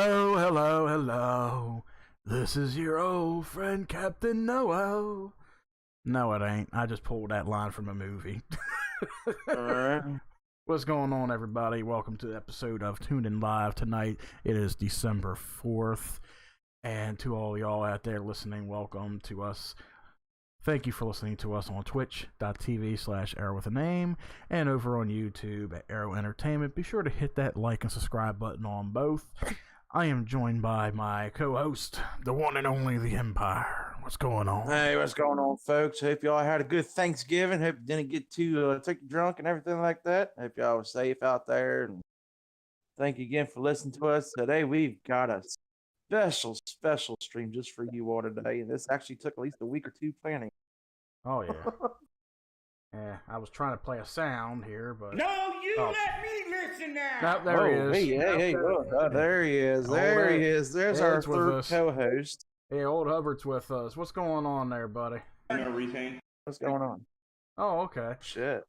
Hello, hello, hello. This is your old friend Captain Noel. No, it ain't. I just pulled that line from a movie. Alright. What's going on, everybody? Welcome to the episode of Tuned In Live tonight. It is December 4th. And to all y'all out there listening, welcome to us. Thank you for listening to us on twitch.tv/Arrow with a name and over on YouTube at Arrow Entertainment. Be sure to hit that like and subscribe button on both. I am joined by my co-host, the one and only The Empire. What's going on? Hey, what's going on, folks? Hope y'all had a good Thanksgiving. Hope you didn't get too drunk and everything like that. Hope y'all were safe out there. And thank you again for listening to us. Today, we've got a special stream just for you all today. And this actually took at least a week or two planning. Oh, yeah. Yeah, I was trying to play a sound here, but... No, you let me listen now! Nope, there he is. Hey, there he is. There he is. There's our third co-host. Hey, old Hubbard's with us. What's going on there, buddy? What's going on? Oh, okay. Shit.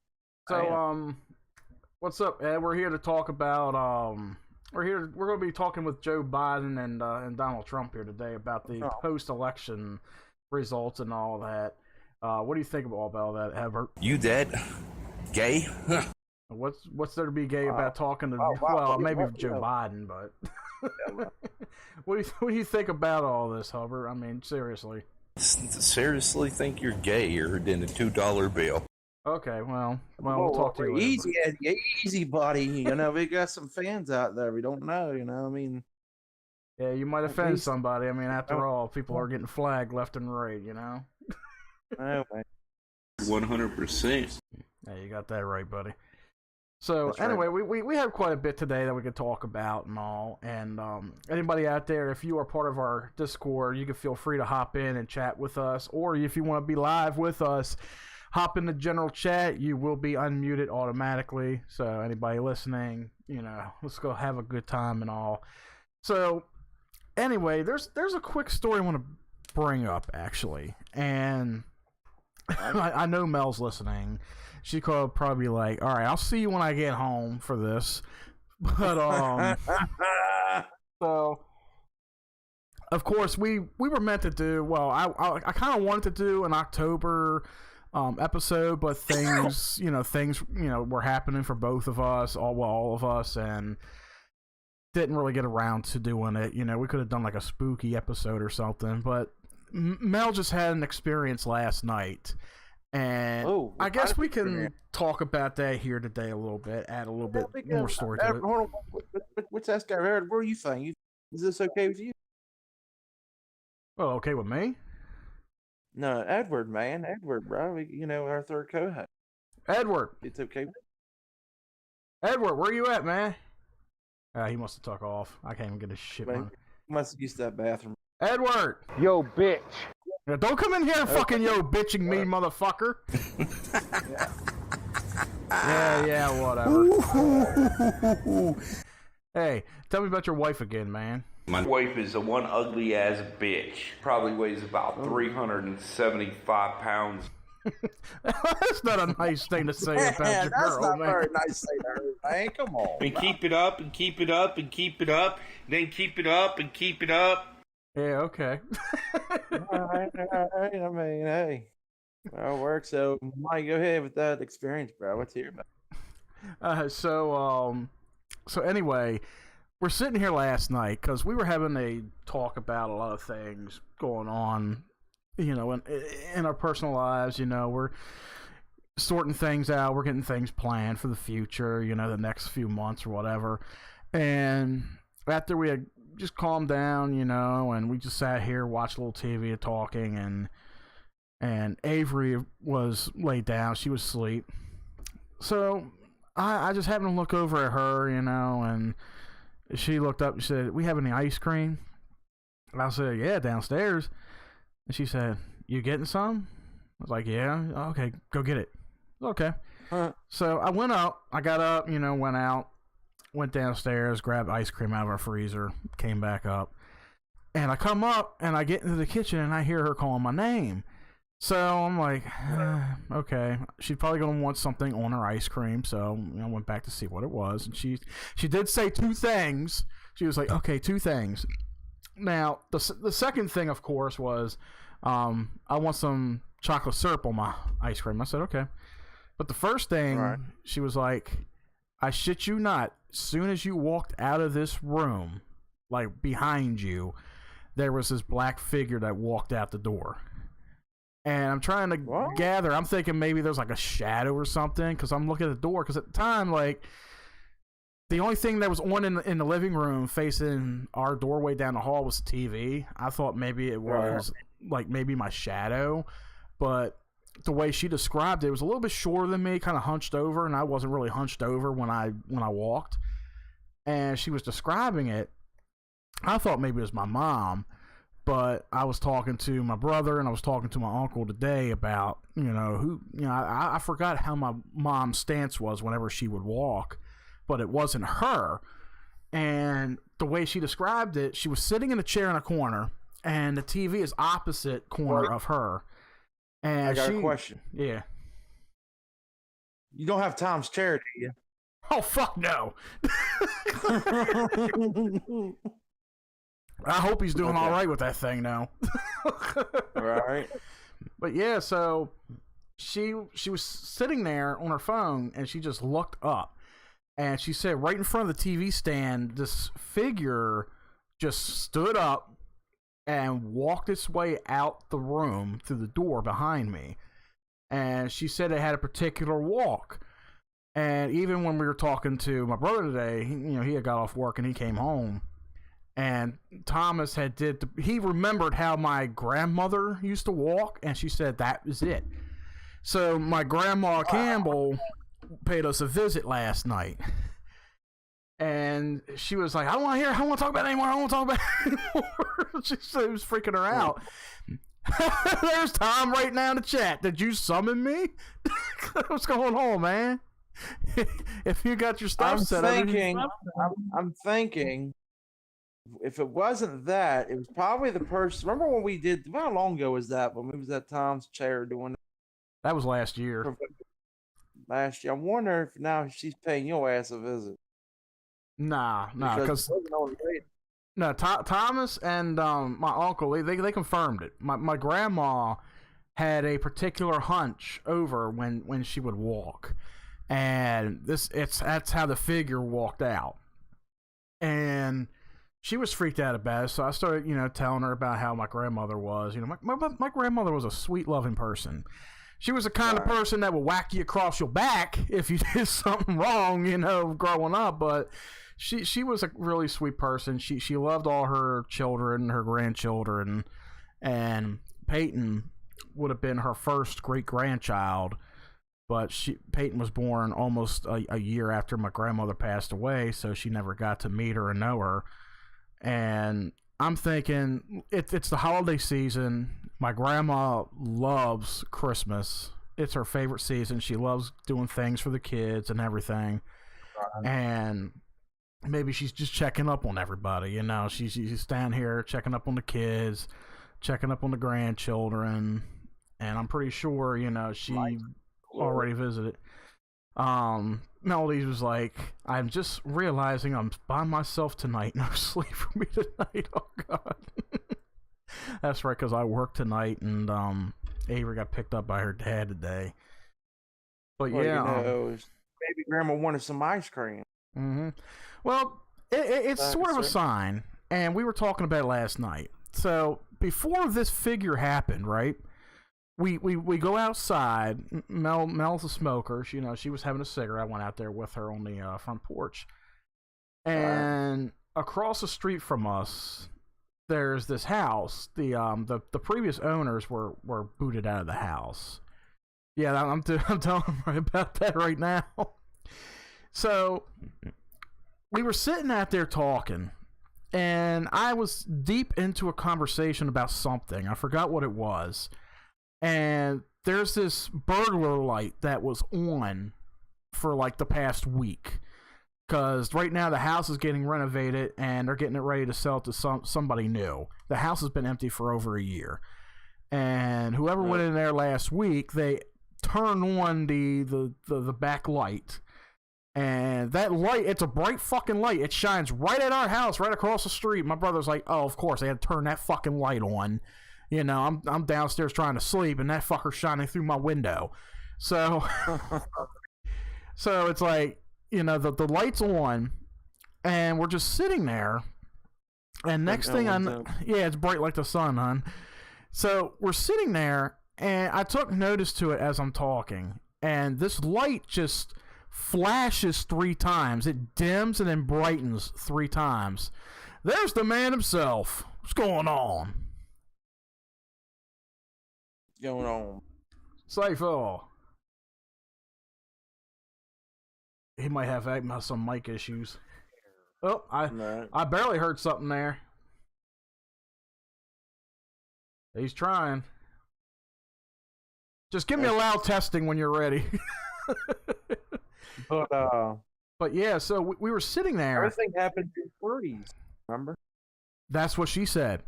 So, what's up, Ed? We're here to talk about, we're going to be talking with Joe Biden and Donald Trump here today about the post-election results and all that. What do you think about all that, Hubbard? You dead? Gay? What's there to be gay about talking to, maybe Joe Biden, but what do you think about all this, Hubbard? I mean, seriously. Seriously think you're gayer than a $2 bill. Okay, well, we'll talk to you later. Easy, buddy. You know, we got some fans out there. We don't know, you know, I mean. Yeah, you might offend somebody. I mean, after all, people are getting flagged left and right, you know? Oh, 100%. Yeah, you got that right, buddy. So anyway, we have quite a bit today that we could talk about and all. And anybody out there, if you are part of our Discord, you can feel free to hop in and chat with us. Or if you want to be live with us, hop in the general chat. You will be unmuted automatically. So anybody listening, you know, let's go have a good time and all. So anyway, there's a quick story I want to bring up, actually. And I know Mel's listening. She could probably like, all right, I'll see you when I get home for this. But so of course we were meant to do. Well, I kind of wanted to do an October episode, but things were happening for both of us, all of us, and didn't really get around to doing it. You know, we could have done like a spooky episode or something, but Mel just had an experience last night. And I guess we can talk about that here today a little bit, add a little bit more story to it. Hold on. What's that guy? What are you saying? Is this okay with you? Well, okay with me? No, Edward, man. Edward, bro. You know, our third co-host. Edward. It's okay. Edward, where you at, man? He must have took off. I can't even get his shit on. Must have used that bathroom. Edward! Yo, bitch. Now, don't come in here and fucking bitching me, motherfucker. yeah, whatever. Hey, tell me about your wife again, man. My wife is a one ugly ass bitch. Probably weighs about 375 pounds. That's not a nice thing to say about your girl, that's not man. very nice to say to her, man. Come on. And keep it up, and keep it up, and keep it up. Then keep it up, and keep it up. Yeah, okay. All right. I mean, hey, that'll work. So, Mike, go ahead with that experience, bro. Let's hear about it. So anyway, we're sitting here last night because we were having a talk about a lot of things going on, you know, in our personal lives. You know, we're sorting things out. We're getting things planned for the future, you know, the next few months or whatever. And after we had just calmed down, you know, and we just sat here, watched a little TV and talking, and Avery was laid down. She was asleep. So I just happened to look over at her, you know, and she looked up and said, "We have any ice cream?" And I said, "Yeah, downstairs." And she said, "You getting some?" I was like, "Yeah." "Okay, go get it." Okay. So I went up. I got up, you know, went out. Went downstairs, grabbed ice cream out of our freezer, came back up. And I come up, and I get into the kitchen, and I hear her calling my name. So I'm like, okay, she's probably going to want something on her ice cream. So I went back to see what it was. And she did say two things. She was like, okay, two things. Now, the second thing, of course, was I want some chocolate syrup on my ice cream. I said, okay. But the first thing, she was like, I shit you not, as soon as you walked out of this room, like behind you, there was this black figure that walked out the door. And I'm trying to gather. I'm thinking maybe there's like a shadow or something because I'm looking at the door. Because at the time, like, the only thing that was on in the living room facing our doorway down the hall was the TV. I thought maybe it was like maybe my shadow. But the way she described it was a little bit shorter than me, kind of hunched over. And I wasn't really hunched over when I walked. And she was describing it. I thought maybe it was my mom. But I was talking to my brother and I was talking to my uncle today about, I forgot how my mom's stance was whenever she would walk, but it wasn't her. And the way she described it, she was sitting in a chair in a corner and the TV is opposite corner of her. And I got a question. Yeah. You don't have Tom's chair, do you? Oh, fuck no. I hope he's doing all right with that thing now. Right. But yeah, so she was sitting there on her phone and she just looked up and she said right in front of the TV stand, this figure just stood up and walked its way out the room through the door behind me. And she said it had a particular walk. And even when we were talking to my brother today, he had got off work and he came home. And Thomas he remembered how my grandmother used to walk, and she said that was it. So my grandma Campbell paid us a visit last night. And she was like, I don't want to talk about it anymore. I don't want to talk about it anymore. She said it was freaking her out. There's Tom right now in the chat. Did you summon me? What's going on, man? If you got your stuff set up. I'm thinking. If it wasn't that, it was probably the person. Remember when we did? How long ago was that? When we was at Tom's chair doing? That was last year. Last year. I wonder if now she's paying your ass a visit. Nah, because Thomas and my uncle they confirmed it. My grandma had a particular hunch over when she would walk, and that's how the figure walked out, and she was freaked out about it, so I started, telling her about how my grandmother was. My grandmother was a sweet, loving person. She was the kind of person that would whack you across your back if you did something wrong, growing up. But she was a really sweet person. She loved all her children, her grandchildren, and Peyton would have been her first great-grandchild. But Peyton was born almost a year after my grandmother passed away, so she never got to meet her and know her. And I'm thinking it's the holiday season. My grandma loves Christmas. It's her favorite season. She loves doing things for the kids and everything. And maybe she's just checking up on everybody. She's down here checking up on the kids, checking up on the grandchildren. And I'm pretty sure, she already visited. Melody was like, I'm just realizing I'm by myself tonight. No sleep for me tonight. Oh, God. That's right, because I work tonight, and Avery got picked up by her dad today. But maybe Grandma wanted some ice cream. Mm-hmm. Well, it's sort of a sign, and we were talking about it last night. So before this figure happened, right? We go outside. Mel's a smoker. She was having a cigarette. I went out there with her on the front porch. And across the street from us, there's this house. The previous owners were booted out of the house. Yeah, I'm telling her about that right now. So we were sitting out there talking, and I was deep into a conversation about something. I forgot what it was. And there's this burglar light that was on for like the past week. Because right now the house is getting renovated and they're getting it ready to sell to somebody new. The house has been empty for over a year. And whoever went in there last week, they turned on the back light. And that light, it's a bright fucking light. It shines right at our house, right across the street. My brother's like, oh, of course, they had to turn that fucking light on. You know, I'm downstairs trying to sleep, and that fucker's shining through my window. So, so it's like, you know, the light's on, and we're just sitting there. And next thing I know, yeah, it's bright like the sun, hon. So we're sitting there, and I took notice to it as I'm talking, and this light just flashes 3 times. It dims and then brightens 3 times. There's the man himself. What's going on? Going on. Cypher. He might have some mic issues. Oh, I barely heard something there. He's trying. Just give me a loud testing when you're ready. But yeah, so we were sitting there. Everything happened in freeze. Remember? That's what she said.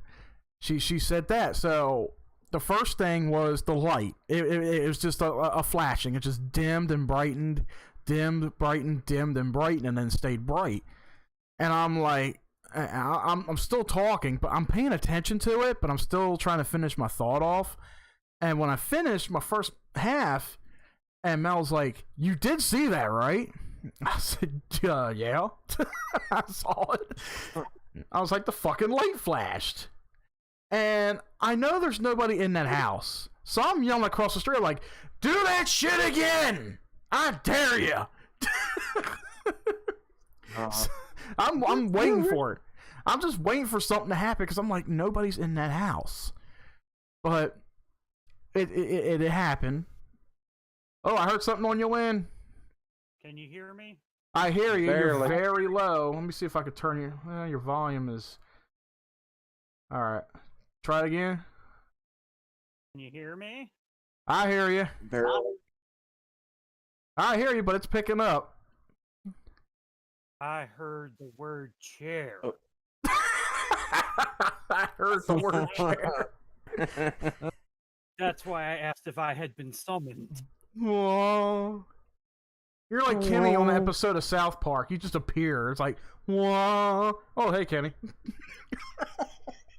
She said that. So the first thing was the light. It was just a flashing. It just dimmed and brightened, dimmed, brightened, dimmed and brightened, and then stayed bright. And I'm like, I'm still talking, but I'm paying attention to it, but I'm still trying to finish my thought off. And when I finished my first half, and Mel's like, you did see that, right? I said, yeah. I saw it. I was like, the fucking light flashed. And I know there's nobody in that house. So I'm yelling across the street like, do that shit again! I dare you! I'm waiting for it. I'm just waiting for something to happen because I'm like, nobody's in that house. But it happened. Oh, I heard something on your end. Can you hear me? I hear you. Barely. You're very low. Let me see if I could turn you. Your volume is. All right. Try it again. Can you hear me? I hear you. Barely. I hear you, but it's picking up. I heard the word chair. Oh. I heard the word chair. That's why I asked if I had been summoned. Whoa. You're like Kenny on the episode of South Park. You just appear. It's like, whoa. Oh, hey, Kenny.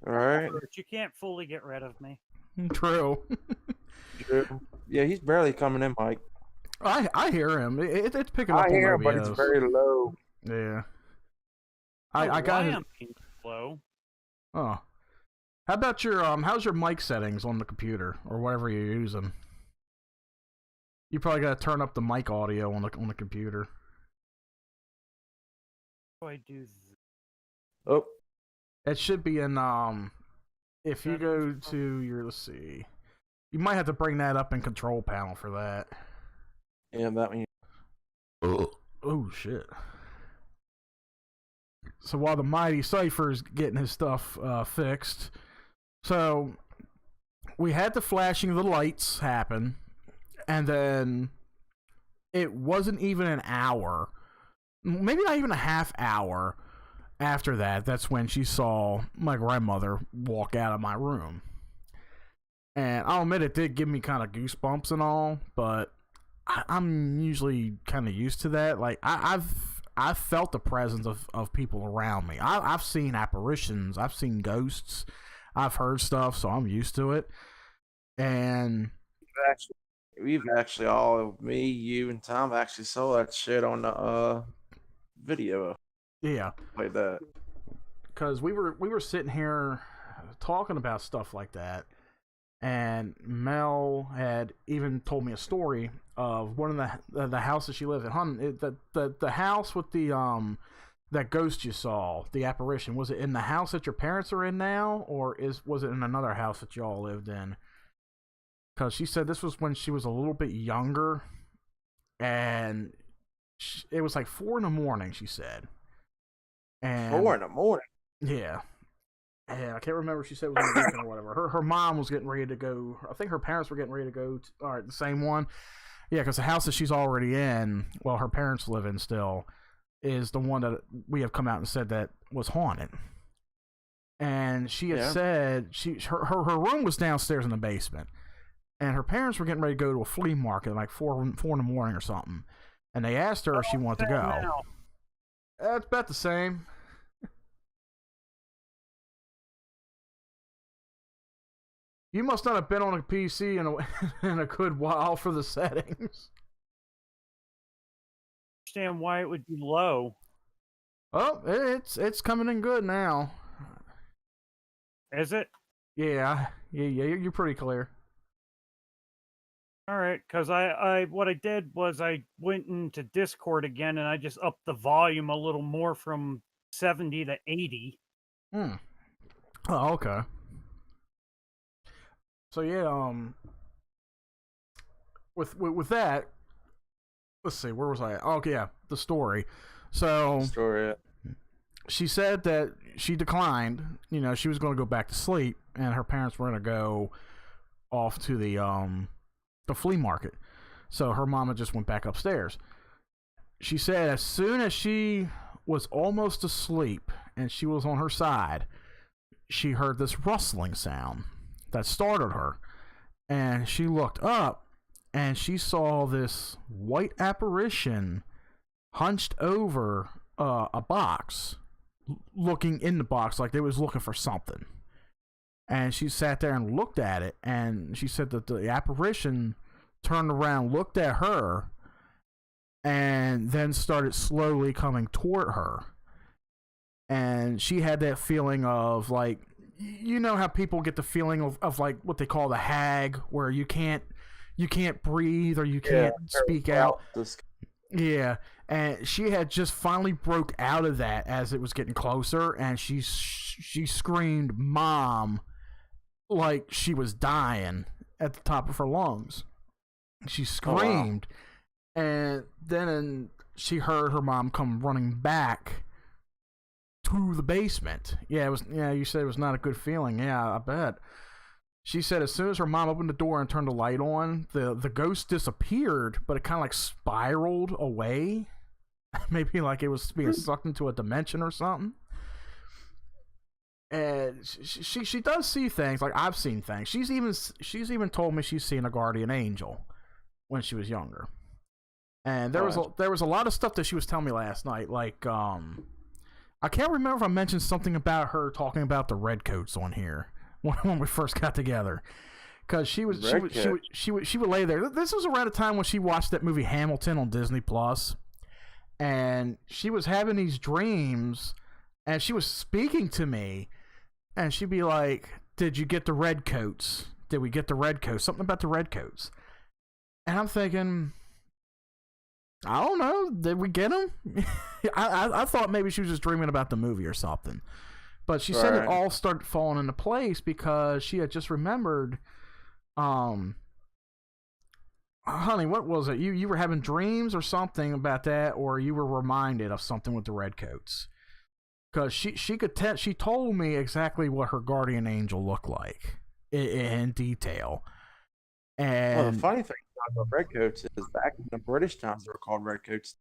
All right. But you can't fully get rid of me. True. True. Yeah, he's barely coming in, Mike. I hear him. It's picking up. I hear him, but OBS. it's very low. Yeah. I got his... am being slow. Oh. How about your how's your mic settings on the computer or whatever you're using? You probably got to turn up the mic audio on the computer. How do I do Oh. It should be in if you go to your, let's see. You might have to bring that up in control panel for that. Yeah, that one. Oh shit. So while the mighty Cypher's getting his stuff fixed, so we had the flashing of the lights happen, and then it wasn't even an hour, maybe not even a half hour after that, that's when she saw my grandmother walk out of my room. And I'll admit it did give me kind of goosebumps and all, but I'm usually kind of used to that. Like I've felt the presence of people around me. I've seen apparitions. I've seen ghosts. I've heard stuff, so I'm used to it. And We've actually all, me, you, and Tom actually saw that shit on the video. yeah, Like that. because we were sitting here talking about stuff like that, and Mel had even told me a story of one of the houses she lived in. The house with the that ghost you saw, the apparition, was it in the house that your parents are in now, or was it in another house that y'all lived in? Because she said this was when she was a little bit younger, and it was like 4 a.m, she said. And 4 a.m. yeah. And I can't remember if she said it was on the weekend or whatever. Her mom was getting ready to go. I think her parents were getting ready to go. All right, the same one. Yeah, because the house that she's already in, well, her parents live in still, is the one that we have come out and said that was haunted. And she had said her room was downstairs in the basement, and her parents were getting ready to go to a flea market like 4 a.m. or something. and they asked her if she wanted to go. Now. It's about the same. You must not have been on a PC in a good while for the settings. Understand why it would be low. Oh, it's coming in good now. Is it? Yeah, you're pretty clear. All right, because I what I did was I went into Discord again and I just upped the volume a little more from 70 to 80. Oh, okay. So yeah, with that, let's see, where was I at? Oh, okay, yeah, the story. So Story. she said that she declined. You know, she was going to go back to sleep, and her parents were going to go off to the flea market. So her mama just went back upstairs. She said as soon as she was almost asleep and she was on her side, she heard this rustling sound that startled her. And she looked up and she saw this white apparition hunched over a box, looking in the box like they was looking for something. And she sat there and looked at it, and she said that the apparition turned around, looked at her, and then started slowly coming toward her. And she had that feeling of, like, you know how people get the feeling of like what they call the hag, where you can't breathe or you can't speak out. Yeah, and she had just finally broke out of that as it was getting closer, and she screamed "Mom!" like she was dying at the top of her lungs. She screamed, and then she heard her mom come running back to the basement. Yeah, it was. Yeah, you said it was not a good feeling. Yeah, I bet. She said as soon as her mom opened the door and turned the light on, the ghost disappeared, but it kind of like spiraled away. Maybe like it was being sucked into a dimension or something. And she does see things, like I've seen things. She's even told me she's seen a guardian angel when she was younger. And there was a lot of stuff that she was telling me last night. Like I can't remember if I mentioned something about her talking about the redcoats on here when we first got together, because she would lay there. This was around the time when she watched that movie Hamilton on Disney Plus, and she was having these dreams, and she was speaking to me, and she'd be like, "Did you get the redcoats? Did we get the redcoats? Something about the redcoats?" And I'm thinking, I don't know. Did we get them? I thought maybe she was just dreaming about the movie or something. But she said it all started falling into place because she had just remembered, honey, what was it? You were having dreams or something about that, or you were reminded of something with the redcoats. Because she told me exactly what her guardian angel looked like in detail. And well, the funny thing about redcoats is back in the British times they were called redcoats.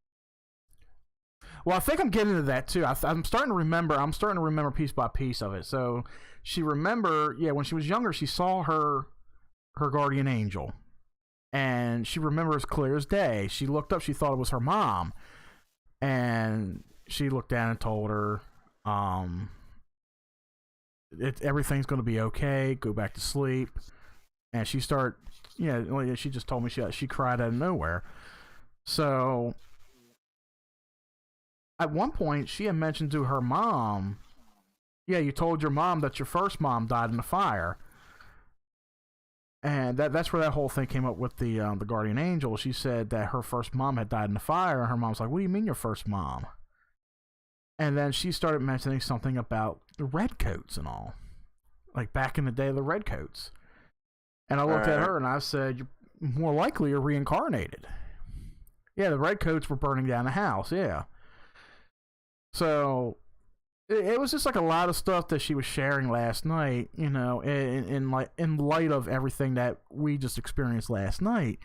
Well, I think I'm getting to that too. I'm starting to remember piece by piece of it. So she when she was younger, she saw her guardian angel, and she remembers clear as day. She looked up, she thought it was her mom, and she looked down and told her, everything's going to be okay. Go back to sleep. And she she just told me she cried out of nowhere. So at one point, she had mentioned to her mom, "Yeah, you told your mom that your first mom died in the fire." And that's where that whole thing came up with the guardian angel. She said that her first mom had died in the fire, and her mom's like, "What do you mean your first mom?" And then she started mentioning something about the redcoats and all, like back in the day, the redcoats. And I looked at her and I said, "You're more likely you're reincarnated." Yeah, the redcoats were burning down the house. Yeah. So it was just like a lot of stuff that she was sharing last night, you know, in light of everything that we just experienced last night.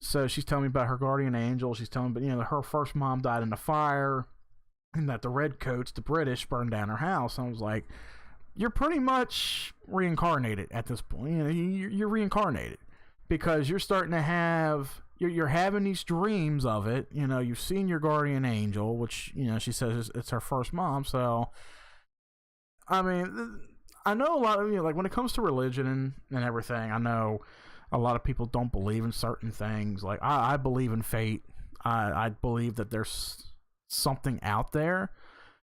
So she's telling me about her guardian angel. She's telling me, you know, that her first mom died in the fire, and that the redcoats, the British, burned down her house. And I was like, you're pretty much reincarnated at this point. You know, you're reincarnated because you're starting to have you're having these dreams of it. You know, you've seen your guardian angel, which, you know, she says it's her first mom. So, I mean, I know a lot of, you know, like when it comes to religion and everything, I know a lot of people don't believe in certain things. Like I believe in fate. I believe that there's something out there.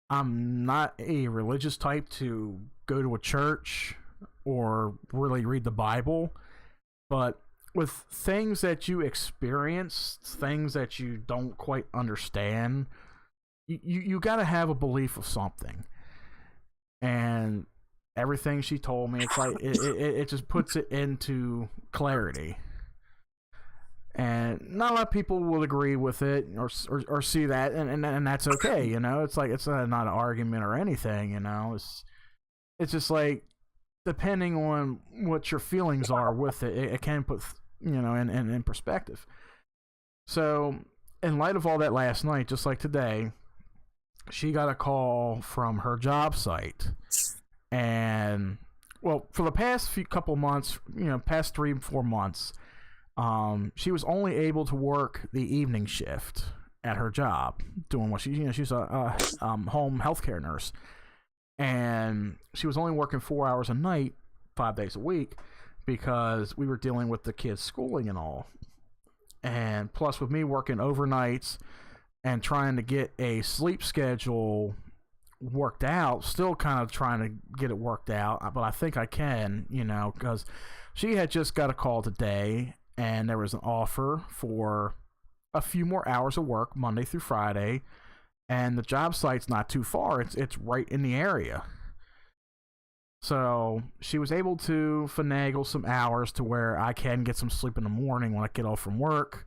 I'm not a religious type to go to a church or really read the Bible, but with things that you experience, things that you don't quite understand, you got to have a belief of something. And everything she told me, it's like it just puts it into clarity. And not a lot of people will agree with it or see that, and that's okay, you know. It's like it's not an argument or anything, you know. It's just like depending on what your feelings are with it, it can put, you know, in perspective. So, in light of all that last night, just like today, she got a call from her job site, and well, for the past couple months, you know, past 3-4 months. She was only able to work the evening shift at her job, doing what she's a home healthcare nurse, and she was only working 4 hours a night, 5 days a week, because we were dealing with the kids' schooling and all, and plus with me working overnights and trying to get a sleep schedule worked out, still kind of trying to get it worked out, but I think I can, you know, because she had just got a call today. And there was an offer for a few more hours of work Monday through Friday, and the job site's not too far. It's right in the area. So she was able to finagle some hours to where I can get some sleep in the morning when I get off from work.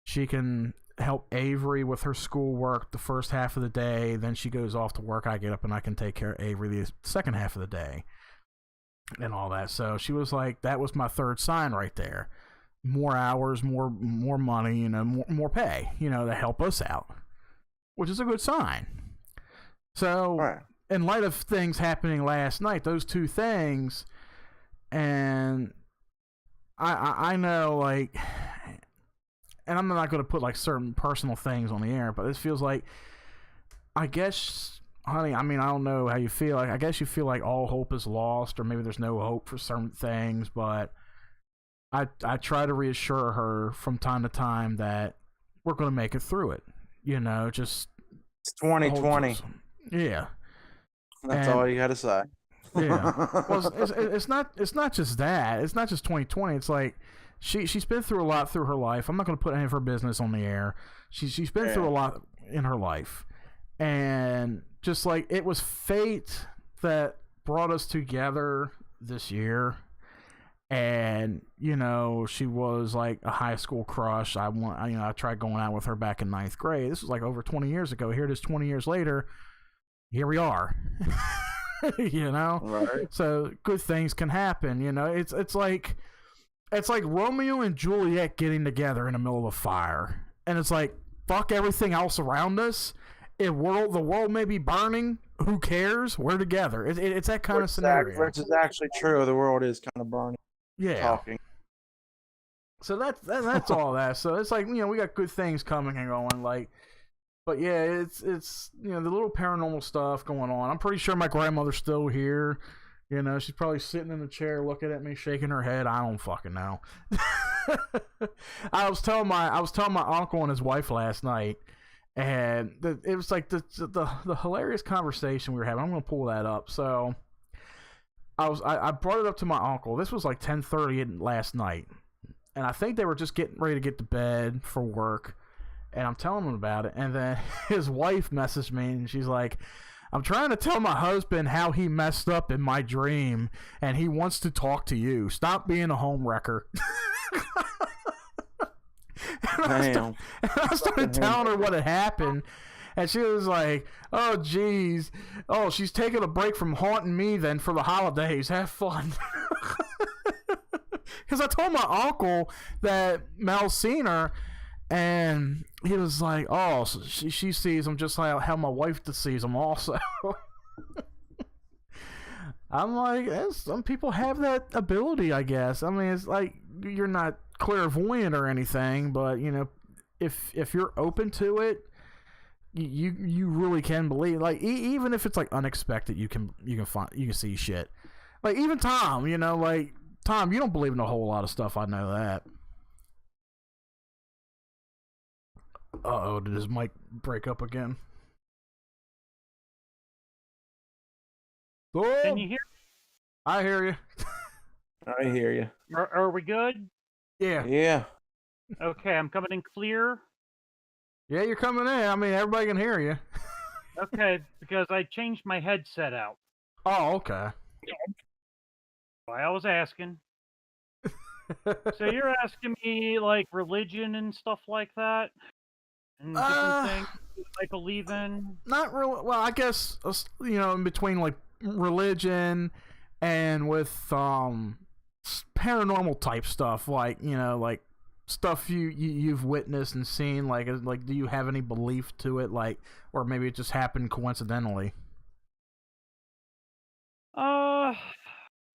She can help Avery with her schoolwork the first half of the day. Then she goes off to work. I get up and I can take care of Avery the second half of the day and all that. So she was like, that was my third sign right there. More hours, more money, you know, more pay, you know, to help us out, which is a good sign. So, right. In light of things happening last night, those two things, and I know, like, and I'm not going to put like certain personal things on the air, but this feels like, I guess, honey, I mean, I don't know how you feel. Like, I guess you feel like all hope is lost, or maybe there's no hope for certain things, but I try to reassure her from time to time that we're going to make it through it. You know, just it's 2020. Yeah, that's all you got to say. Yeah, well, it's not just that. It's not just 2020. It's like she's been through a lot through her life. I'm not going to put any of her business on the air. She's been through a lot in her life, and just like it was fate that brought us together this year. And, you know, she was like a high school crush. I tried going out with her back in 9th grade. This was like over 20 years ago. Here it is 20 years later. Here we are. You know? Right. So good things can happen, you know. It's like Romeo and Juliet getting together in the middle of a fire. And it's like, fuck everything else around us. The world may be burning. Who cares? We're together. It's that kind of scenario. Which is actually true. The world is kind of burning. Yeah. Talking. So that's all that. So it's like, you know, we got good things coming and going, like, but yeah, it's you know, the little paranormal stuff going on. I'm pretty sure my grandmother's still here. You know, she's probably sitting in the chair looking at me, shaking her head. I don't fucking know. I was telling my uncle and his wife last night, and it was like the hilarious conversation we were having. I'm gonna pull that up. So I brought it up to my uncle. This was like 10:30 last night, and I think they were just getting ready to get to bed for work, and I'm telling him about it, and then his wife messaged me, and she's like, I'm trying to tell my husband how he messed up in my dream, and he wants to talk to you. Stop being a home wrecker. And I started telling her what had happened, and she was like, oh, geez. Oh, she's taking a break from haunting me then for the holidays. Have fun. Because I told my uncle that Mel's seen her, and he was like, oh, so she sees him just like how my wife sees him also. I'm like, some people have that ability, I guess. I mean, it's like you're not clairvoyant or anything, but if you're open to it, you really can believe. Like even if it's like unexpected, you can see shit. Like even Tom, like Tom, you don't believe in a whole lot of stuff. I know that. Did his mic break up again? Oh, Can you hear? I hear you. I hear you. Are we good? Yeah. Yeah. Okay, I'm coming in clear. Yeah, you're coming in. I mean, everybody can hear you. Okay, because I changed my headset out. Oh, okay. I was asking. So you're asking me like religion and stuff like that, and different things I believe in. Not really. Well, I guess in between like religion and with paranormal type stuff, like like stuff you've witnessed and seen. Like do you have any belief to it, like, or maybe it just happened coincidentally?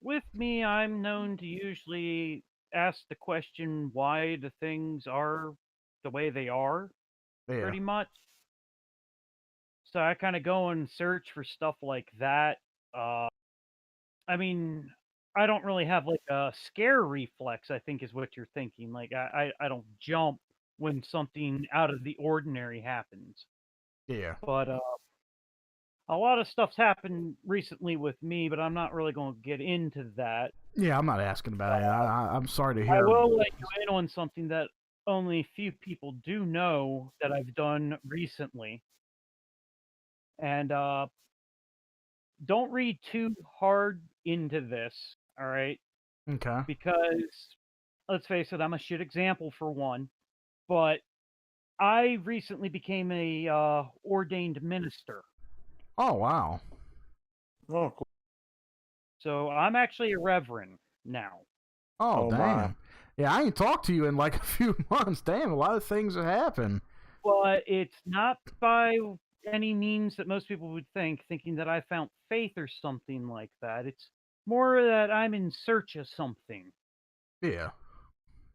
With me, I'm known to usually ask the question why the things are the way they are, Yeah. pretty much. So I kind of go and search for stuff like that. I mean, I don't really have like a scare reflex, I think is what you're thinking. Like I don't jump when something out of the ordinary happens. Yeah. But a lot of stuff's happened recently with me, but I'm not really going to get into that. Yeah, I'm not asking about it. I'm sorry to I hear. will let you in on something that only few people do know that I've done recently. And don't read too hard into this, all right? Okay. Because let's face it, I'm a shit example for one. But I recently became a ordained minister. Oh wow. Oh, cool. So I'm actually a reverend now. Oh, Oh, damn. my. Yeah, I ain't talked to you in like a few months. Damn, a lot of things have happened. But it's not by any means that most people would thinking that I found faith or something like that. It's more that I'm in search of something. Yeah.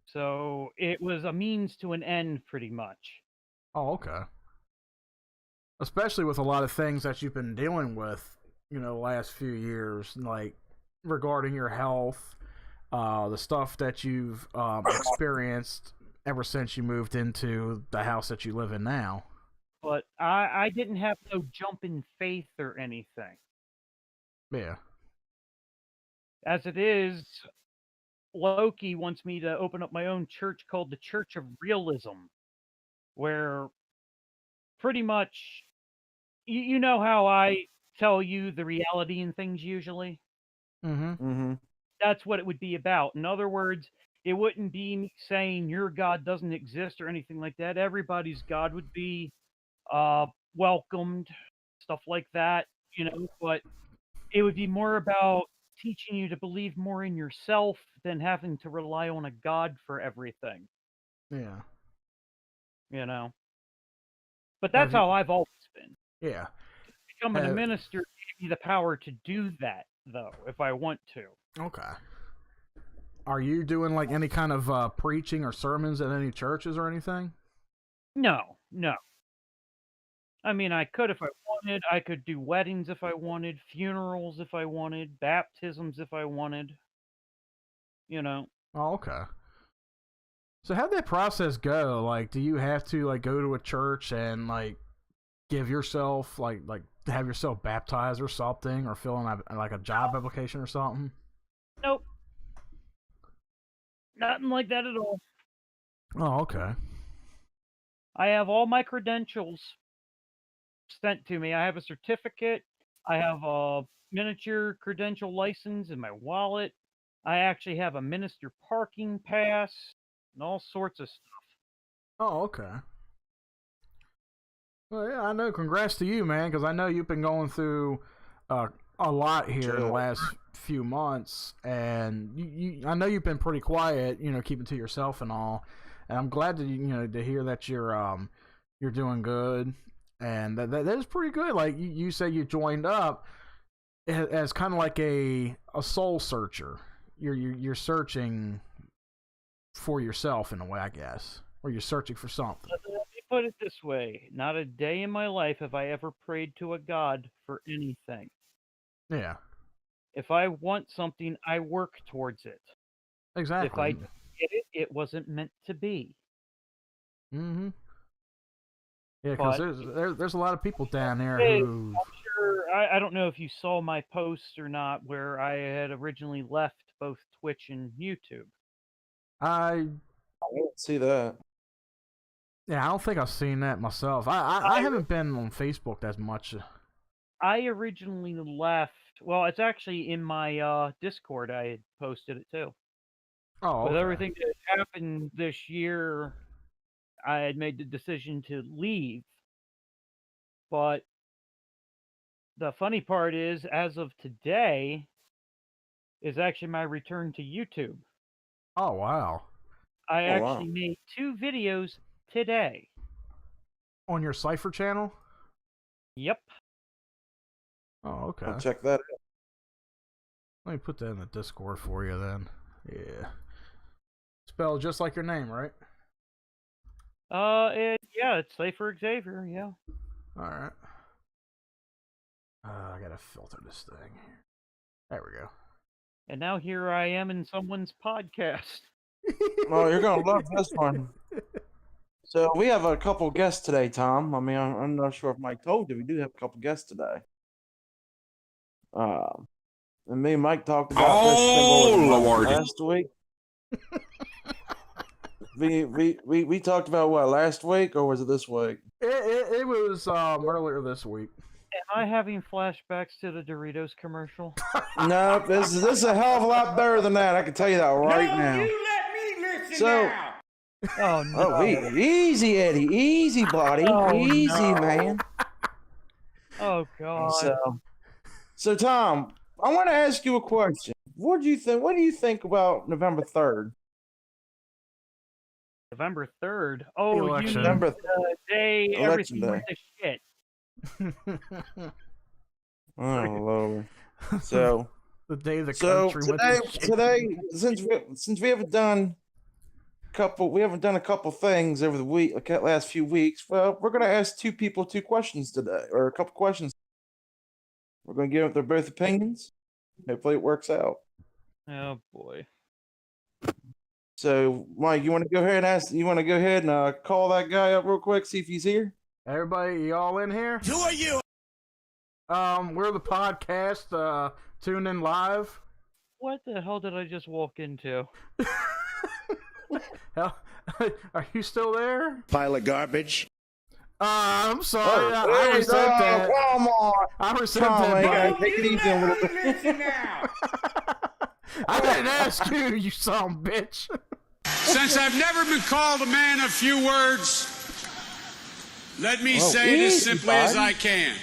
So it was a means to an end, pretty much. Oh, okay. Especially with a lot of things that you've been dealing with, the last few years, like regarding your health, the stuff that you've experienced ever since you moved into the house that you live in now. But I didn't have no jump in faith or anything. Yeah. As it is, Loki wants me to open up my own church called the Church of Realism, where pretty much, you know how I tell you the reality in things usually? Mm-hmm. Mm-hmm. That's what it would be about. In other words, it wouldn't be me saying your God doesn't exist or anything like that. Everybody's God would be welcomed, stuff like that, but it would be more about teaching you to believe more in yourself than having to rely on a God for everything, Yeah. But Have that's you? how I've always been. Yeah. Becoming a minister gave me the power to do that, though, if I want to. Okay. Are you doing like any kind of preaching or sermons at any churches or anything? No. I mean, I could if I wanted. I could do weddings if I wanted, funerals if I wanted, baptisms if I wanted. Oh, okay. So how'd that process go? Like, do you have to like go to a church and like give yourself like have yourself baptized or something, or fill in like a job application or something? Nope. Nothing like that at all. Oh, okay. I have all my credentials sent to me. I have a certificate. I have a miniature credential license in my wallet. I actually have a minister parking pass and all sorts of stuff. Oh, okay. Well, yeah, I know. Congrats to you, man, because I know you've been going through a lot here in the last few months, and I know you've been pretty quiet, keeping to yourself and all. And I'm glad to hear that you're doing good, and that is pretty good. Like you say, you joined up as kind of like a soul searcher. You're searching for yourself in a way, I guess, or you're searching for something. Let me put it this way: not a day in my life have I ever prayed to a god for anything. Yeah, If I want something, I work towards it. exactly. If I don't get it, it wasn't meant to be. Mm-hmm. Yeah, because there's a lot of people down there who. I'm sure. I don't know if you saw my post or not, where I had originally left both Twitch and YouTube. I didn't see that. Yeah, I don't think I've seen that myself. I haven't been on Facebook as much. I originally left. Well, it's actually in my Discord. I had posted it too. Oh, With okay. everything that had happened this year, I had made the decision to leave. But the funny part is, as of today, is actually my return to YouTube. Oh, wow. I Oh, wow. actually made 2 videos today. On your Cypher channel? Yep. Oh, okay. I'll check that out. Let me put that in the Discord for you then. Yeah. Spelled just like your name, right? Yeah, it's Safer Xavier, yeah. Alright. I gotta filter this thing. There we go. And now here I am in someone's podcast. Oh, you're gonna love this one. So we have a couple guests today, Tom. I mean, I'm not sure if Mike told you, we do have a couple guests today. And me and Mike talked about this thing last week. we talked about what, last week, or was it this week? It was earlier this week. Am I having flashbacks to the Doritos commercial? No, this is a hell of a lot better than that. I can tell you that right now. You let me listen So- now. Oh no! Oh, easy, Eddie, easy, buddy, Oh, easy, no. man. Oh god! So Tom, I want to ask you a question. What do you think? What do you think about November 3rd? November 3rd. Oh, you Election. mean November the day Election everything went day. to shit. Oh Lord. So the day the country went to today, since we haven't done a couple things over the week, like the last few weeks. Well, we're gonna ask 2 people 2 questions today, or a couple questions. We're gonna give their both opinions. Hopefully, it works out. Oh boy. So, Mike, you want to go ahead and ask? You want to go ahead and call that guy up real quick, see if he's here? Everybody, y'all in here? Who are you? We're the podcast. Tune in live. What the hell did I just walk into? Hell, are you still there? Pile of garbage. I'm sorry. I resent that. Come on. I resent Come on, that. man. buddy. Take it easy a little bit. Listen now. I didn't ask you, you son of a bitch. Since I've never been called a man of few words, let me say it as easy, simply as bud. I can.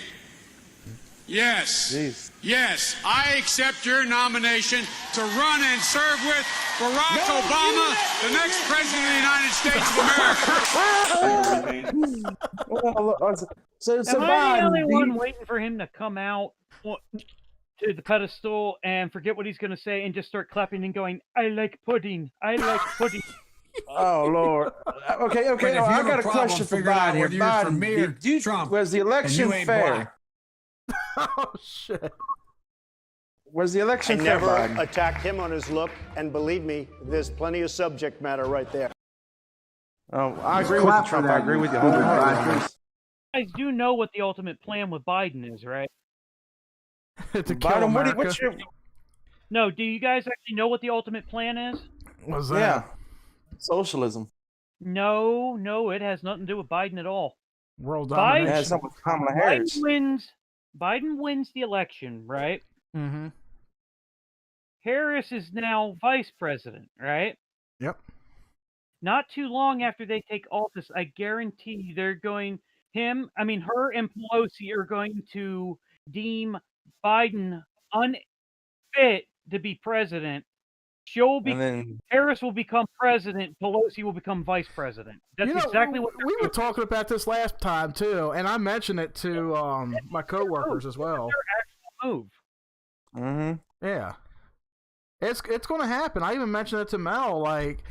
Yes, Jeez. yes, I accept your nomination to run and serve with Barack Obama, the next president of the United States of America. So Am I Biden, the only do one you- waiting for him to come out to the pedestal and forget what he's going to say and just start clapping and going, "I like pudding. I like pudding." Oh Lord. Okay. But if No, you I have got a a problem, question for figure out Biden here. whether you're for me or Biden, Trump, was the and election you ain't fair? black. Oh shit. Was the I election fair, never Biden? attacked him on his look, and believe me, there's plenty of subject matter right there. Oh, I agree with you, Trump. I agree with you wholeheartedly on this. You guys do know what the ultimate plan with Biden is, right? To kill Biden, America. what's your? No, do you guys actually know what the ultimate plan is? What's that? Yeah, socialism. No, it has nothing to do with Biden at all. World It domination. has something with Kamala Harris. Biden wins the election, right? Mm-hmm. Harris is now vice president, right? Yep. Not too long after they take office, I guarantee they're going her and Pelosi are going to deem Biden unfit to be president. And then Harris will become president. Pelosi will become vice president. That's exactly what we were talking about this last time too, and I mentioned it to my coworkers as well. their actual move. Mm-hmm. Yeah, it's going to happen. I even mentioned it to Mel. Like,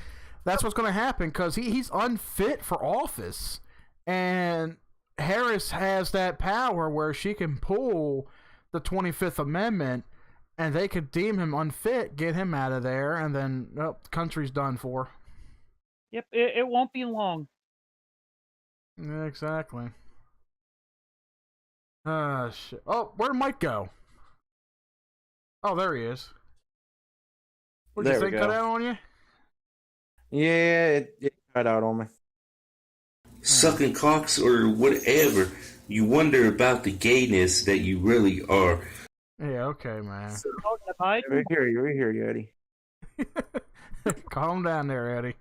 That's what's going to happen because he's unfit for office. And Harris has that power where she can pull the 25th Amendment and they could deem him unfit, get him out of there, and then the country's done for. Yep, it won't be long. Yeah, exactly. Shit. Oh, where'd Mike go? Oh, there he is. What, There you we think cut go. out on you? Yeah, it cut out on me. Sucking cocks or whatever, you wonder about the gayness that you really are. Yeah, okay, man. Talking to Biden? We hear you, Eddie. Calm down there, Eddie.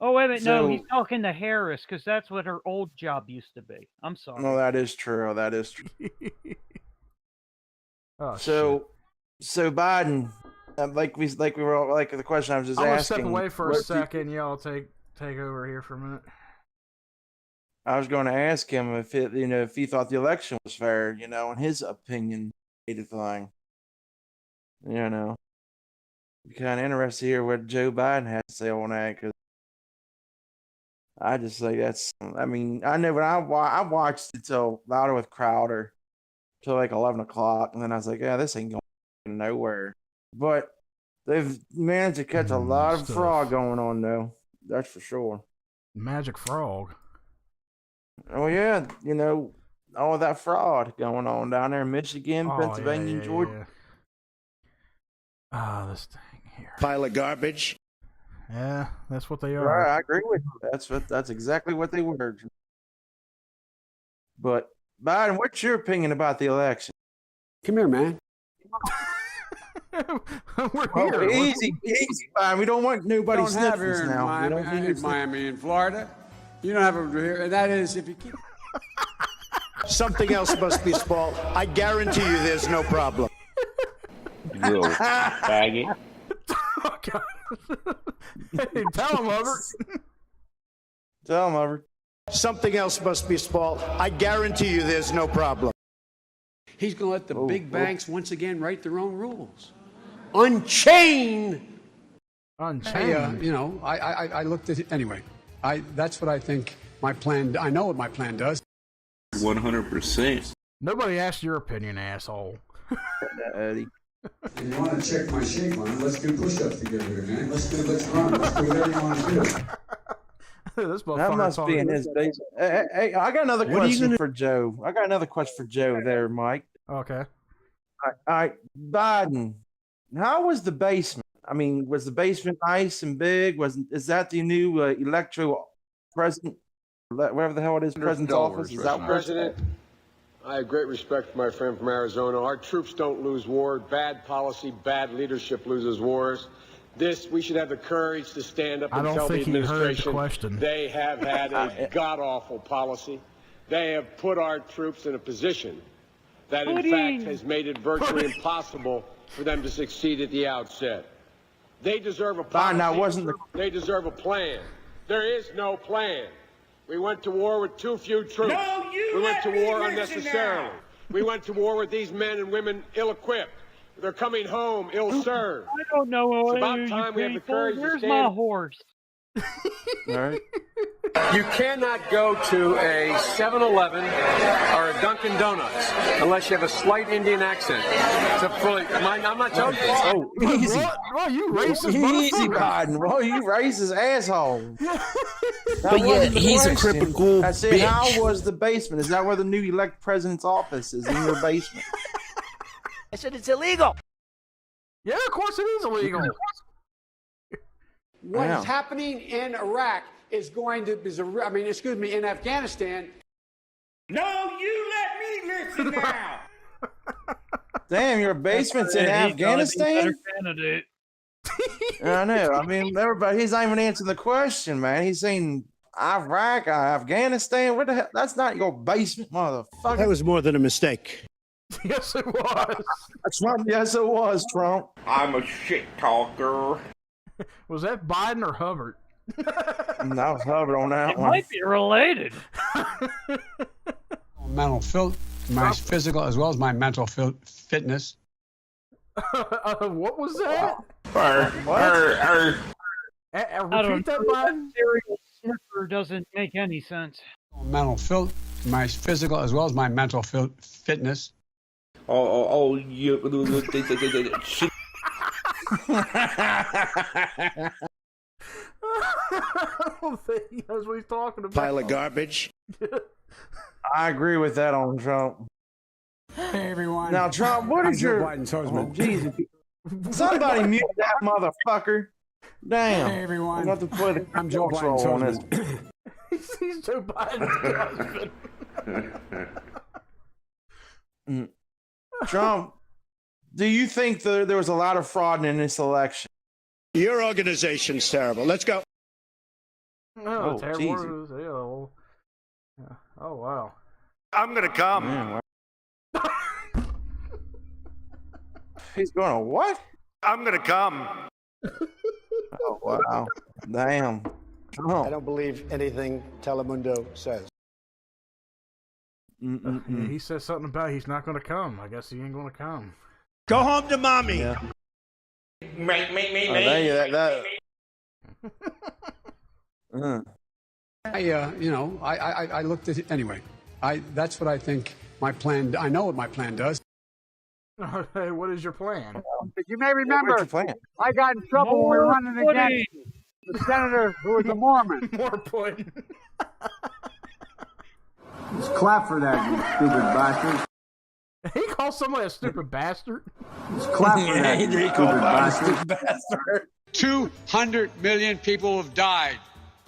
Oh, wait a minute. No, So- he's talking to Harris because that's what her old job used to be. I'm sorry. No, that is true. That is true. Oh, So Biden, like we were all, like the question I was just I'm gonna asking. step away for a what do you- second. Y'all take over here for a minute. I was going to ask him if if he thought the election was fair, in his opinion, thing. Be kind of interested to hear what Joe Biden has to say on that, because I just think that's. I mean, I know when I watched it till Louder with Crowder till like 11 o'clock, and then I was like, yeah, this ain't going nowhere. But they've managed to catch a lot of stuff. fraud going on, though. That's for sure. Magic Frog. Oh yeah, all that fraud going on down there in Michigan, Pennsylvania, and Georgia. Ah, this thing here. Pile of garbage. Yeah, that's what they are. Right, I agree with you. That's exactly what they were. But Biden, what's your opinion about the election? Come here, man. We're Oh, here. easy, Biden. We don't want nobody Don't have sniffing here in now. We don't Miami, need Miami, in Florida. You don't have it here, and that is if you keep. Something else must be small. I guarantee you there's no problem. You little faggot. Oh, God. Hey, tell him, Robert. Tell them, Albert. Something else must be small. I guarantee you there's no problem. He's going to let the big banks once again write their own rules. Unchain. Unchained. I looked at it anyway. That's what I think my plan. I know what my plan does. 100%. Nobody asked your opinion, asshole. Eddie. If you want to check my shape on it, let's do push-ups together, man. Let's run. Let's do whatever you want to do. This That motherfucker must be talking- in his basement. Hey, I got another question for Joe. I got another question for Joe there, Mike. Okay. All right, Biden. How was the basement? I mean, was the basement nice and big? Is that the new electro president, whatever the hell it is, president's office? Is that President? I have great respect for my friend from Arizona. Our troops don't lose war. Bad policy, bad leadership loses wars. We should have the courage to stand up I and don't tell the think he heard the administration question. they have had a god-awful policy. They have put our troops in a position that, in fact, has made it virtually impossible for them to succeed at the outset. They deserve a policy. Now, wasn't the- They deserve a plan. There is no plan. We went to war with too few troops. No, you we went to let me war listen unnecessarily. now. We went to war with these men and women ill-equipped. They're coming home ill-served. I don't know. It's about you time we have the people. courage to Where's stand- my horse? All right. You cannot go to a 7-Eleven or a Dunkin' Donuts unless you have a slight Indian accent. I'm not joking. Oh, easy. Well, you racist Easy, motherfucker. Biden. Well, you racist asshole. But yet, he's a question. crippled I said, bitch. how was the basement? Is that where the new elect president's office is, in your basement? I said it's illegal. Yeah, of course it is illegal. What Wow. is happening in Iraq is going to in Afghanistan. No, you let me listen now. Damn, your basement's in He's gotta be a Afghanistan? better candidate. I know. I mean, everybody, he's not even answering the question, man. He's saying Iraq, Afghanistan. What the hell? That's not your basement, motherfucker. That was more than a mistake. Yes, it was. That's right. Yes, it was, Trump. I'm a shit talker. Was that Biden or Hubbard? And I was hovering on that It one. might be related. My physical as well as my mental fitness. What was that? Repeat that, Biden. Serial sniffer doesn't make any sense. My physical as well as my mental fitness. You. I don't think he knows what he's talking about. Pile of garbage. I agree with that on Trump. Hey everyone. Now, Trump, what is your? Biden's husband. Jesus. Somebody mute that motherfucker. Damn. Hey everyone. I'm about to play the I'm Joe control Biden's on this. husband. He's Joe Biden's husband. Trump, do you think there was a lot of fraud in this election? Your organization's terrible. Let's go. Oh, Jesus. terrible. Yeah. Oh, wow. I'm gonna come. Man, he's going to what? I'm gonna come. Oh, wow. Damn. Trump. I don't believe anything Telemundo says. Yeah, he says something about he's not going to come. I guess he ain't going to come. Go home to mommy. Yeah. Me. I looked at it anyway. That's what I think my plan. I know what my plan does. Hey, what is your plan? You may remember, What's your plan? I got in trouble when we were running against the senator who was a Mormon. More pudding. Just clap for that, you stupid bastard. He calls somebody a stupid bastard. Just clap for that, you stupid Bastard. 200 million people have died.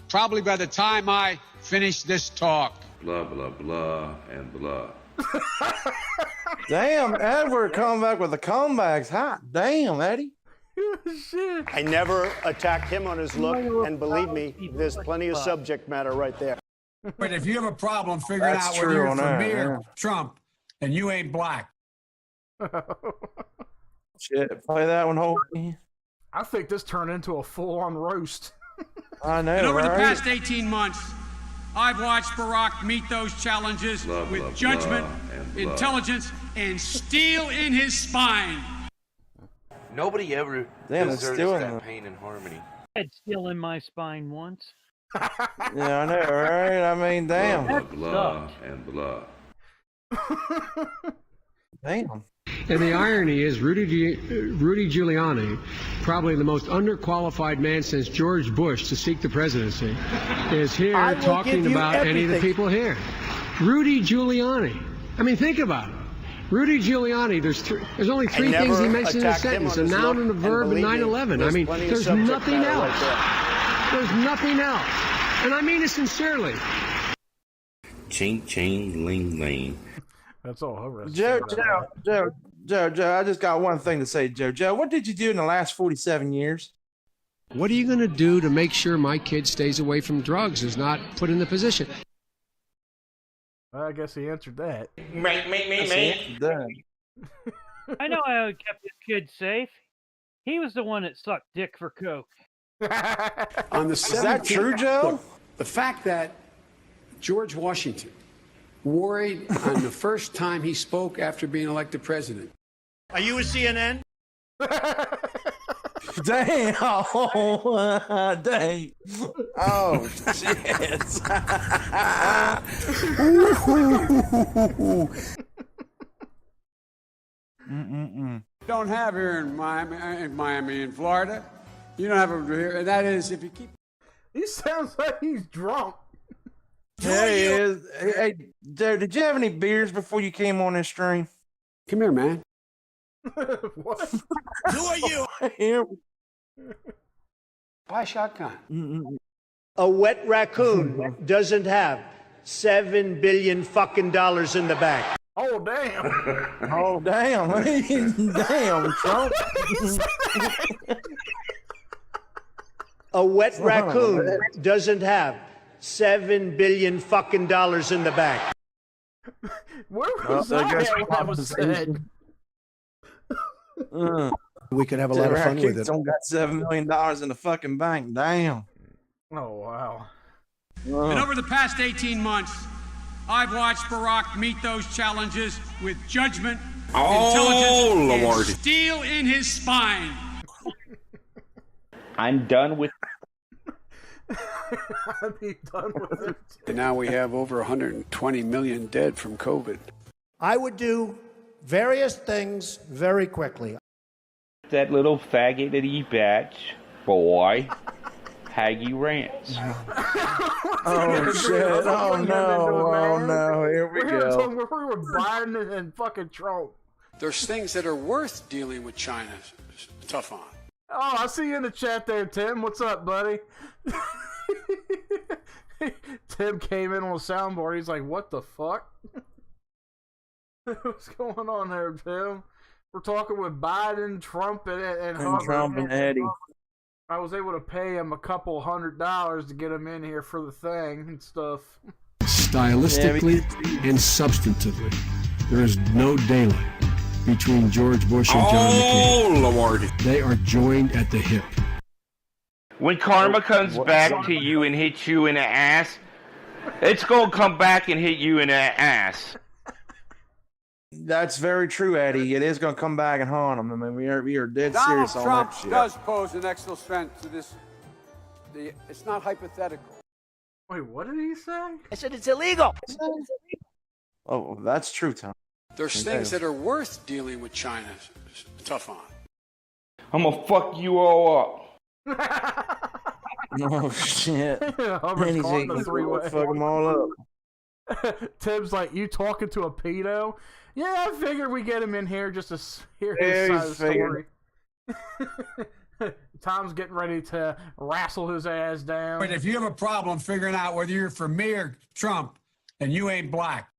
Probably by the time I finish this talk. Blah, blah, blah, and blah. Damn, Edward coming back with the comebacks. Hot damn, Eddie. Shit. I never attacked him on his look, and believe me, there's plenty of subject matter right there. But if you have a problem figuring That's out whether true you're on for that, me or yeah. Trump, and you ain't black. Shit, play that one, Holden. I think this turned into a full-on roast. I know, And over the right? past 18 months, I've watched Barack meet those challenges Blah, with blah, judgment, blah, and blah. intelligence, and steel in his spine. Nobody ever Damn, it's deserves still in that the- pain and harmony. I had steel in my spine once. Yeah, I know, right? I mean, damn. Blah, blah, and blah. Damn. And the irony is Rudy Giuliani, probably the most underqualified man since George Bush to seek the presidency, is here I will talking give you about any of the everything. people here. Rudy Giuliani. I mean, think about it. Rudy Giuliani, there's only three I things he never mentions in a attacked him sentence, on a his noun look, and a and verb and believe me, 9/11. I there's mean, plenty of there's subject nothing matter else. right There's nothing else. And I mean it sincerely. Ching, ching, ling, ling. That's all her rest. Joe, I just got one thing to say, Joe. Joe, what did you do in the last 47 years? What are you going to do to make sure my kid stays away from drugs, is not put in the position? I guess he answered that. Me. Done. I know how he kept his kids safe. He was the one that sucked dick for coke. On the Is that true, Joe? Look, the fact that George Washington worried on the first time he spoke after being elected president. Are you a CNN? Damn. Dang. Oh, shit. Don't have here in Miami, in Florida. You don't have it here, and that is if you keep. He sounds like he's drunk. There he is. Hey, Joe, did you have any beers before you came on this stream? Come here, man. What? Who are you? Buy a shotgun. A wet raccoon doesn't have $7 billion fucking dollars in the bank. Oh, damn. Oh, damn. Damn, Trump. A wet raccoon doesn't have $7 billion fucking dollars in the bank. Where was there that goes when that was said? We could have a lot of fun with it. Don't got $7 million in the fucking bank. Damn. Oh, wow. And over the past 18 months, I've watched Barack meet those challenges with judgment, intelligence, Lord. and steel in his spine. I'm done with I'd be done with it. And now we have over 120 million dead from COVID. I would do various things very quickly. That little faggoty batch boy, Haggy Rants. Oh shit! Oh no! Oh no! Here we go. We're with Biden and fucking Trump. There's things that are worth dealing with China tough on. Oh, I see you in the chat there, Tim. What's up, buddy? Tim came in on the soundboard. He's like, "What the fuck? What's going on there, Tim?" We're talking with Biden, Trump, and Hubbard. Trump and Eddie. I was able to pay him a couple $100 to get him in here for the thing and stuff. Stylistically and substantively, there is no daylight between George Bush and John McCain. Oh, Lord. They are joined at the hip. When karma comes back to you and hits you in the ass, it's gonna come back and hit you in the ass. That's very true, Eddie. It is going to come back and haunt them. I mean, we are dead Donald serious on Trump that shit. does pose an extra threat to this. It's not hypothetical. Wait, what did he say? I said it's illegal. Oh, that's true, Tom. There's things that are worth dealing with China tough on. I'm gonna fuck you all up. Oh shit! Hubbard's Then caught in the three-way. fuck them all up. Tim's like, "You talking to a pedo?" Yeah, I figured we get him in here just to hear Yeah, his you side of the story. Tom's getting ready to wrestle his ass down. But if you have a problem figuring out whether you're for me or Trump, then you ain't black.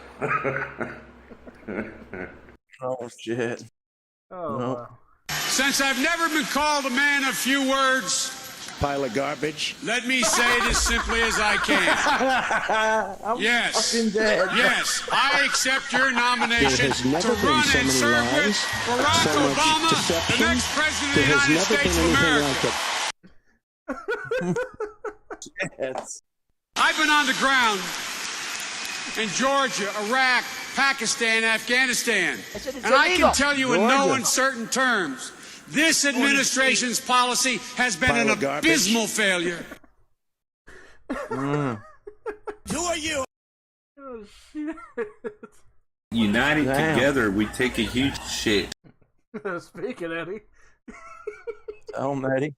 Oh shit! Oh, No. wow. Since I've never been called a man of few words, Pile of garbage. let me say it as simply as I can. I'm Yes. fucking dead. Yes, I accept your nomination There has to never been run so and many serve with lies, Barack so much Obama, the deception. next president of the There has United never States been of anything America. like it. Yes. I've been on the ground in Georgia, Iraq, Pakistan, Afghanistan. I said it's And I illegal. can tell you in no Georgia. uncertain terms, this administration's policy has been Pile an of garbage. abysmal failure. Mm. Who are you? Oh, shit. United Damn. together, we take a huge shit. Speaking, Eddie. Tell 'em, Eddie.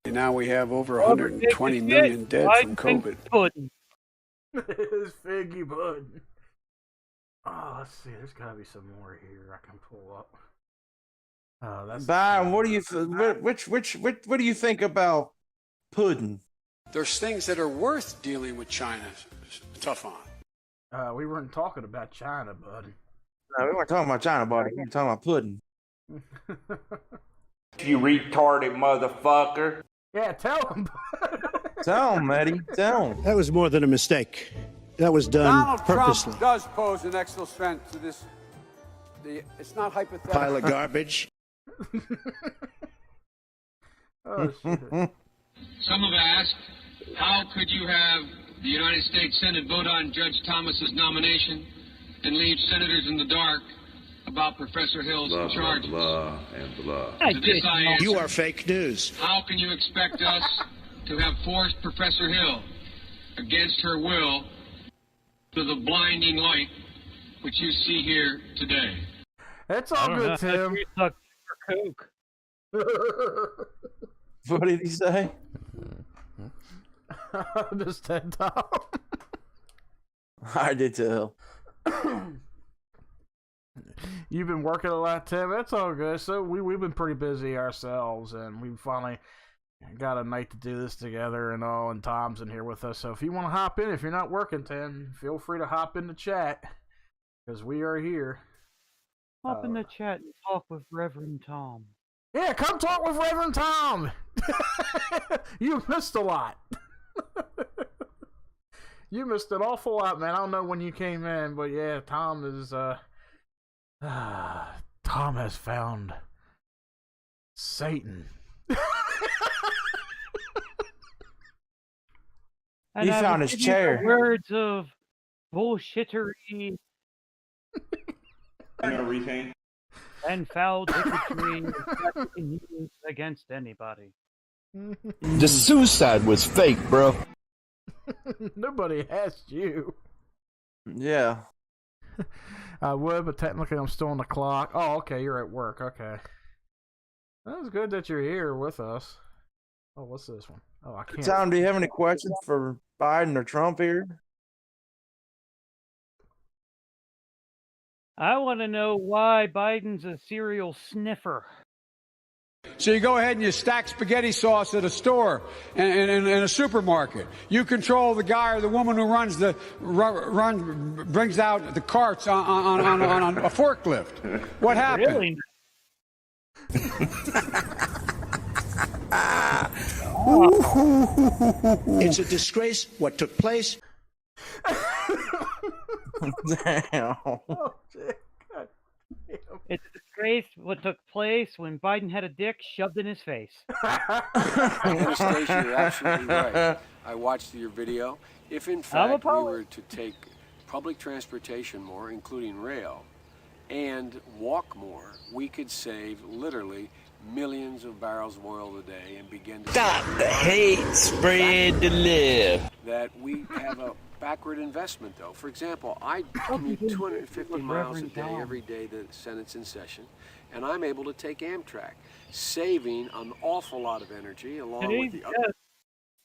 And now we have over 120 million dead from COVID. Pudding. His figgy bud. Oh, let's see. There's got to be some more here I can pull up. Oh, that's Byron, what do you what do you think about pudding? There's things that are worth dealing with China tough on. We weren't talking about China, buddy. No, we weren't talking about China, buddy. We were talking about pudding. You retarded motherfucker. Yeah, tell him. Tell 'em, Eddie. Tell 'em. That was more than a mistake. That was done Donald purposely. Trump does pose an extra threat to this. It's not hypothetical. Pile of garbage. Oh, shit. Some have asked, how could you have the United States Senate vote on Judge Thomas's nomination and leave senators in the dark about Professor Hill's charges? Blah, and blah. To this I answer, You are fake news. how can you expect us to have forced Professor Hill, against her will, to the blinding light which you see here today? It's all good, Tim. You suck for coke. What did he say? Just head down. I did tell. You've been working a lot, Tim. It's all good. So we've been pretty busy ourselves, and we finally got a night to do this together and all. And Tom's in here with us. So if you want to hop in, if you're not working, Tim, feel free to hop in the chat because we are here. Hop in the chat and talk with Reverend Tom. Yeah, come talk with Reverend Tom. You missed a lot. You missed an awful lot, man. I don't know when you came in, but yeah, Tom is Tom has found Satan. And He I found will his give you chair. the words of bullshittery Everything. and foul bigotry that you can use against anybody. The suicide was fake, bro. Nobody asked you. Yeah. I would, but technically I'm still on the clock. Oh, okay, you're at work. Okay. That's good that you're here with us. Oh, what's this one? Oh, I can't. Tom, do you have any questions for Biden or Trump here? I want to know why Biden's a serial sniffer. So you go ahead and you stack spaghetti sauce at a store and in a supermarket. You control the guy or the woman who brings out the carts on a forklift. What happened? Really? It's a disgrace what took place. Damn. Oh, shit. God damn. It's a disgrace what took place when Biden had a dick shoved in his face. Anastasia, you're absolutely right. I watched your video. If in fact we were to take public transportation more, including rail, and walk more, we could save literally millions of barrels of oil a day and begin to stop the hate, spread the love. That we have a backward investment, though. For example, I commute 250 miles a day every day the Senate's in session, and I'm able to take Amtrak, saving an awful lot of energy along with the other.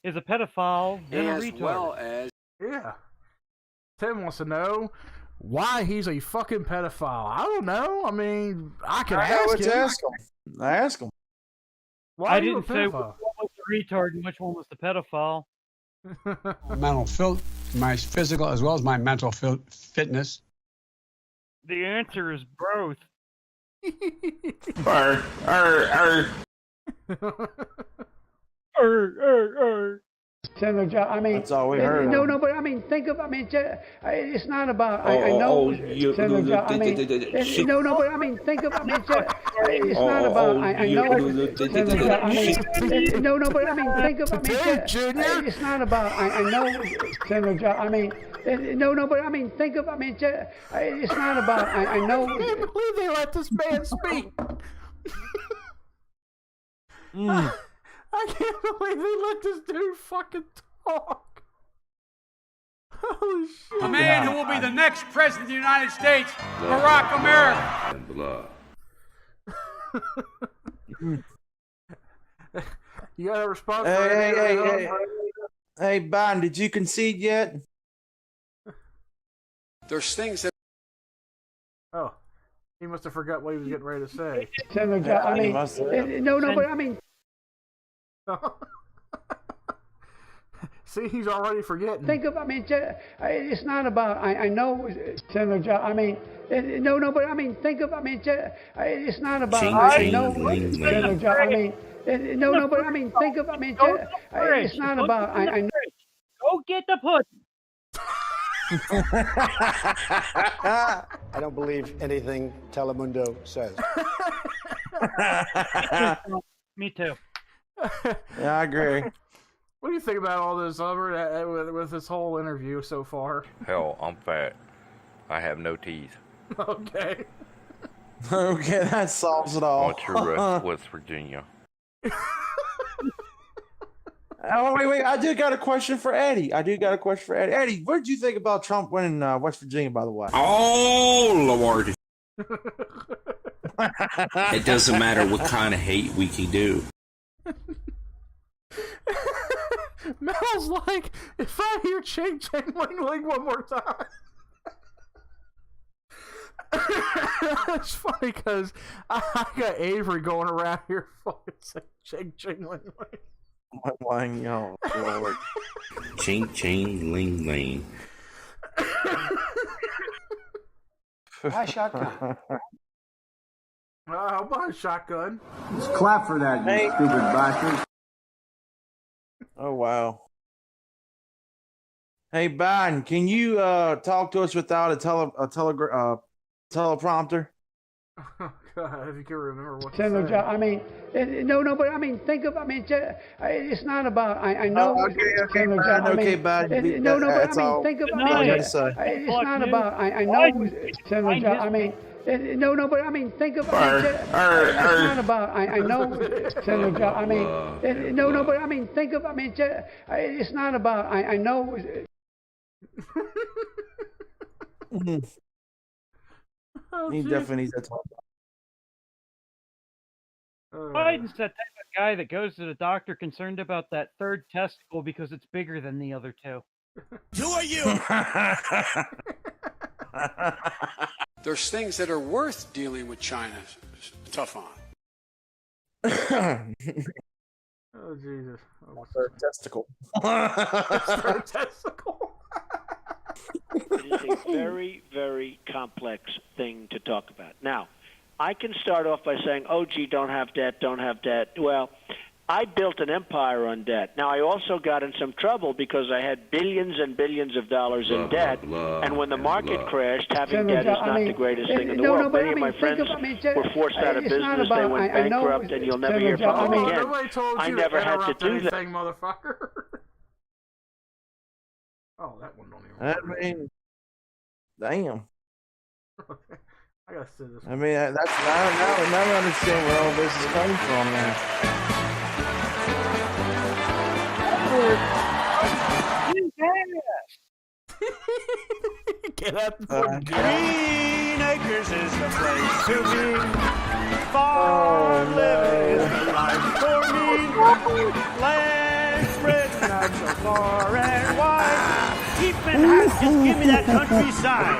Is a pedophile and a as retard. well as Yeah. Tim wants to know why he's a fucking pedophile. I don't know. I mean, I can ask him. I ask him. Why I are you a didn't say which pedophile? one was the retard and which one was the pedophile. My physical as well as my mental fitness. The answer is both. Senator John, I mean, that's all we heard. No, but I mean, think of, it's not about. I know, Senator John, I mean, no, but I mean, think of, it's not about. I know, Senator John, I mean, no, but I mean, think of, it's not about. I know, Senator John, I mean, no, but I mean, think of, it's not about. I know. I can't believe they let this man speak. I can't believe they let this dude fucking talk. Holy shit. A man who will be the next president of the United States, Barack America. And blah. You got a response? Hey, Biden, did you concede yet? there's things that. Oh, he must have forgot what he was getting ready to say. Senator John, I mean, no, but I mean. See, he's already forgetting. Think of, it's not about. I know, Senator John. I mean, no, but I mean, think of, it's not about. I know, Senator John. I mean, no, but I mean, think of, it's not about. I know. Go get the pussy. I don't believe anything Telemundo says. Me too. Yeah, I agree. What do you think about all this, Albert, with this whole interview so far? Hell, I'm fat. I have no teeth. Okay. Okay, that solves it all. What's your West Virginia? Oh, wait. I do got a question for Eddie. Eddie, what did you think about Trump winning West Virginia, by the way? Oh, Lord. It doesn't matter what kind of hate we can do. Mel's like, if I hear ching ching ling ling one more time. It's funny because I got Avery going around here fucking saying ching ching ling ling. Lord. Ching, ching, ling, ling. Buy shotgun. I'll buy a shotgun. Let's clap for that, you stupid bastard. Oh, wow. Hey, Biden, can you talk to us without a teleprompter? Oh, God, if you can remember what Senator to say. John, I mean, no, but I mean, think of, it's not about. I know, Senator John. Okay, Biden. No, but I mean, think of, it's not about. I know, Senator John. I mean, no, but I mean, think of. I mean, it's not about. I know, Senator Joe. I mean, no, but I mean, think of. I mean, it's not about. I know. He definitely needs to talk. Biden's that type of guy that goes to the doctor concerned about that third testicle because it's bigger than the other two. Who are you? There's things that are worth dealing with China tough on. Oh, Jesus. Third testicle. Third testicle. It is a very, very complex thing to talk about. Now, I can start off by saying, oh, gee, don't have debt, don't have debt. Well, I built an empire on debt. Now, I also got in some trouble because I had billions and billions of dollars in debt, and when the market crashed, having debt is not the greatest thing in the world. Many of my friends were forced out of business, they went bankrupt, and you'll never hear from them again. I never had to do that. Motherfucker. Oh, that one don't even I mean, damn. I gotta see this one. I mean, that's now I understand where all this is coming from, man. Get out the Green Acres is the place to be. Farm living is the life for me. Land spread not so far and wide. Keeping hot, just give me that countryside.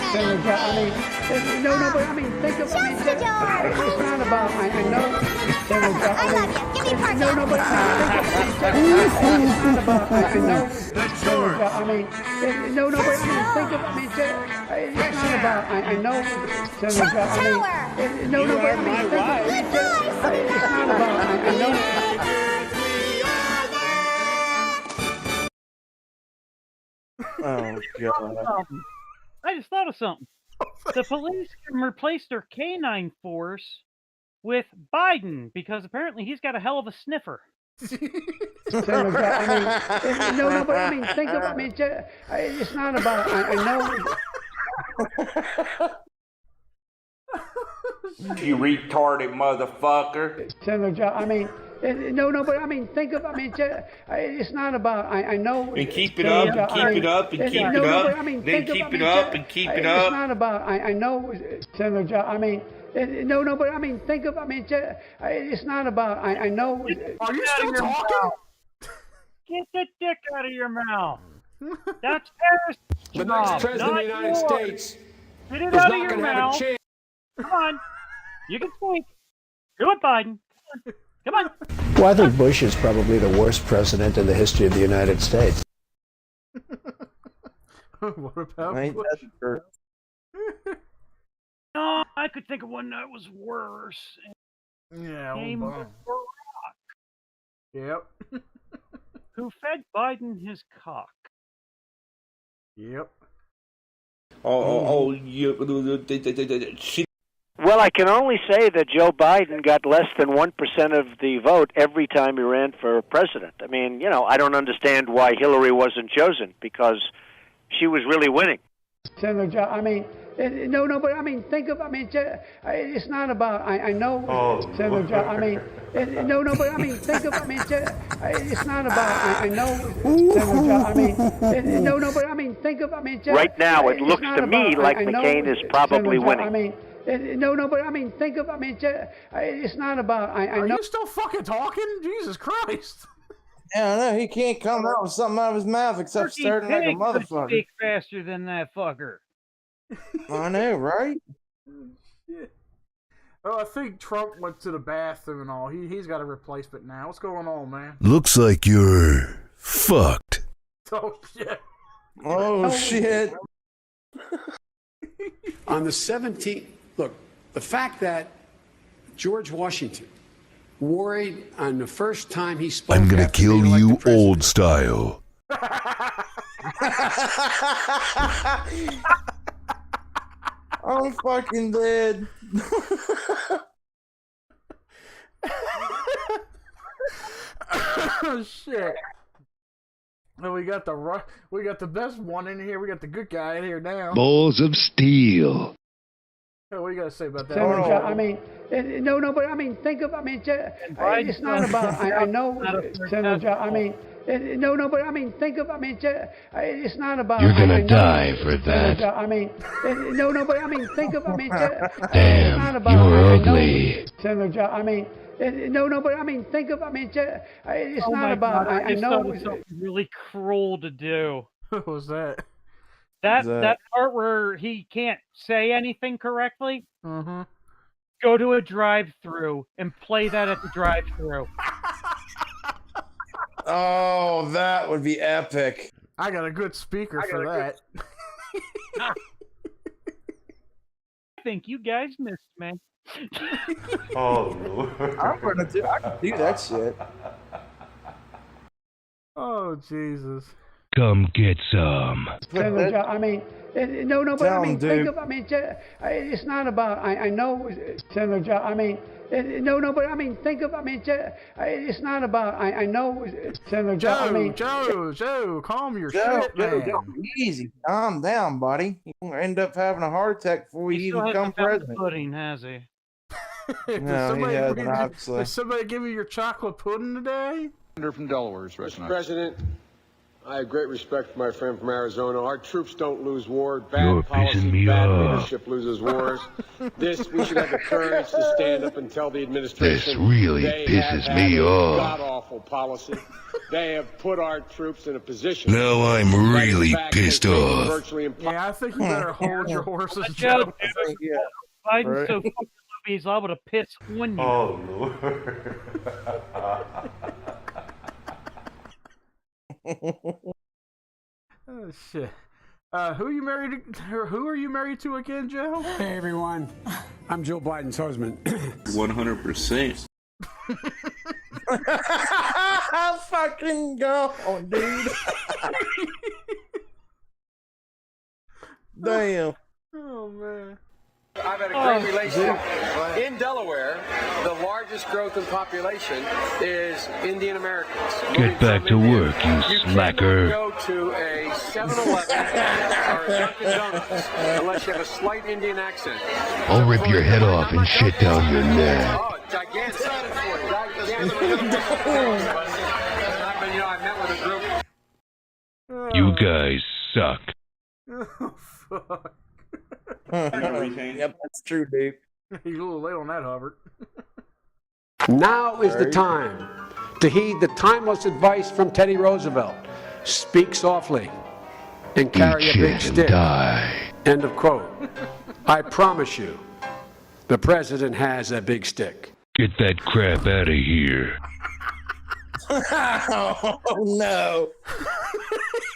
Senator, I mean, no, but I mean, think of. I mean, it's not about. I know, Senator. I mean, no, but I mean, it's not about. I know, Senator. I mean, no, but I mean, think of. I mean, it's not about. I know, Senator. I mean, no, but I mean, think of. It's not about. I know. Oh, God. I just thought of something. The police can replace their canine force with Biden because apparently he's got a hell of a sniffer. Senator, I mean, no, but I mean, think of. I mean, it's not about. I know. You retarded motherfucker. Senator, I mean, no, but I mean, think of. I mean, it's not about. I know. And keep it up, and keep it up, and keep it up. But I mean, Then keep it up, and keep it up. It's not about. I know, Senator. I mean, no, but I mean, think of. I mean, it's not about. I know. Are you still talking? Get the dick out of your mouth. That's Paris. The next president of the United States Get it is out not of your going to have a mouth. chance. Come on. You can speak. Do it, Biden. Come on. Well, I think Bush is probably the worst president in the history of the United States. What about Ain't Bush? that true? No, I could think of one that was worse. Yeah, Name Obama. Yep. Who fed Biden his cock? Yep. Well, I can only say that Joe Biden got less than 1% of the vote every time he ran for president. I mean, you know, I don't understand why Hillary wasn't chosen because she was really winning. Senator, I mean, no, but I mean, think of. I mean, it's not about. I know, Senator. I mean, no, but I mean, think of. I mean, it's not about. I know, Senator. I mean, no, but I mean, think of. I mean, Right now, it looks to me like McCain is probably winning. I mean, no, but I mean, think of. I mean, it's not about. I know. Are you still fucking talking? Jesus Christ. Yeah, I know. He can't come out with something out of his mouth except starting like a motherfucker. Speak faster than that fucker. I know, right? Oh, I think Trump went to the bathroom and all. He's got a replacement now. What's going on, man? Looks like you're fucked. Oh, shit. Oh, shit. On the 17th, look, the fact that George Washington worried on the first time he spoke. I'm gonna after kill being you elected old style. I'm fucking dead. Oh, shit. And we got the best one in here. We got the good guy in here now. Balls of steel. Hey, what do you got to say about that? I mean, no, but I mean, think of, I mean, it's not about, I know, Senator, I mean, no, but I mean, think of, I mean, it's not about. You're gonna die for that. I mean, no, but I mean, think of, I mean, damn, it's not about, you're ugly. Senator, I mean, no, but I mean, think of, I mean, it's not about. God, I know. Something really cruel to do. What was that? That part where he can't say anything correctly. Mm-hmm. Go to a drive-through and play that at the drive-through. Oh, that would be epic. I got a good speaker for that. I think you guys missed me. Oh, Lord. I can do that shit. Oh, Jesus. Come get some. Senator, I mean, no, but I mean, think of, I mean, it's not about. I know, Senator, I mean, no, but I mean, think of, I mean, it's not about. I know, Senator, I mean, Joe, calm your shit, man. Joe, easy, calm down, buddy. You're gonna end up having a heart attack before you even become president. Pudding, has he? No, he hasn't, obviously. Did somebody give you your chocolate pudding today? From Delaware is Mr. President, I have great respect for my friend from Arizona. Our troops don't lose war. Bad policy, bad leadership loses wars. We should have the courage to stand up and tell the administration. This really pisses me off. God-awful policy. They have put our troops in a position. Now I'm really pissed off. Yeah, I think you better hold your horses. Joe, Biden's so fucking he's liable to piss on you. Oh, Lord. Oh shit! Who are you married to? Who are you married to again, Joe? Hey everyone, I'm Joe Biden's husband. 100%. Fucking go, dude. Damn. Oh man. I've had a great relationship. In Delaware, the largest growth in population is Indian Americans. Get back to work, you slacker. Go to a 7-Eleven or a Dunkin' Donuts unless you have a slight Indian accent. I'll rip your head off and shit down your neck. Oh, gigantic. I met with a group. You guys suck. Oh fuck. Yep, that's true, dude. You're a little late on that, Hubbard. Now is the time to heed the timeless advice from Teddy Roosevelt. Speak softly and carry a big stick. Die. End of quote. I promise you, the president has a big stick. Get that crap out of here. Oh, no.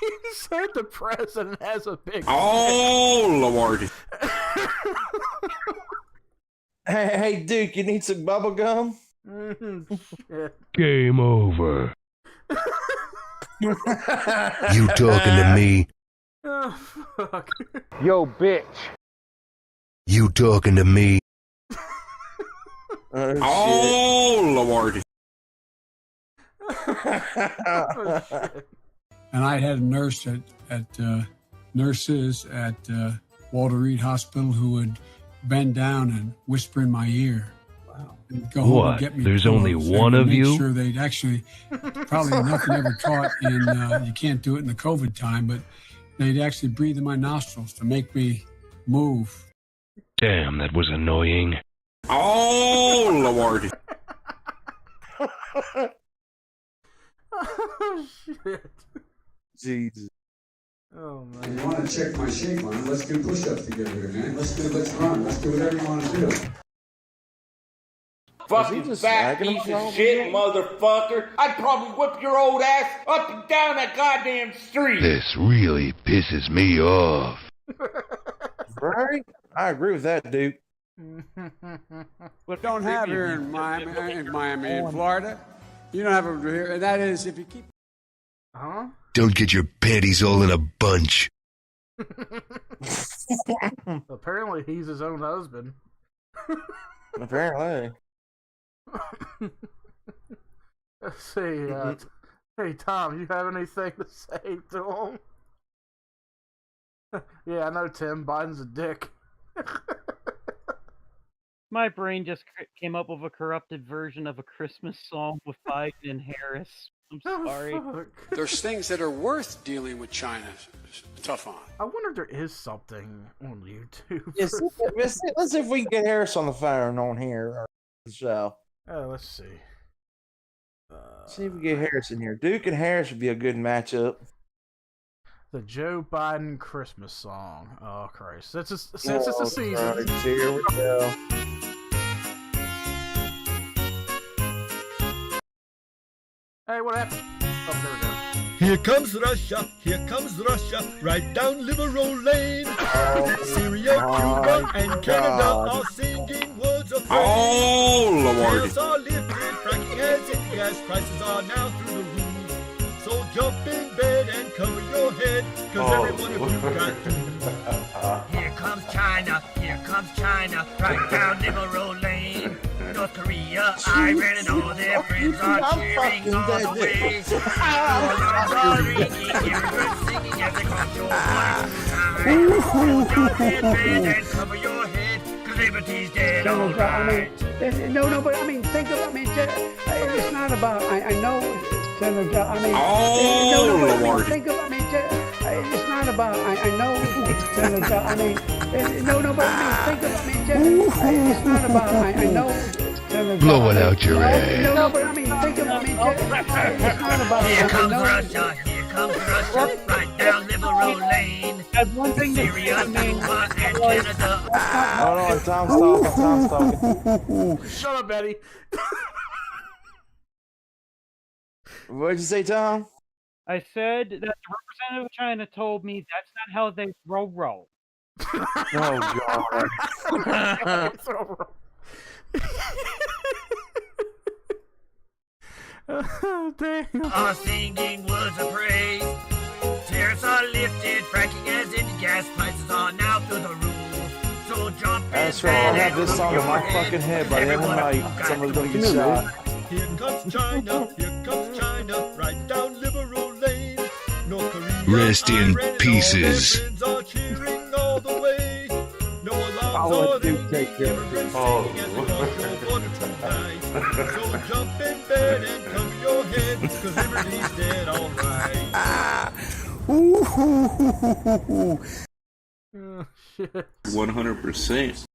He said the president has a big. Oh, Lord. Hey, Duke, you need some bubble gum? Shit. Game over. You talking to me? Oh, fuck. Yo, bitch. You talking to me? Oh, Lord. Oh, shit. And I had a nurse nurses at Walter Reed Hospital who would bend down and whisper in my ear. Wow. And go home and get me There's pillows. only They one would of make you? Sure, they'd actually probably nothing ever taught in. You can't do it in the COVID time, but they'd actually breathe in my nostrils to make me move. Damn, that was annoying. Oh, Lord. Oh, shit. Jesus. Oh, If man. you want to check my shake line, let's do push-ups together, man. Let's run. Let's do whatever you want to do. Fucking fat piece of shit, motherfucker. I'd probably whip your old ass up and down that goddamn street. This really pisses me off. Right? I agree with that, Duke. But don't have here in Miami, in Florida. You don't have it here, and that is if you keep. Huh? Don't get your panties all in a bunch. Apparently, he's his own husband. Apparently. Let's see. Hey, Tom, you have anything to say to him? Yeah, I know, Tim. Biden's a dick. My brain just came up with a corrupted version of a Christmas song with Biden and Harris. I'm sorry. There's things that are worth dealing with China tough on. I wonder if there is something on YouTube. Yes, let's see if we can get Harris on the phone on here or the show. Let's see. See if we get Harris in here. Duke and Harris would be a good matchup. The Joe Biden Christmas song. Oh Christ! Since it's the season. Christ, here we go. Hey, what happened? Oh, there we go. Here comes Russia, right down Liberal Lane. Syria, Cuba, and Canada are singing words of praise. Oh, Lordy. Tails are lifted, fracking has hit, gas prices are now through the roof. So jump in bed and cover your head, cause every one of you got to. Here comes China, right down Liberal Lane. North Korea, Iran, and all their friends are cheering all the way. Alarms are ringing, everyone's singing as they cross your line. Hold your headband and cover your head, cause liberty's dead, all right. No, but I mean, think of, it's not about, I know, Senator, Oh, Lordy. Think of, it's not about, I know, Senator, no, but think of, it's not about, I know, Senator. Blow it out your ass. No, but think of, it's not about, Here comes Russia, right down Liberal Lane. That's one thing that Syria, Cuba, and Canada. Hold on, Tom's talking. Shut up, Eddie. What'd you say, Tom? I said that the representative of China told me that's not how they roll. Oh, God. Damn. Are singing words of praise. Tariffs are lifted, fracking has ended, gas prices are now through the roof. So jump in. That's right, I'll have this song in my fucking head by the end of the night. Someone's gonna get shot. Here comes China, right down Liberal Lane. North Korea, Rest in Iran, pieces. And all their friends are cheering all the way. No alarms or ringing, immigrants singing as they cross your border tonight. So jump in bed and cover your head, cause liberty's dead, alright. Oh, shit. 100%.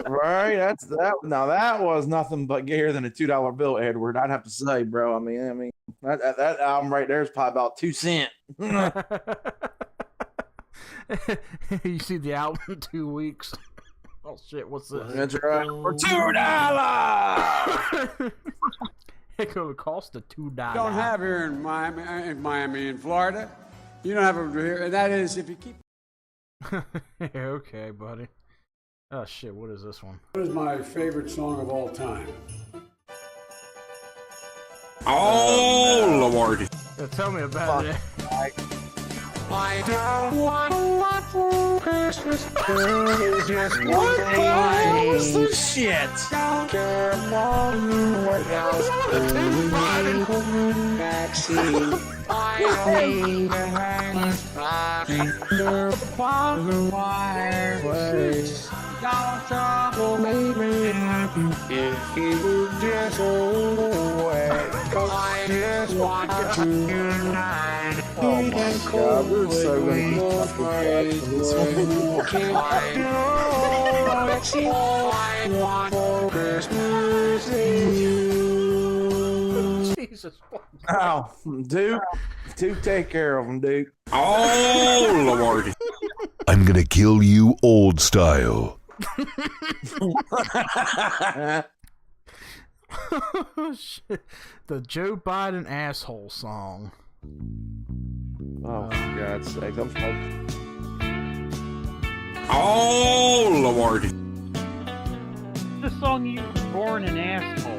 Right, that's that. Now that was nothing but gayer than a $2 bill, Edward. I'd have to say, bro. I mean, that album right there is probably about 2 cents. You see the album in 2 weeks. Oh shit! What's this? That's right. For $2. It could cost a $2. Don't have here in Miami, in Florida. You don't have it here, and that is if you keep. Okay, buddy. Oh shit! What is this one? What is my favorite song of all time? Oh, Lordy. Yeah, tell me about it. I don't want a lot for Christmas. It's just one thing. What's this shit? Don't care about what else. Vaccine. I need to hang under the fireplace. Don't trouble make me happy if you would just go away. Cause I just want to unite. Oh my God, we're so Jesus. Oh, Duke, take care of him, Duke. Oh, Lordy. I'm gonna kill you old style. Shit. The Joe Biden asshole song. Oh, for God's sake, I'm smoking. Oh, Lordy. The song you were born an asshole.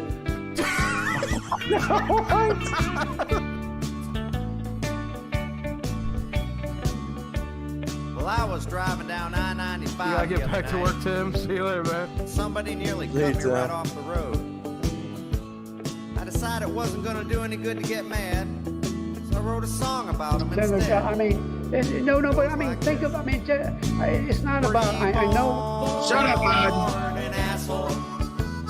Well, I was driving down I-95. You gotta get back to work, Tim. See you later, man. Somebody nearly cut me right off the road. I decided it wasn't gonna do any good to get mad. So I wrote a song about him instead. I mean, no, but I mean, think of, I mean, it's not about, I know. Shut up, bud. An asshole,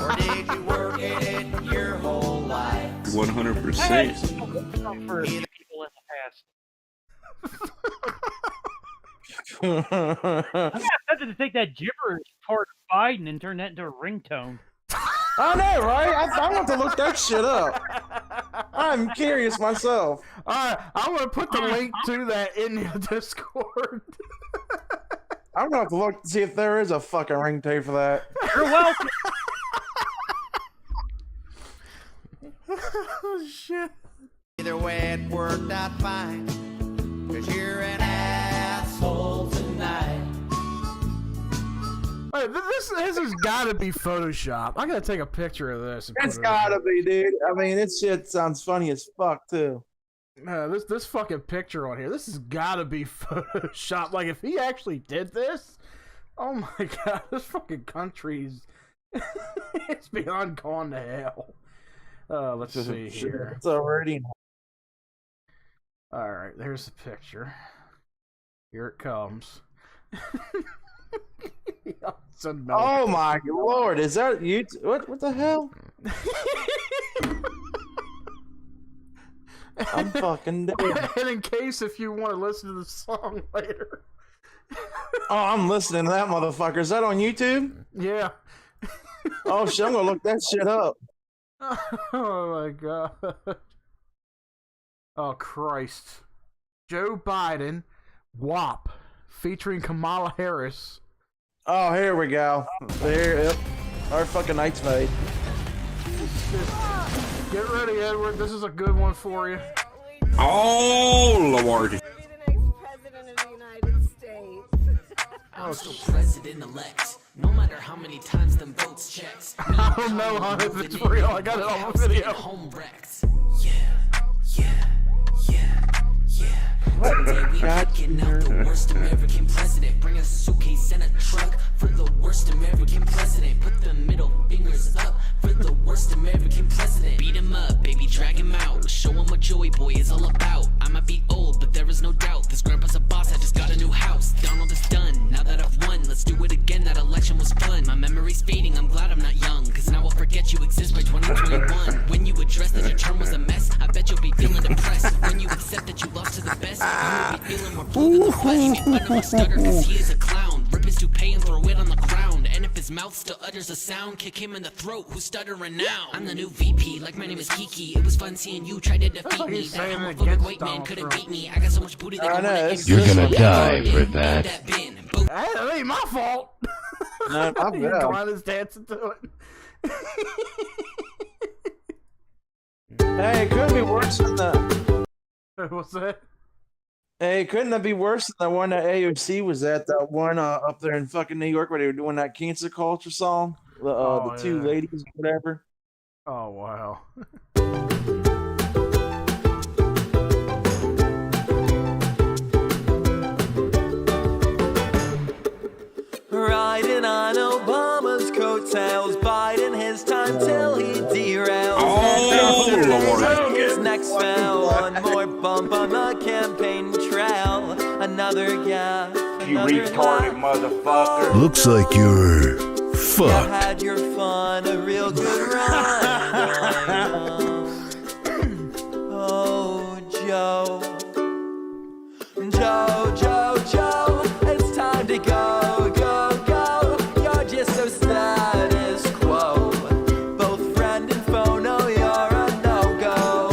or did you work at it your whole life? 100%. For people in the past. I'm tempted to take that gibberish part of Biden and turn that into a ringtone. I know, right? I want to look that shit up. I'm curious myself. All right, I'm gonna put the link to that in the Discord. I'm gonna have to look to see if there is a fucking ringtone for that. You're welcome. Oh shit. Either way, it worked out fine. 'Cause you're an asshole tonight. Wait, this has got to be Photoshop. I gotta take a picture of this. It's gotta be, dude. I mean, this shit sounds funny as fuck too. This fucking picture on here. This has got to be Photoshop. Like, if he actually did this, oh my god, this fucking country's it's beyond gone to hell. Let's see here. It's already. All right, there's the picture. Here it comes. Oh my lord, is that you? What the hell? I'm fucking dead. And in case if you want to listen to the song later. Oh, I'm listening to that motherfucker. Is that on YouTube? Yeah. Oh shit, I'm gonna look that shit up. Oh my god. Oh Christ. Joe Biden, WAP, featuring Kamala Harris. Oh, here we go. There, yep. Our fucking night's made. Get ready, Edward. This is a good one for you. Oh, Lordy. I'm still president-elect. No matter how many times them votes checks. I don't know how if it's real. I got it on video. Home wrecks. Today we picking out the worst American president. Bring a suitcase and a truck for the worst American president. Put the middle fingers up for the worst American president. Beat him up, baby, drag him out. Show him what Joey Boy is all about. I might be old, but there is no doubt. This grandpa's a boss, I just got a new house. Donald is done, now that I've won. Let's do it again, that election was fun. My memory's fading, I'm glad I'm not young. Cause now I'll forget you exist by 2021. When you address that your term was a mess, I bet you'll be feeling depressed. When you accept that you lost to the best, you will be feeling more blue than the west. Make fun of my stutter cause he is a clown. Rip his toupee and throw it on the ground. And if his mouth still utters a sound, kick him in the throat, who's stuttering now? I'm the new VP, like my name is Kiki. It was fun seeing you try to defeat me. That homophobic white man couldn't beat me. I got so much booty that I wanna You're gonna die for that. That ain't my fault. No, I'm Glenn is dancing to it. Hey, it couldn't be worse than the. What's that? Hey, couldn't that be worse than the one that AOC was at? That one up there in fucking New York where they were doing that cancel culture song? The two ladies, whatever. Oh, wow. Riding on Obama's coattails, biding his time till he derails. Oh, Lord. His next fell, one more bump on the campaign trail. Another gap, You another retarded motherfucker. Looks like you're You fucked. had your fun, a real good run. Oh, Joe. Joe, it's time to go, go. You're just so status quo. Both friend and foe know you're a no-go.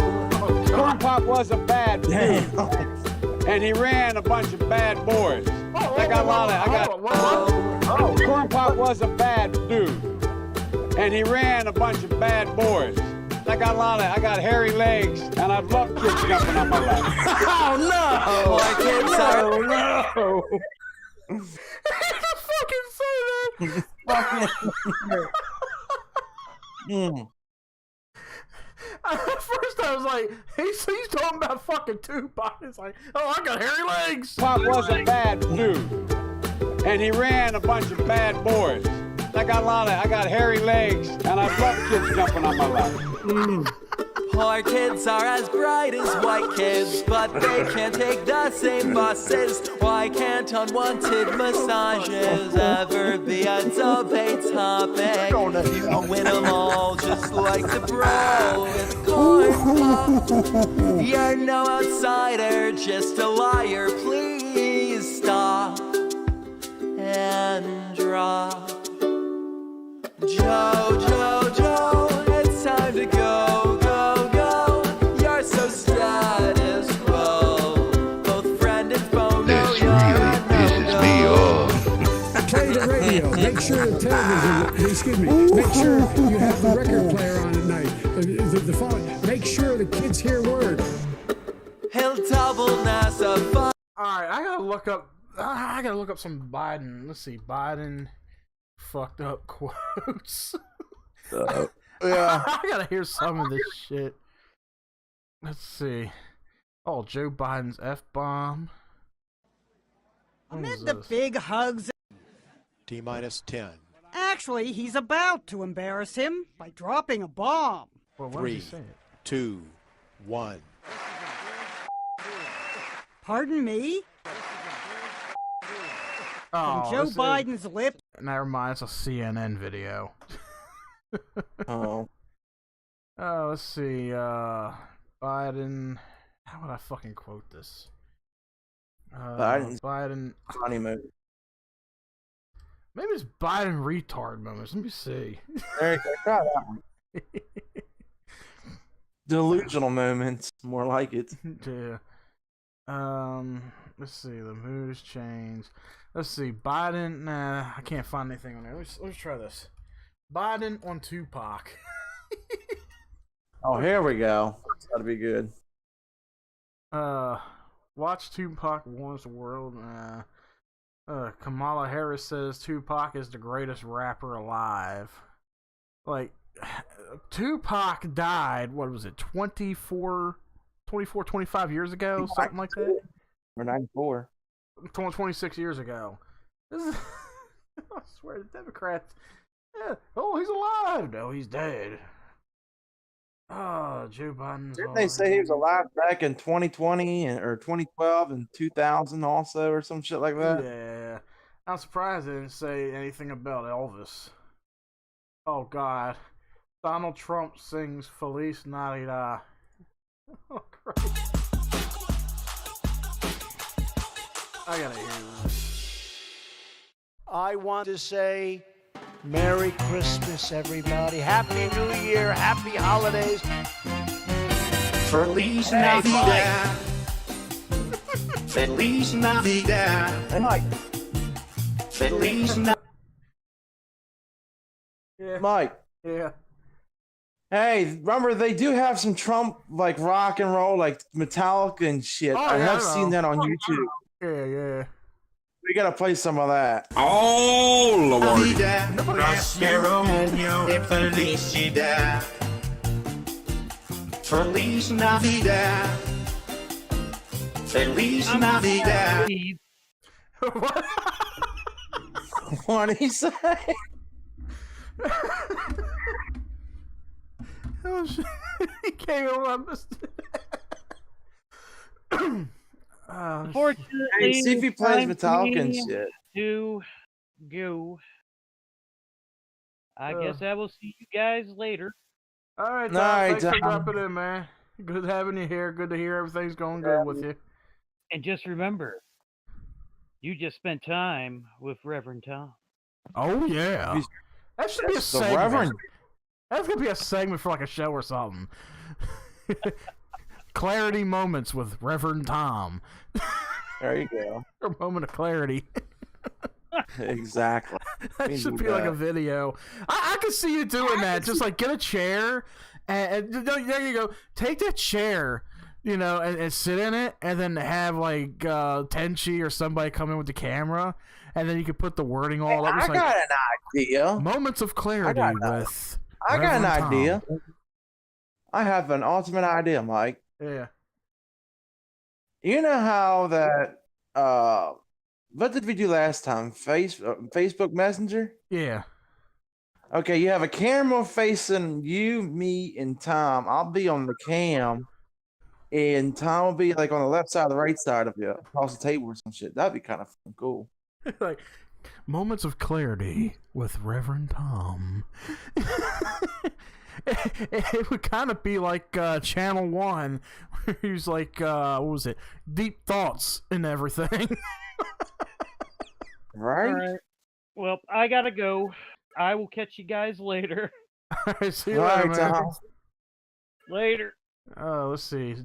Corn Pop was a bad dude, and he ran a bunch of bad boys. Corn Pop was a bad dude, and he ran a bunch of bad boys. I got hairy legs, and I'd love kids jumping on my lap. Oh no! My kids are no! Fucking say that. At first I was like, he's talking about fucking Tupac. It's like, oh, I got hairy legs. Pop was a bad dude, and he ran a bunch of bad boys. I got hairy legs, and I'd love kids jumping on my lap. Our kids are as bright as white kids, but they can't take the same buses. Why can't unwanted massages ever be a debate topic? I'll win them all just like the bro with corn pop. You're no outsider, just a liar. Please stop and drop. Joe, it's time to go, go. You're so status quo. Both friend and phone. This really pisses me off. Play the radio. Make sure the television. Excuse me. Make sure you have the record player on at night. The phone. Make sure the kids hear word. He'll double NASA fun. All right, I gotta look up some Biden. Let's see, Biden fucked up quotes. Yeah. I gotta hear some of this shit. Let's see. Oh, Joe Biden's F-bomb. Amid the big hugs. T-minus 10. Actually, he's about to embarrass him by dropping a bomb. Well, 3, 2, 1. Pardon me? Oh, From Joe Biden's lips. Never mind, it's a CNN video. Oh. Oh, let's see. Biden. How would I fucking quote this? Biden. Funny movie. Maybe it's Biden retard moments. Let me see. There you go. Try that one. Delusional moments, more like it. Yeah. Let's see. The mood has changed. Let's see. Biden. Nah, I can't find anything on there. Let's try this. Biden on Tupac. Oh, here we go. That's gotta be good. Watch Tupac warns the world. Kamala Harris says Tupac is the greatest rapper alive. Like, Tupac died, what was it, 25 years ago? Something like that? Or 94. 26 years ago. This is, I swear, the Democrats. Yeah, oh, he's alive. No, he's dead. Oh, Joe Biden's. Didn't they say he was alive back in 2020 or 2012 and 2000 also, or some shit like that? Yeah. I'm surprised they didn't say anything about Elvis. Oh, God. Donald Trump sings Feliz Navidad. Oh, Christ. I gotta hear this. I want to say Merry Christmas, everybody. Happy New Year. Happy holidays. Feliz Navidad. Feliz Navidad. Hey, Mike. Feliz Navidad. Yeah. Mike. Yeah. Hey, remember they do have some Trump like rock and roll, like Metallica and shit. Oh, I yeah, have seen that on YouTube. Yeah. We gotta play some of that. Oh, Lord. Prospero año de felicidad. Feliz Navidad. Feliz Navidad. What? What did he say? Oh, shit. He came over. Unfortunately, Hey, see if he plays time Metallica for and me shit. To go. I guess I will see you guys later. All right, Tom. All right, Thanks for Tom. dropping in, man. Good having you here. Good to hear everything's going good with you. And just remember, you just spent time with Reverend Tom. Oh, yeah. That should be a The segment. Reverend. That's going to be a segment for like a show or something. Clarity moments with Reverend Tom. There you go. A moment of clarity. Exactly. That should be like a video. I can see you doing that. Just like get a chair and there you go. Take that chair, and sit in it, and then have like Tenchi or somebody come in with the camera, and then you can put the wording all up. I got an idea. Moments of clarity with. I got an Reverend Tom. idea. I have an ultimate idea, Mike. Yeah. You know how that what did we do last time? Facebook Messenger? Yeah. Okay, you have a camera facing you, me, and Tom. I'll be on the cam, and Tom will be like on the left side, the right side of you, across the table or some shit. That'd be kind of cool. Like moments of clarity with Reverend Tom. It would kind of be like Channel 1, where he was like, what was it? Deep thoughts and everything. Right? All right. Well, I gotta go. I will catch you guys later. See you later, man. Tom. Later. Let's see.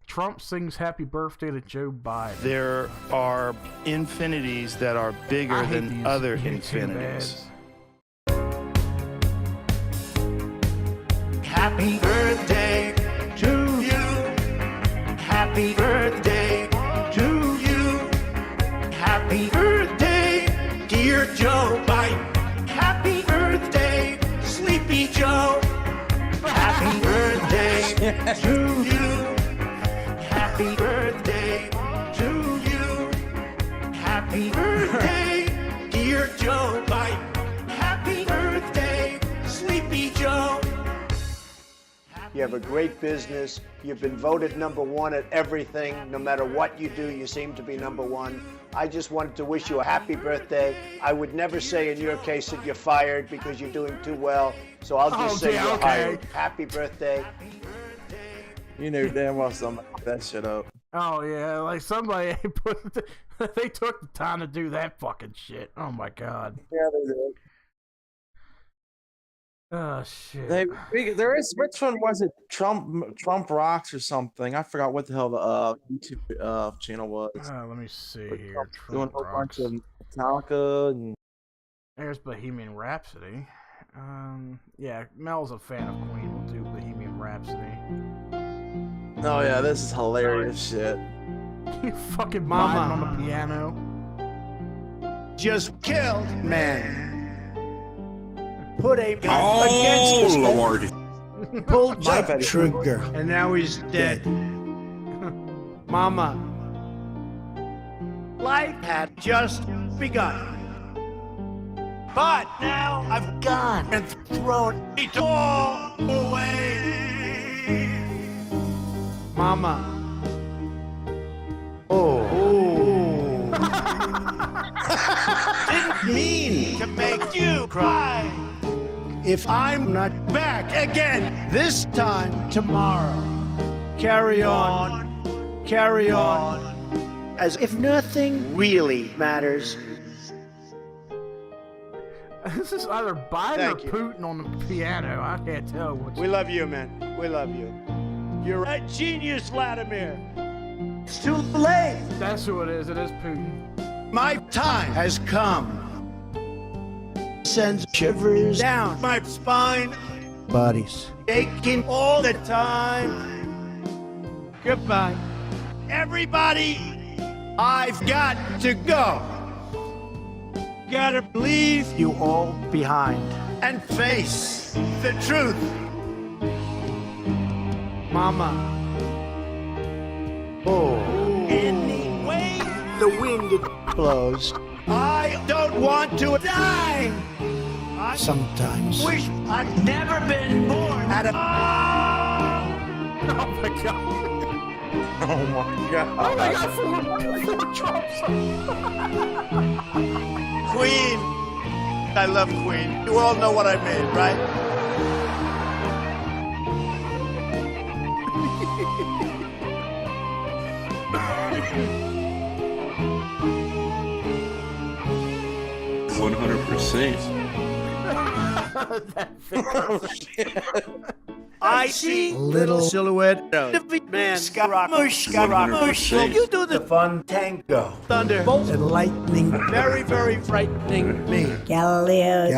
Trump sings happy birthday to Joe Biden. There are infinities that are bigger than other infinities. Happy birthday to you. Happy birthday to you. Happy birthday, dear Joe Biden. Happy birthday, Sleepy Joe. Happy birthday to you. Happy birthday to you. Happy birthday, dear Joe Biden. Happy birthday, Sleepy Joe. You have a great business. You've been voted #1 at everything. No matter what you do, you seem to be #1. I just wanted to wish you a happy birthday. I would never say in your case that you're fired because you're doing too well. So I'll just say you're hired. Happy birthday. You knew damn well somebody put that shit up. Oh yeah, like somebody they took the time to do that fucking shit. Oh my god. Yeah, they did. Oh shit. There is, which one was it? Trump Rocks or something? I forgot what the hell the YouTube channel was. Let me see here. Doing Trump a whole bunch Rocks. of Metallica and There's Bohemian Rhapsody. Yeah, Mel's a fan of Queen. We'll do Bohemian Rhapsody. oh yeah, this is hilarious shit. You fucking Mama. vibing on the piano. Just killed man. Put a gun Oh, against his head. Lord. Pulled my trigger, and now he's dead. Mama, life had just begun. But now I've gone and thrown it all away. Mama. Didn't mean to make you cry. If I'm not back again, this time tomorrow, carry on, as if nothing really matters. This is either Biden Thank or you. Putin on the piano. I can't tell which. We love you, man. We love you. You're a genius, Vladimir. It's too late. That's who it is. It is Putin. My time has come. Sends shivers down my spine. Body's aching all the time. Goodbye. Everybody, I've got to go. Gotta leave you all behind and face the truth. Mama. Any way the wind blows, I don't want to die. I sometimes wish I'd never been born at a. Oh my god. Oh my god. Oh my god, four Trumps. Queen. I love Queen. You all know what I mean, right? I see little silhouette. Man, Scaramouche. Well, you do the fun tango. Thunderbolt and lightning. Very, very frightening me. Galileo.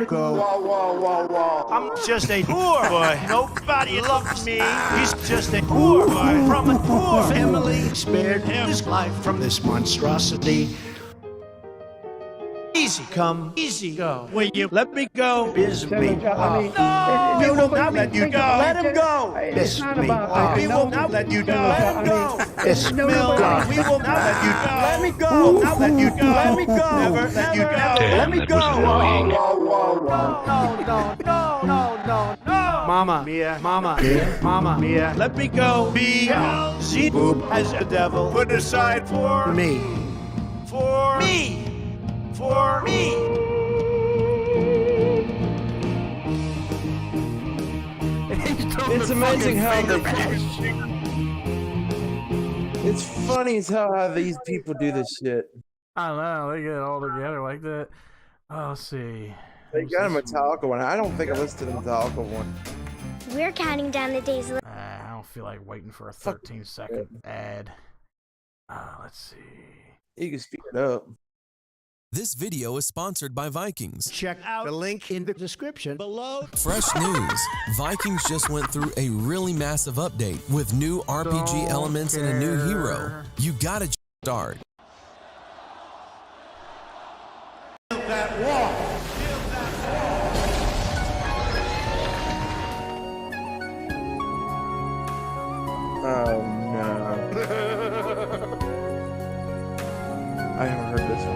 Whoa. I'm just a poor boy. Nobody loves me. He's just a poor boy from a poor family. Spared his life from this monstrosity. easy come, easy go. Will you let me go? Bisbee. I mean, No, we will not let you go. Let him go. It's not Bisbee. about. We will not let you go. Let him go. Bisbee. We will not let you go. Let me go. Not let you go. Let me go. Never let you go. Let me go. No. Mama Mia, Mama Mia, Mama Mia. Let me go. Beelzebub as a devil put aside for me. For me. For me. It's amazing how it's funny as how these people do this shit. I don't know. They get it all together like that. Oh, let's see. They got a Metallica one. I don't think I listened to the Metallica one. We're counting down the days. I don't feel like waiting for a 13-second ad. Let's see. You can speed it up. This video is sponsored by Vikings. Check out the link in the description below. Fresh news. Vikings just went through a really massive update with new RPG elements and a new hero. You gotta start. That wall. Oh no. I haven't heard this one.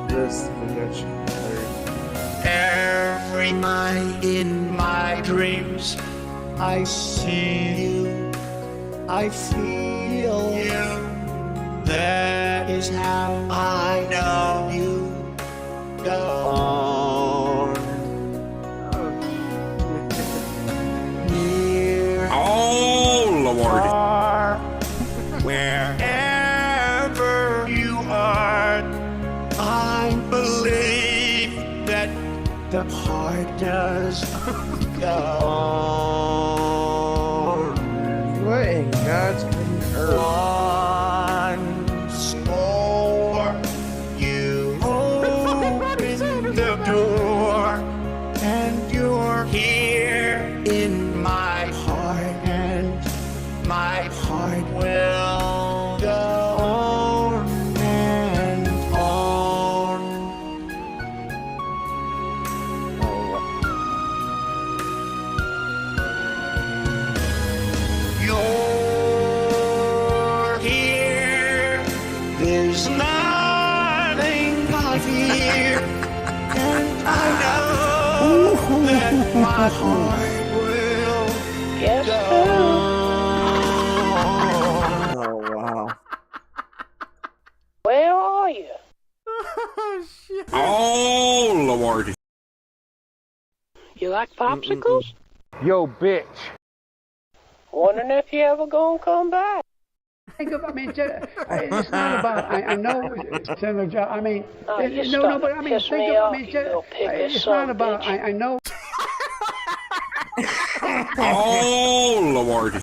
This Every night in my dreams, I see you, I feel you. That is how I know you go on. Near, Lord. far, wherever you are, I believe that the heart does go on. What in God's earth? Once more, you open the door, and you're here in my heart, and my heart will go on and on. You're here, there's nothing I fear, and I know that my heart will go on. Oh wow. Where are you? Oh, Lord. You like popsicles? Yo, bitch. Wondering if you ever gonna come back. Think of, I mean, it's not about. I know, Senator John. I mean, Oh, you're no, but I starting to mean, piss think me of, I off, mean, you little pig-ass it's son not of a about. bitch. I know. Oh, Lord.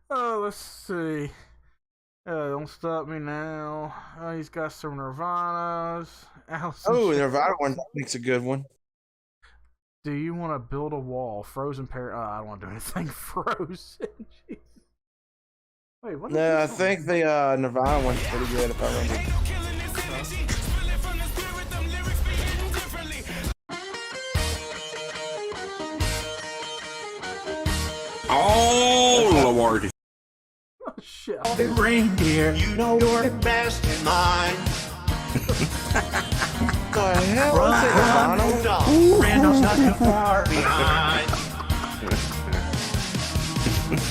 Oh, let's see. Don't stop me now. He's got some Nirvanas. Oh, the Nirvana one makes a good one. Do you want to build a wall? Frozen pair. I don't want to do anything frozen. Jeez. Wait, what? No, I think the Nirvana one's pretty good if I remember. Oh, Lord. Oh, shit. The reindeer, you know you're the best in line. The hell is it, Run, Nirvana? Rudolph. Randall's not too far behind.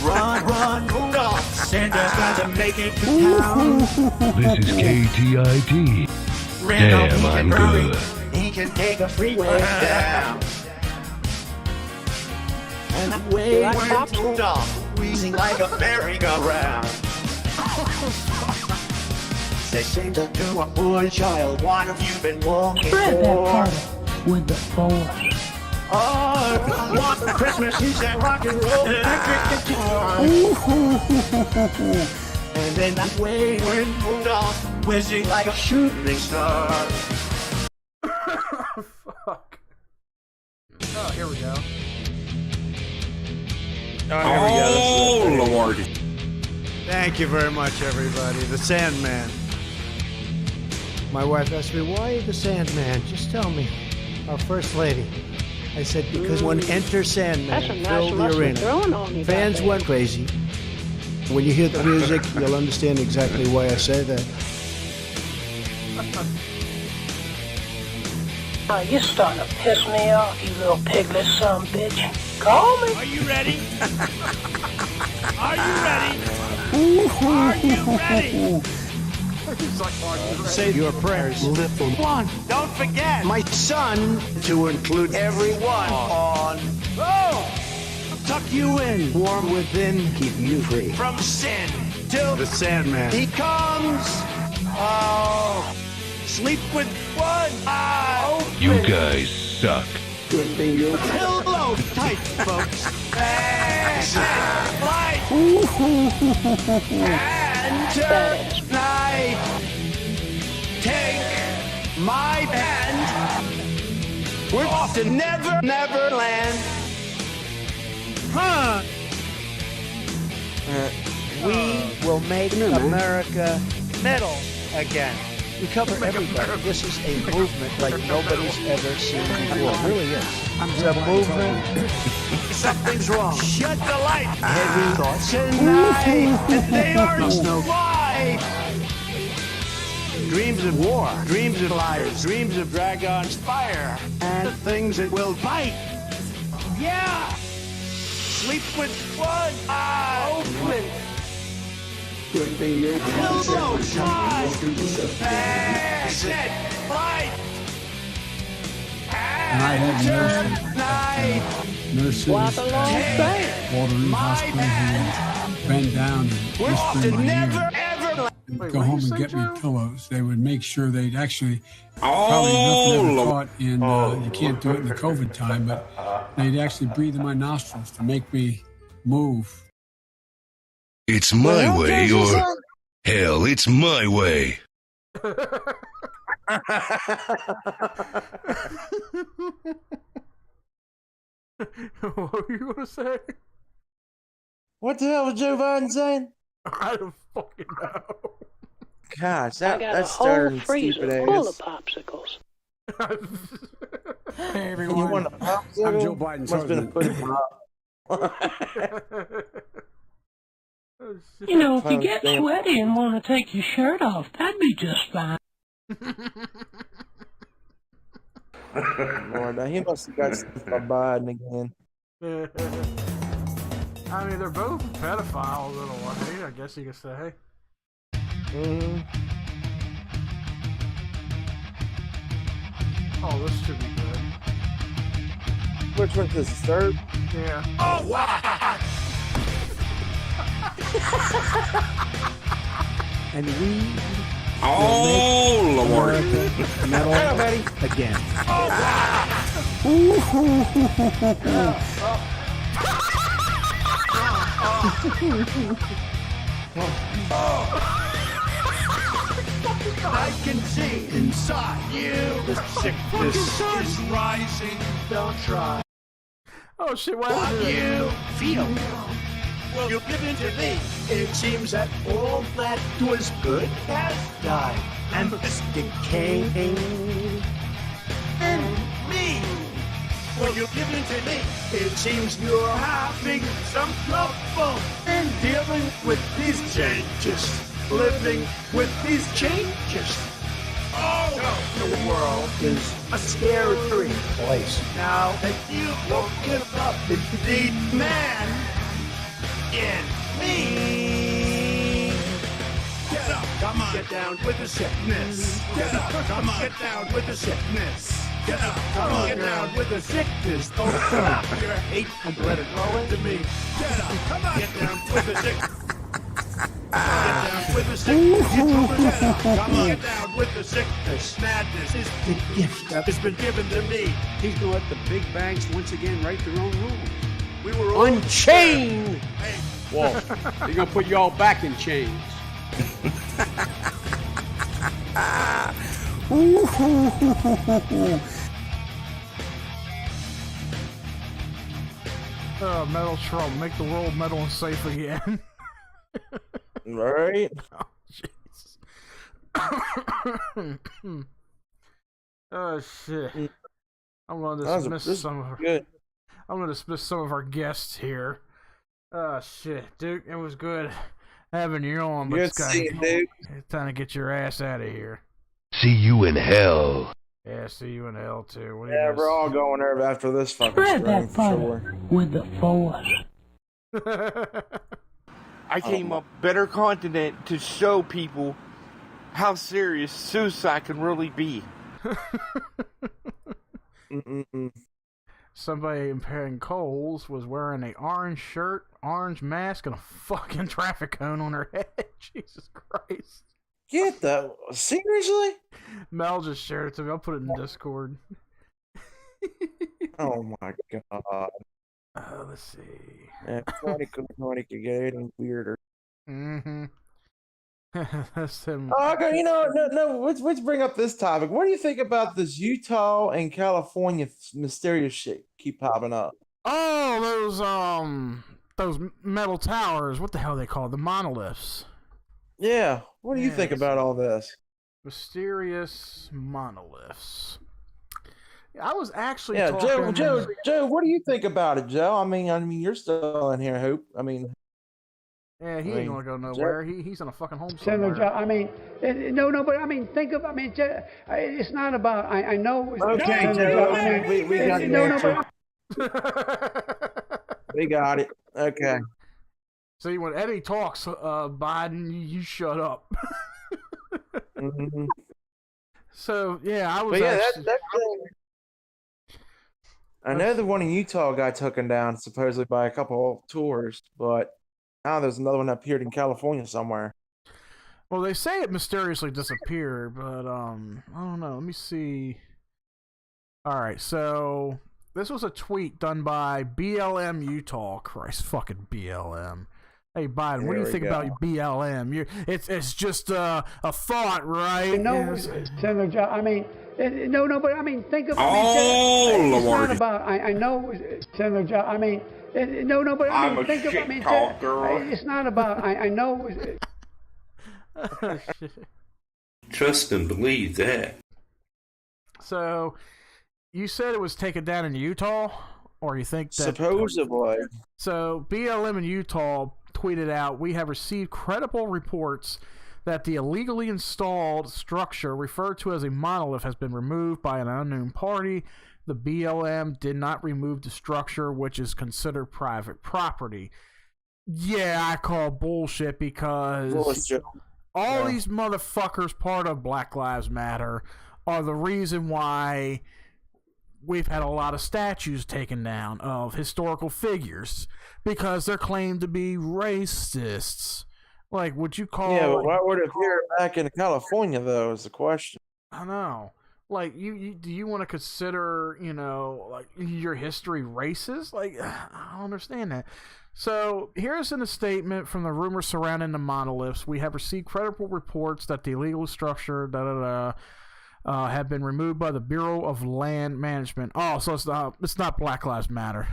Run, Rudolph. Santa's got to make it to town. This is KTIT. Randolph, Damn, he I'm can hurry. good. He can take a freeway down. And that way went Rudolph, wheezing like a merry-go-round. Say, Santa to a boy child, what have you been longing for? With the phone. Oh, what for Christmas is that rock and roll electric guitar. And then that way went Rudolph, whizzing like a shooting star. Fuck. Oh, here we go. Oh, Lordy. Thank you very much, everybody. The Sandman. My wife asked me, why the Sandman? Just tell me. Our First Lady. I said, because when Enter Sandman filled the arena, fans went crazy. When you hear the music, you'll understand exactly why I say that. You're starting to piss me off, you little piglet son of a bitch. Call me. Are you ready? Are you ready? Are you ready? Say your prayers, little one. Don't forget. My son, to include everyone on. Oh! Tuck you in, warm within, keep you free. From sin till The Sandman. he comes. Oh! Sleep with one eye open. You guys suck. Pillow tight, folks. Light. And tonight, take my hand. We're off to Neverland. Huh? We will make America metal again. We cover everybody. This is a movement like nobody's ever seen before. It really is. It's a movement. Something's wrong. Shut the light. Heavy thoughts. Tonight, and they are why. Dreams of war. Dreams of liars. Dreams of dragons. Fire. And things that will bite. Yeah. Sleep with one eye open. Pillow tight. Exit. Light. And I had nurses at Walter Reed Hospital who bend down and whisper in my ear and go home and get me pillows. They would make sure they'd actually, probably nothing ever taught in, you can't do it in the COVID time, but they'd actually breathe in my nostrils to make me move. It's my way or hell, it's my way. What were you going to say? What the hell was Joe Biden saying? I don't fucking know. Gosh, I got a that's whole darn freezer stupid full ass. of popsicles. Hey, You everyone. want a popsicle? I'm Joe Biden's Must have been a husband. pudding pop. You know, if you get sweaty and want to take your shirt off, that'd be just fine. Lord, he must have got stuff by Biden again. I mean, they're both pedophiles in a way, I guess you could say. Oh, this should be good. Which one's this? The third? Yeah. Oh, wow. And we Oh, Lord. metal again. Oh, I can see inside you. The sickness is rising. Don't try. Oh shit, why What did you feel? Well, you give in to me. It seems that all that was good has died, and is decaying. And me. Well, you give in to me. It seems you're having some trouble in dealing with these changes, living with these changes. Oh, the world is a scary place. Now that you've woken up in the man in me. Get up, come on. Get down with the sickness. Get up, come on. Get down with the sickness. Get up, come on. Get down with the sickness. Oh, your hate and let it roll into me. Get up, come on. Get down with the sickness. Get down with the sickness. Get up, come on. Get down with the sickness. Madness is the gift that has been given to me. He's going to let the big banks once again write their own rules. We were all Unchain! Hey, Whoa, they're going to put you all back in chains. Metal Trump, make the world metal and safe again. Right? Oh, jeez. Oh, shit. I'm gonna dismiss some of our guests here. Oh, shit, Duke, it was good having you on, but it's time to get your ass out of here. See you in hell. Yeah, see you in hell, too. What do Yeah, you we're all going there after this fucking Spread that stream, for butter sure. with the force. I came up better continent to show people how serious suicide can really be. Somebody in Coles was wearing an orange shirt, orange mask, and a fucking traffic cone on her head. Jesus Christ. Get that. Seriously? Mel just shared it to me. I'll put it in Discord. Oh my god. Let's see. Yeah, 20 could get anything weirder. Mm-hmm. That's him. Okay, no. Let's bring up this topic. What do you think about this Utah and California mysterious shit keep popping up? Oh, those metal towers. What the hell are they called? The monoliths. Yeah. What do you think about all this? Mysterious monoliths. I was actually talking... Joe, what do you think about it, Joe? I mean, you're still in here, Hope. I mean, yeah, he ain't gonna go nowhere. He's in a fucking home Senator, somewhere. I mean, no, but I mean, think of, I mean, it's not about. I know. Okay, Senator, Joe, I mean, we got the answer. We got it. Okay. See, when Eddie talks, Biden, you shut up. Mm-hmm. So yeah, I was. But yeah, I know the one in Utah got taken down supposedly by a couple of tourists, but now there's another one that appeared in California somewhere. Well, they say it mysteriously disappeared, but I don't know. Let me see. All right, so this was a tweet done by BLM Utah. Christ, fucking BLM. Hey Biden, what do you think about BLM? It's just a thought, right? No, Senator, I mean, no, but I mean, think of. Lord. It's not about. I know, Senator, I mean, no, but I mean, think of. I mean, it's not about. I know. Trust and believe that. So, you said it was taken down in Utah, or you think that supposedly? So BLM in Utah tweeted out, "We have received credible reports that the illegally installed structure referred to as a monolith has been removed by an unknown party. The BLM did not remove the structure, which is considered private property." Yeah, I call bullshit because all these motherfuckers part of Black Lives Matter are the reason why we've had a lot of statues taken down of historical figures because they're claimed to be racists. Like, would you call? Yeah, but why would it appear back in California though? Is the question. I know. Like, you do you want to consider, like your history racist? Like, I don't understand that. So here's in a statement from the rumors surrounding the monoliths. We have received credible reports that the illegal structure have been removed by the Bureau of Land Management. Oh, so it's not Black Lives Matter.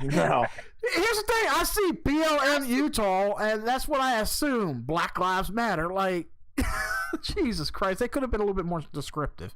No. Here's the thing. I see BLM Utah, and that's what I assume. Black Lives Matter. Like, Jesus Christ. They could have been a little bit more descriptive.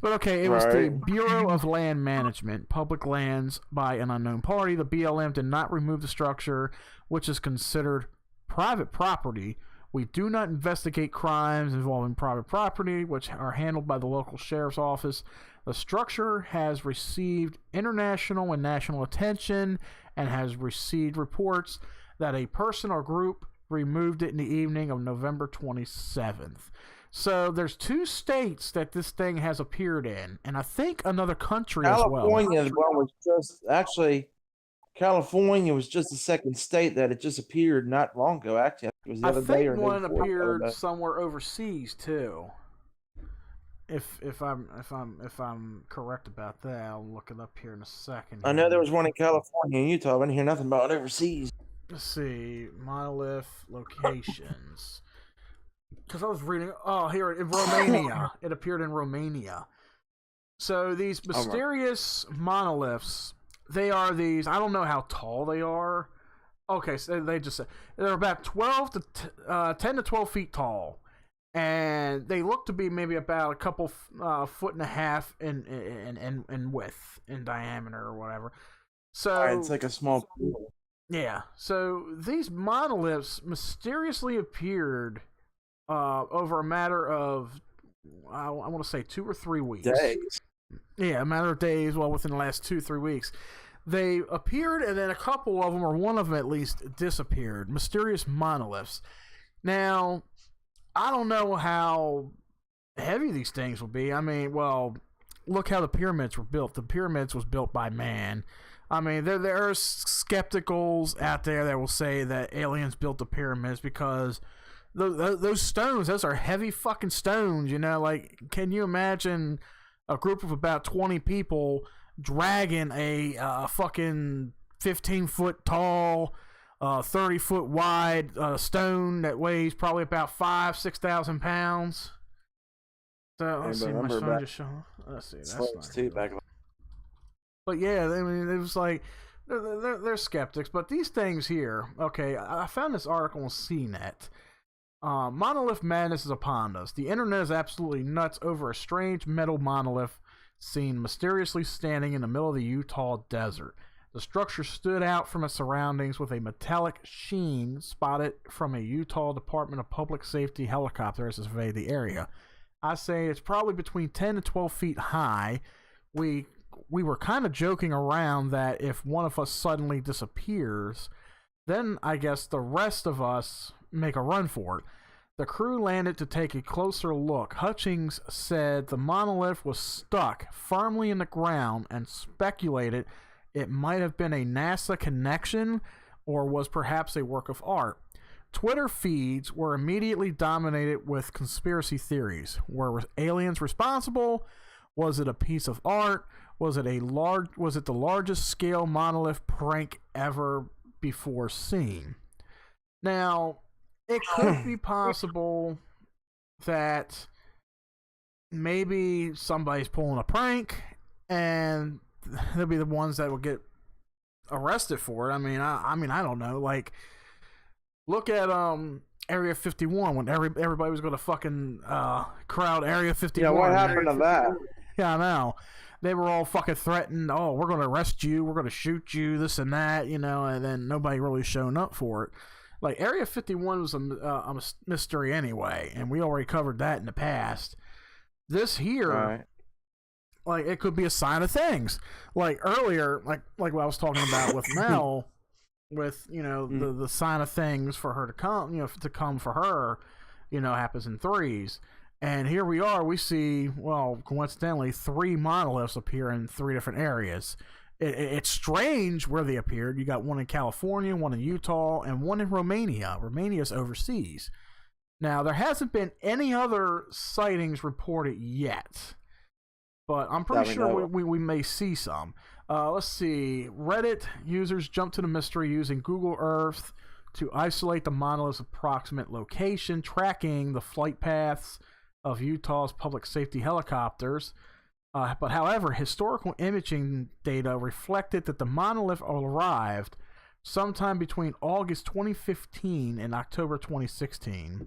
But okay, it was the Bureau of Land Management, public lands by an unknown party. The BLM did not remove the structure, which is considered private property. We do not investigate crimes involving private property, which are handled by the local sheriff's office. The structure has received international and national attention and has received reports that a person or group removed it in the evening of November 27th. So there's 2 states that this thing has appeared in, and I think another country as well. California was just the second state that it just appeared not long ago. Actually, it was the other day or the day one before. appeared somewhere overseas too. If I'm correct about that, I'll look it up here in a second. I know there was one in California and Utah. I didn't hear nothing about it overseas. Let's see, monolith locations. Because I was reading, here in Romania. It appeared in Romania. So these mysterious monoliths they are these. I don't know how tall they are. Okay, so they just they're about 10 to 12 feet tall, and they look to be maybe about a couple foot and a half in width, in diameter or whatever. So it's like a small pool. Yeah. So these monoliths mysteriously appeared over a matter of I want to say 2 or 3 weeks. Days. Yeah, a matter of days. Well, within the last 2-3 weeks. They appeared, and then a couple of them, or one of them at least, disappeared. Mysterious monoliths. Now, I don't know how heavy these things will be. I mean, well, look how the pyramids were built. The pyramids was built by man. I mean, there are skepticals out there that will say that aliens built the pyramids because those stones, those are heavy fucking stones, you know? Like, can you imagine a group of about 20 people dragging a fucking 15-foot tall, 30-foot wide stone that weighs probably about 5,000-6,000 pounds? So let's see, my son just showing. Let's see, that's not too back. But yeah, I mean, it was like they're skeptics. But these things here, okay, I found this article on CNET. Monolith madness is upon us. The internet is absolutely nuts over a strange metal monolith seen mysteriously standing in the middle of the Utah desert. The structure stood out from its surroundings with a metallic sheen spotted from a Utah Department of Public Safety helicopter as it surveyed the area. I say it's probably between 10 to 12 feet high. We were kind of joking around that if one of us suddenly disappears, then I guess the rest of us make a run for it. The crew landed to take a closer look. Hutchings said the monolith was stuck firmly in the ground and speculated it might have been a NASA connection or was perhaps a work of art. Twitter feeds were immediately dominated with conspiracy theories. Were aliens responsible? Was it a piece of art? Was it the largest scale monolith prank ever before seen? Now, it could be possible that maybe somebody's pulling a prank and they'll be the ones that will get arrested for it. I mean, I don't know. Like, look at Area 51 when everybody was going to fucking crowd Area 51. Yeah, what happened to that? Yeah, I know. They were all fucking threatened. Oh, we're going to arrest you. We're going to shoot you. This and that, you know. And then nobody really shown up for it. Like, Area 51 was a mystery anyway, and we already covered that in the past. This here, right, like, it could be a sign of things. Like earlier, like what I was talking about with Mel, with, you know, the sign of things for her to come, you know, to come for her, you know, happens in threes. And here we are, we see, well, coincidentally, 3 monoliths appear in 3 different areas. It's strange where they appeared. You got one in California, one in Utah, and one in Romania. Romania's overseas. Now, there hasn't been any other sightings reported yet, but I'm pretty sure we may see some. Let's see. Reddit users jumped to the mystery using Google Earth to isolate the monolith's approximate location, tracking the flight paths of Utah's public safety helicopters. But however, historical imaging data reflected that the monolith arrived sometime between August 2015 and October 2016.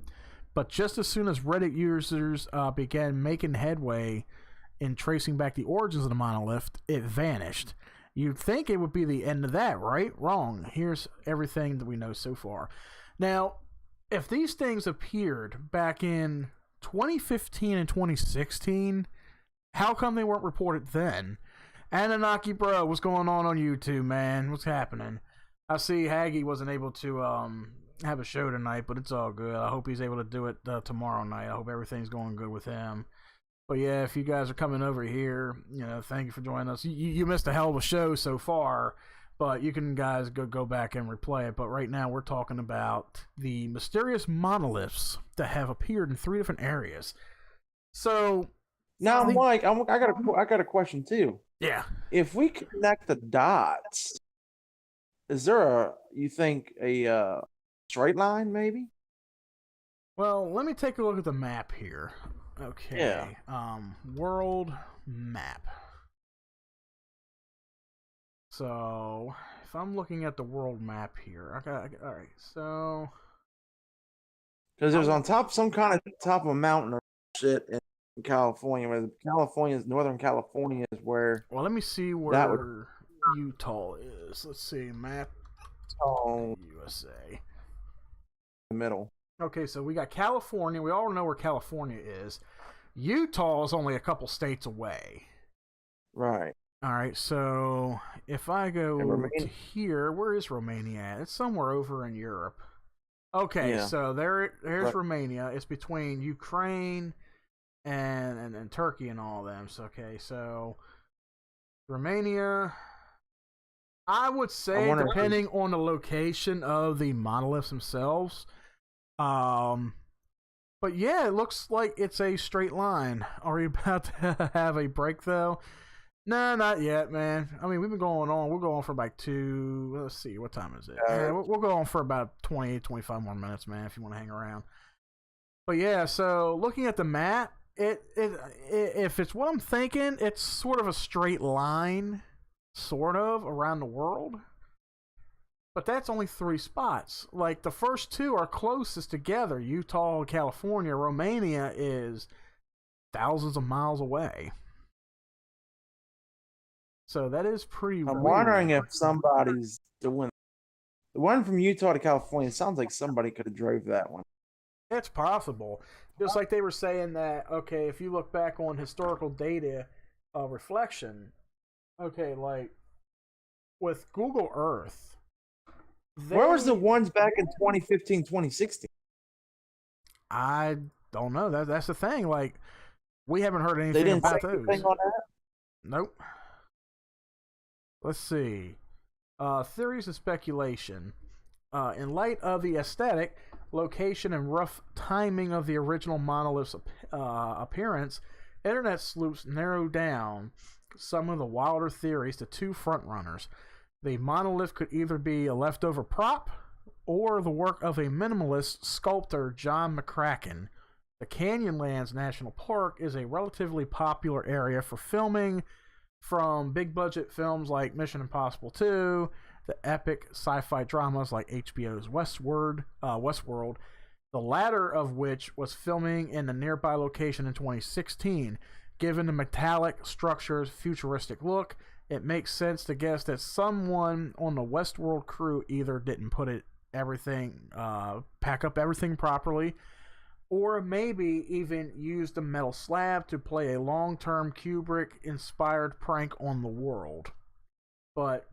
But just as soon as Reddit users began making headway in tracing back the origins of the monolith, it vanished. You'd think it would be the end of that, right? Wrong. Here's everything that we know so far. Now, if these things appeared back in 2015 and 2016, how come they weren't reported then? Anunnaki bro, what's going on YouTube, man? What's happening? I see Haggy wasn't able to have a show tonight, but it's all good. I hope he's able to do it tomorrow night. I hope everything's going good with him. But yeah, if you guys are coming over here, you know, thank you for joining us. You missed a hell of a show so far, but you can guys go back and replay it. But right now we're talking about the mysterious monoliths that have appeared in 3 different areas. So now, Mike, I got a question too. Yeah. If we connect the dots, is there you think a straight line maybe? Well, let me take a look at the map here. Okay. Yeah. World map. So if I'm looking at the world map here, all right. So because it was on top, some kind of top of a mountain or shit in California. Where Northern California is where. Well, let me see where Utah is. Let's see, map. USA. The middle. Okay, so we got California. We all know where California is. Utah is only a couple states away. Right. All right, so if I go to here, where is Romania at? It's somewhere over in Europe. Okay, so there's right. Romania. It's between Ukraine and Turkey and all them. So, okay, so Romania, I would say, depending on the location of the monoliths themselves. But yeah, it looks like it's a straight line. Are we about to have a break, though? No, not yet, man. I mean, we've been going on. We're going for like let's see, what time is it? Yeah, we'll go on for about 20, 25 more minutes, man, if you want to hang around. But yeah, so looking at the map, if it's what I'm thinking, it's sort of a straight line, sort of, around the world. But that's only 3 spots. Like, the first 2 are closest together. Utah and California. Romania is thousands of miles away. So that is pretty weird. I'm wondering if somebody's doing the one from Utah to California. It sounds like somebody could have drove that one. It's possible. Just like they were saying that, okay, if you look back on historical data reflection, okay, like with Google Earth. Where was the ones back in 2015, 2016? I don't know. That's the thing. Like, we haven't heard anything about those. Anything on that? Nope. Let's see. Theories and speculation. In light of the aesthetic, location, and rough timing of the original monolith's appearance, internet sleuths narrowed down some of the wilder theories to 2 frontrunners. The monolith could either be a leftover prop or the work of a minimalist sculptor, John McCracken. The Canyonlands National Park is a relatively popular area for filming, from big-budget films like Mission Impossible 2, the epic sci-fi dramas like HBO's Westworld, the latter of which was filming in the nearby location in 2016. Given the metallic structure's futuristic look, it makes sense to guess that someone on the Westworld crew either didn't pack up everything properly, or maybe even used a metal slab to play a long-term Kubrick-inspired prank on the world. But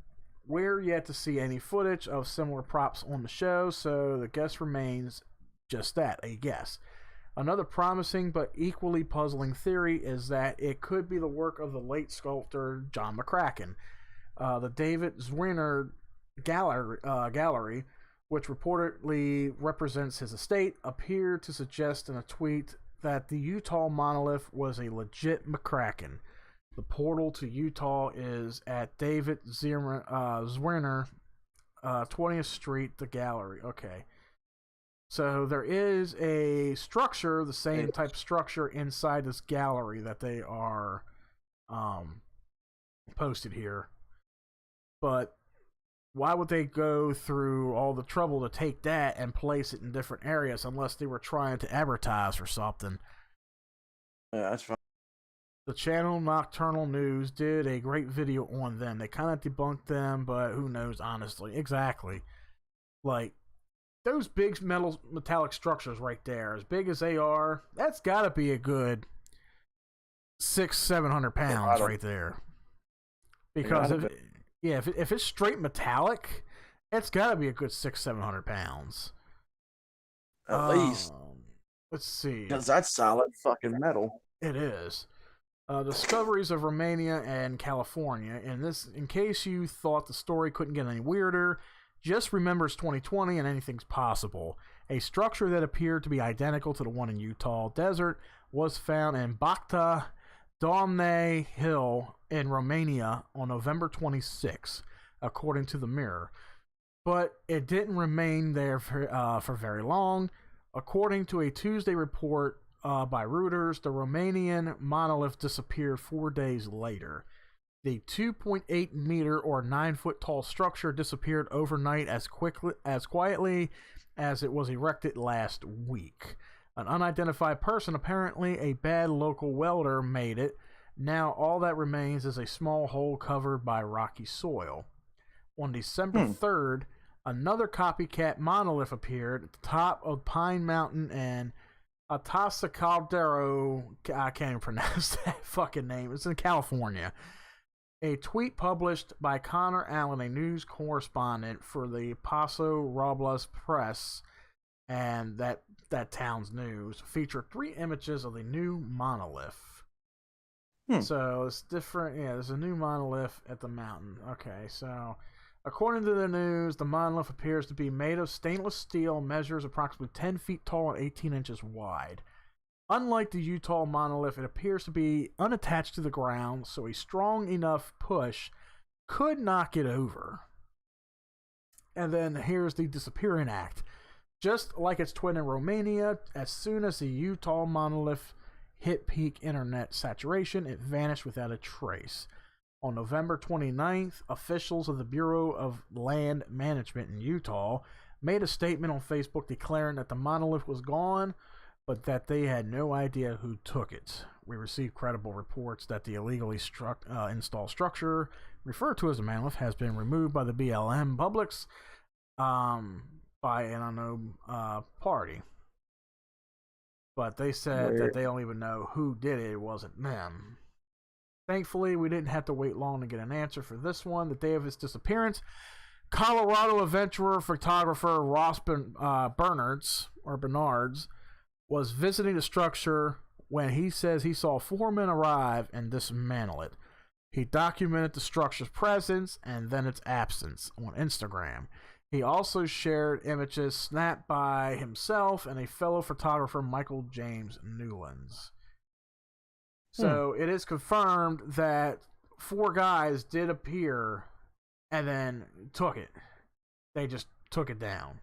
we're yet to see any footage of similar props on the show, so the guess remains just that, a guess. Another promising but equally puzzling theory is that it could be the work of the late sculptor John McCracken. The David Zwirner Gallery, which reportedly represents his estate, appeared to suggest in a tweet that the Utah monolith was a legit McCracken. The portal to Utah is at David Zwirner, 20th Street, the gallery. Okay. So there is a structure, the same type of structure inside this gallery that they are posted here. But why would they go through all the trouble to take that and place it in different areas unless they were trying to advertise or something? Yeah, that's fine. The channel Nocturnal News did a great video on them. They kind of debunked them, but who knows, honestly. Exactly. Like, those big metallic structures right there, as big as they are, that's got to be a good 600-700 pounds right there. Because if it's straight metallic, it's got to be a good 600-700 pounds. At least. Let's see. Because that's solid fucking metal. It is. Discoveries of Romania and California. In case you thought the story couldn't get any weirder, just remember it's 2020 and anything's possible. A structure that appeared to be identical to the one in Utah desert was found in Bacta Domne Hill in Romania on November 26, according to the Mirror. But it didn't remain there for very long. According to a Tuesday report by Reuters, the Romanian monolith disappeared 4 days later. The 2.8 meter or 9-foot tall structure disappeared overnight as quietly as it was erected last week. An unidentified person, apparently a bad local welder, made it. Now all that remains is a small hole covered by rocky soil. On December 3rd, another copycat monolith appeared at the top of Pine Mountain and Atascadero. I can't even pronounce that fucking name. It's in California. A tweet published by Connor Allen, a news correspondent for the Paso Robles Press, and that town's news, featured 3 images of the new monolith. So it's different. Yeah, there's a new monolith at the mountain. Okay, so according to the news, the monolith appears to be made of stainless steel, measures approximately 10 feet tall and 18 inches wide. Unlike the Utah monolith, it appears to be unattached to the ground, so a strong enough push could knock it over. And then here's the disappearing act. Just like its twin in Romania, as soon as the Utah monolith hit peak internet saturation, it vanished without a trace. On November 29th, officials of the Bureau of Land Management in Utah made a statement on Facebook declaring that the monolith was gone, but that they had no idea who took it. We received credible reports that the illegally installed structure, referred to as a monolith, has been removed by the BLM Publics by an unknown party. But they said that they don't even know who did it. It wasn't them. Thankfully, we didn't have to wait long to get an answer for this one. The day of his disappearance, Colorado adventurer photographer Ross Bernards was visiting the structure when he says he saw 4 men arrive and dismantle it. He documented the structure's presence and then its absence on Instagram. He also shared images snapped by himself and a fellow photographer, Michael James Newlands. So it is confirmed that 4 guys did appear and then took it. They just took it down.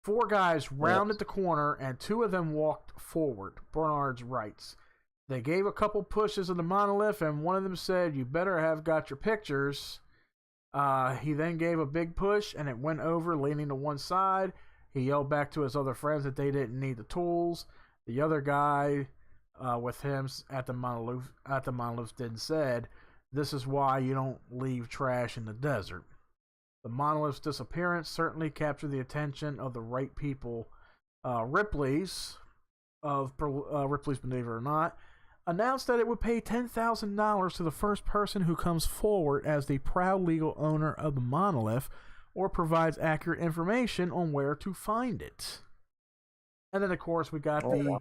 4 guys rounded the corner and 2 of them walked forward, Bernards writes. They gave a couple pushes of the monolith and one of them said, "You better have got your pictures." He then gave a big push and it went over, leaning to one side. He yelled back to his other friends that they didn't need the tools. The other guy with him at the monolith then said, "This is why you don't leave trash in the desert." The monolith's disappearance certainly captured the attention of the right people. Ripley's, believe it or not, announced that it would pay $10,000 to the first person who comes forward as the proud legal owner of the monolith or provides accurate information on where to find it. And then, of course, we got the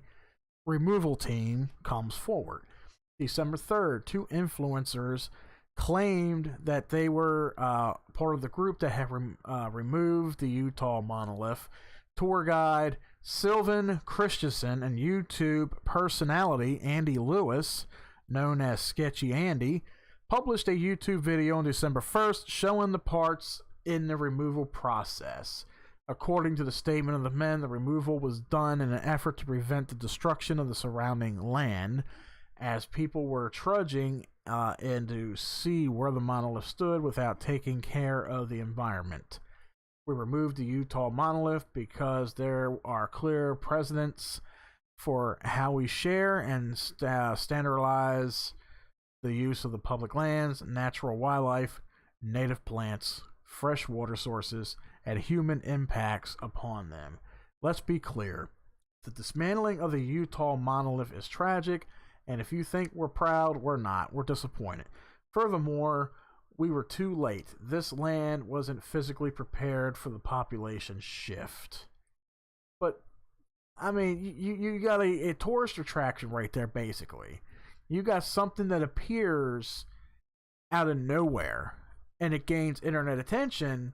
removal team comes forward. December 3rd, 2 influencers claimed that they were part of the group that had removed the Utah monolith. Tour guide Sylvan Christensen and YouTube personality Andy Lewis, known as Sketchy Andy, published a YouTube video on December 1st showing the parts in the removal process. According to the statement of the men, the removal was done in an effort to prevent the destruction of the surrounding land, as people were trudging in to see where the monolith stood without taking care of the environment. We removed the Utah monolith because there are clear precedents for how we share and standardize the use of the public lands, natural wildlife, native plants, fresh water sources, and human impacts upon them. Let's be clear. The dismantling of the Utah monolith is tragic, and if you think we're proud, we're not. We're disappointed. Furthermore, we were too late. This land wasn't physically prepared for the population shift. But, I mean, you got a tourist attraction right there, basically. You got something that appears out of nowhere, and it gains internet attention,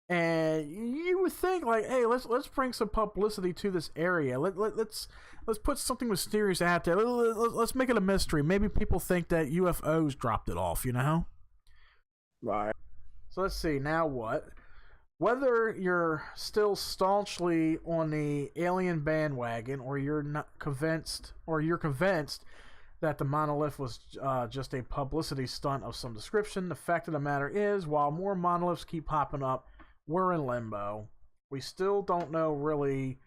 and you would think, like, hey, let's bring some publicity to this area. Let's put something mysterious out there. Let's make it a mystery. Maybe people think that UFOs dropped it off, you know? Right. So let's see, now what? Whether you're still staunchly on the alien bandwagon or you're not convinced, that the monolith was just a publicity stunt of some description. The fact of the matter is, while more monoliths keep popping up, we're in limbo. We still don't really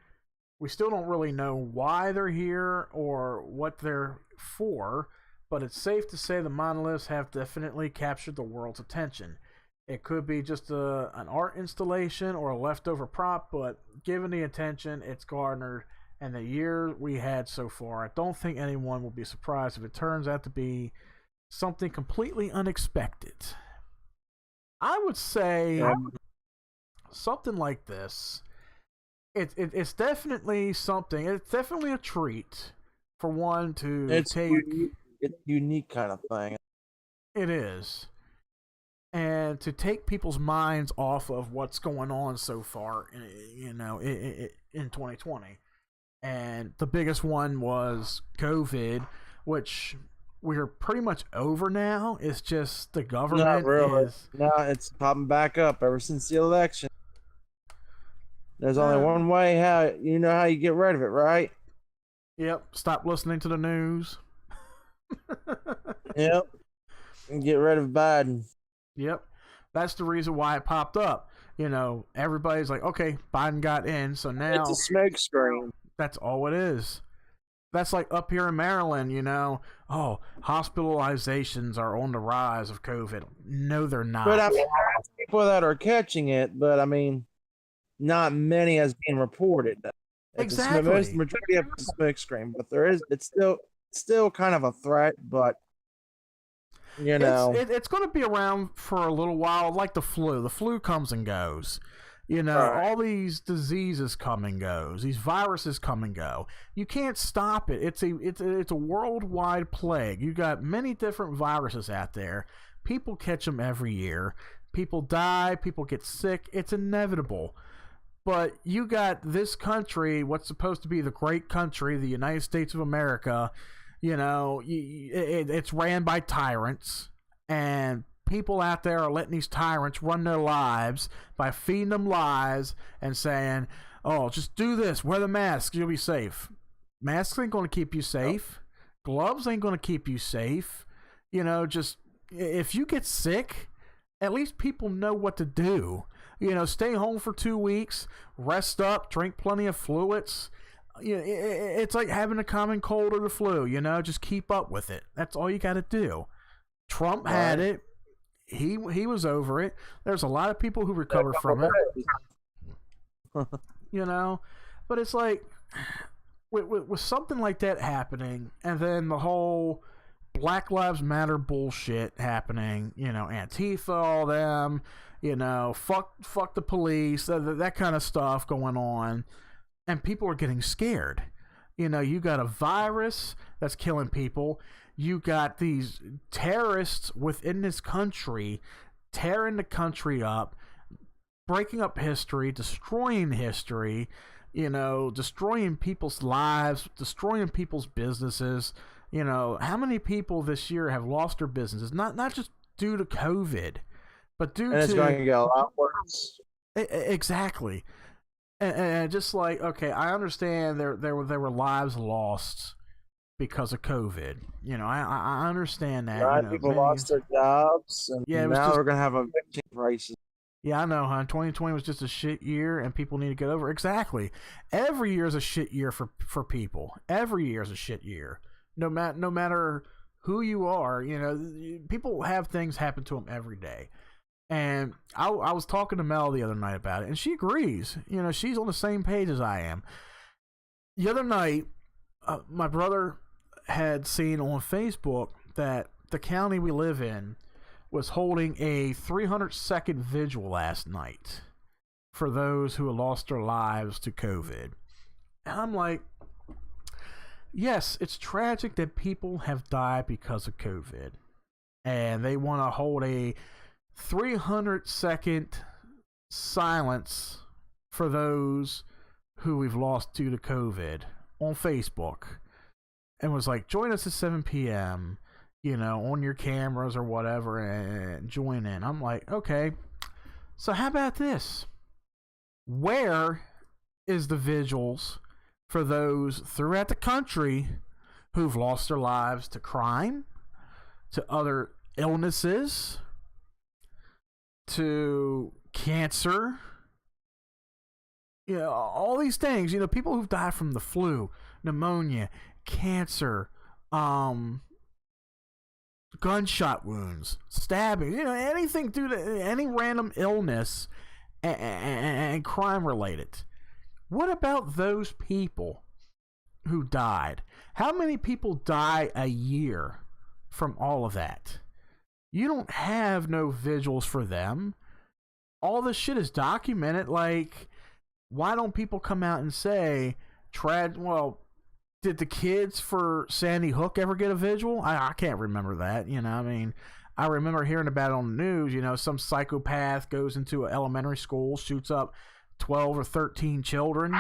know why they're here or what they're for, but it's safe to say the monoliths have definitely captured the world's attention. It could be just an art installation or a leftover prop, but given the attention it's garnered and the year we had so far, I don't think anyone will be surprised if it turns out to be something completely unexpected. I would say something like this. It's definitely something. It's definitely a treat for one to take. It's a unique kind of thing. It is. And to take people's minds off of what's going on so far, in 2020. And the biggest one was COVID, which we're pretty much over now. It's just the government Not really. is... No, it's popping back up ever since the election. There's only one way how you get rid of it, right? Yep. Stop listening to the news. Yep. And get rid of Biden. Yep. That's the reason why it popped up. Everybody's like, okay, Biden got in, so now... It's a smoke screen. That's all it is. That's like up here in Maryland, hospitalizations are on the rise of COVID. No, they're not. But I mean, people that are catching it, but I mean, not many as being reported. Exactly. The majority of the smoke screen, but it's still kind of a threat, but it's going to be around for a little while, like the flu. The flu comes and goes. Right. All these diseases come and goes. These viruses come and go. You can't stop it. It's a worldwide plague. You got many different viruses out there. People catch them every year. People die. People get sick. It's inevitable. But you got this country, what's supposed to be the great country, the United States of America. It's ran by tyrants, and people out there are letting these tyrants run their lives by feeding them lies and saying, oh, just do this, wear the mask, you'll be safe. Masks ain't going to keep you safe. Gloves ain't going to keep you safe. Just if you get sick, at least people know what to do. Stay home for 2 weeks, rest up, drink plenty of fluids. It's like having a common cold or the flu, just keep up with it. That's all you got to do. Trump had it. He was over it. There's a lot of people who recovered from it. But it's like with something like that happening, and then the whole Black Lives Matter bullshit happening, Antifa, all them, fuck the police, that kind of stuff going on, and people are getting scared. You got a virus that's killing people. You got these terrorists within this country tearing the country up, breaking up history, destroying history, destroying people's lives, destroying people's businesses. How many people this year have lost their businesses? Not just due to COVID, but due to... And it's going to get a lot worse. Exactly. And just like, okay, I understand there were lives lost because of COVID. I understand that. A lot of people lost their jobs, and now we're going to have a victim crisis. Yeah, I know, hon. 2020 was just a shit year, and people need to get over it. Exactly. Every year is a shit year for people. Every year is a shit year. No matter who you are, people have things happen to them every day. And I was talking to Mel the other night about it, and she agrees. She's on the same page as I am. The other night, my brother had seen on Facebook that the county we live in was holding a 300-second vigil last night for those who had lost their lives to COVID. And I'm like, yes, it's tragic that people have died because of COVID. And they want to hold a 300-second silence for those who we've lost due to COVID on Facebook. And was like, join us at 7 p.m., on your cameras or whatever, and join in. I'm like, okay, so how about this? Where is the vigils for those throughout the country who've lost their lives to crime, to other illnesses, to cancer. You know, all these things. You know, people who've died from the flu, pneumonia, cancer, gunshot wounds, stabbing. You know, anything due to any random illness and crime related. What about those people who died? How many people die a year from all of that? You don't have no vigils for them. All this shit is documented. Like, why don't people come out and say, did the kids for Sandy Hook ever get a vigil? I can't remember that. You know, I mean, I remember hearing about it on the news. You know, some psychopath goes into an elementary school, shoots up 12 or 13 children.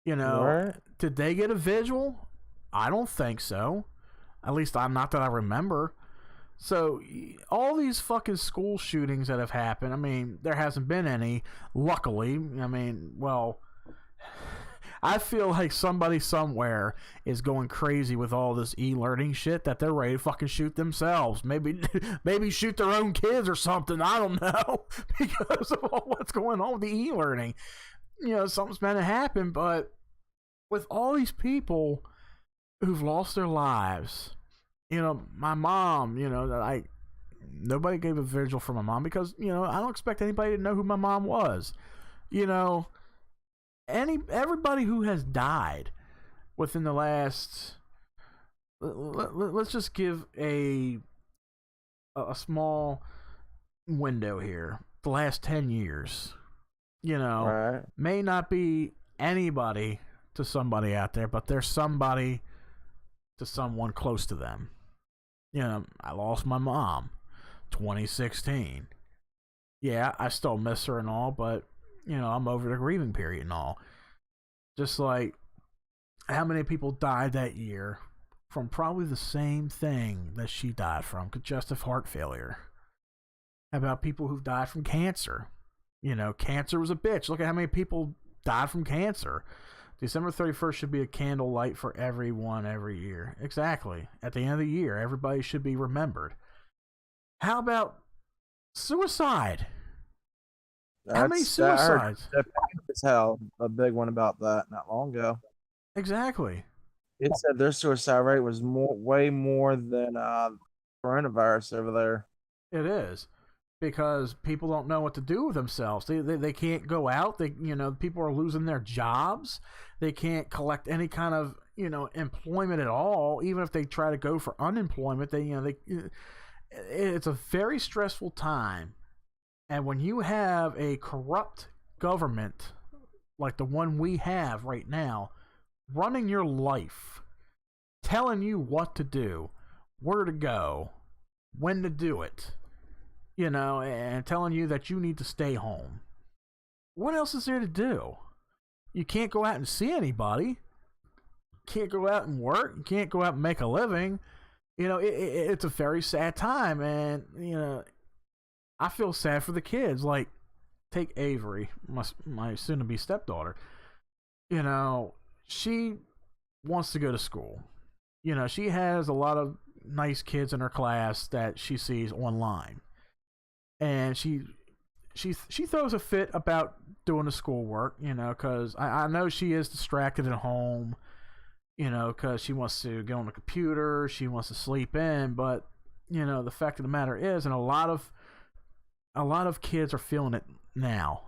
You know, Right. Did they get a vigil? I don't think so. At least not that I remember. So, all these fucking school shootings that have happened, I mean, there hasn't been any, luckily. I mean, well, I feel like somebody somewhere is going crazy with all this e-learning shit that they're ready to fucking shoot themselves. Maybe shoot their own kids or something. I don't know. Because of all what's going on with the e-learning. You know, something's meant to happen, but with all these people who've lost their lives, you know, my mom, you know, nobody gave a vigil for my mom because, you know, I don't expect anybody to know who my mom was. You know, everybody who has died within the last, let's just give a small window here, the last 10 years, you know, Right. may not be anybody to somebody out there, but there's somebody to someone close to them. You know, I lost my mom 2016. Yeah, I still miss her and all, but you know, I'm over the grieving period and all. Just like how many people died that year from probably the same thing that she died from, congestive heart failure. How about people who died from cancer? You know, cancer was a bitch. Look at how many people died from cancer. December 31st should be a candle light for everyone every year. Exactly. At the end of the year, everybody should be remembered. How about suicide? How many suicides? As hell, a big one about that not long ago. Exactly. It said their suicide rate was way more than coronavirus over there. It is. Because people don't know what to do with themselves. They can't go out. People are losing their jobs. They can't collect any kind of, employment at all. Even if they try to go for unemployment, it's a very stressful time. And when you have a corrupt government like the one we have right now, running your life, telling you what to do, where to go, when to do it, and telling you that you need to stay home. What else is there to do? You can't go out and see anybody. Can't go out and work. You can't go out and make a living. It's a very sad time, and I feel sad for the kids. Like, take Avery, my soon-to-be stepdaughter. She wants to go to school. She has a lot of nice kids in her class that she sees online. And she throws a fit about doing the schoolwork, because I know she is distracted at home, because she wants to get on the computer, she wants to sleep in, but the fact of the matter is, and a lot of kids are feeling it now.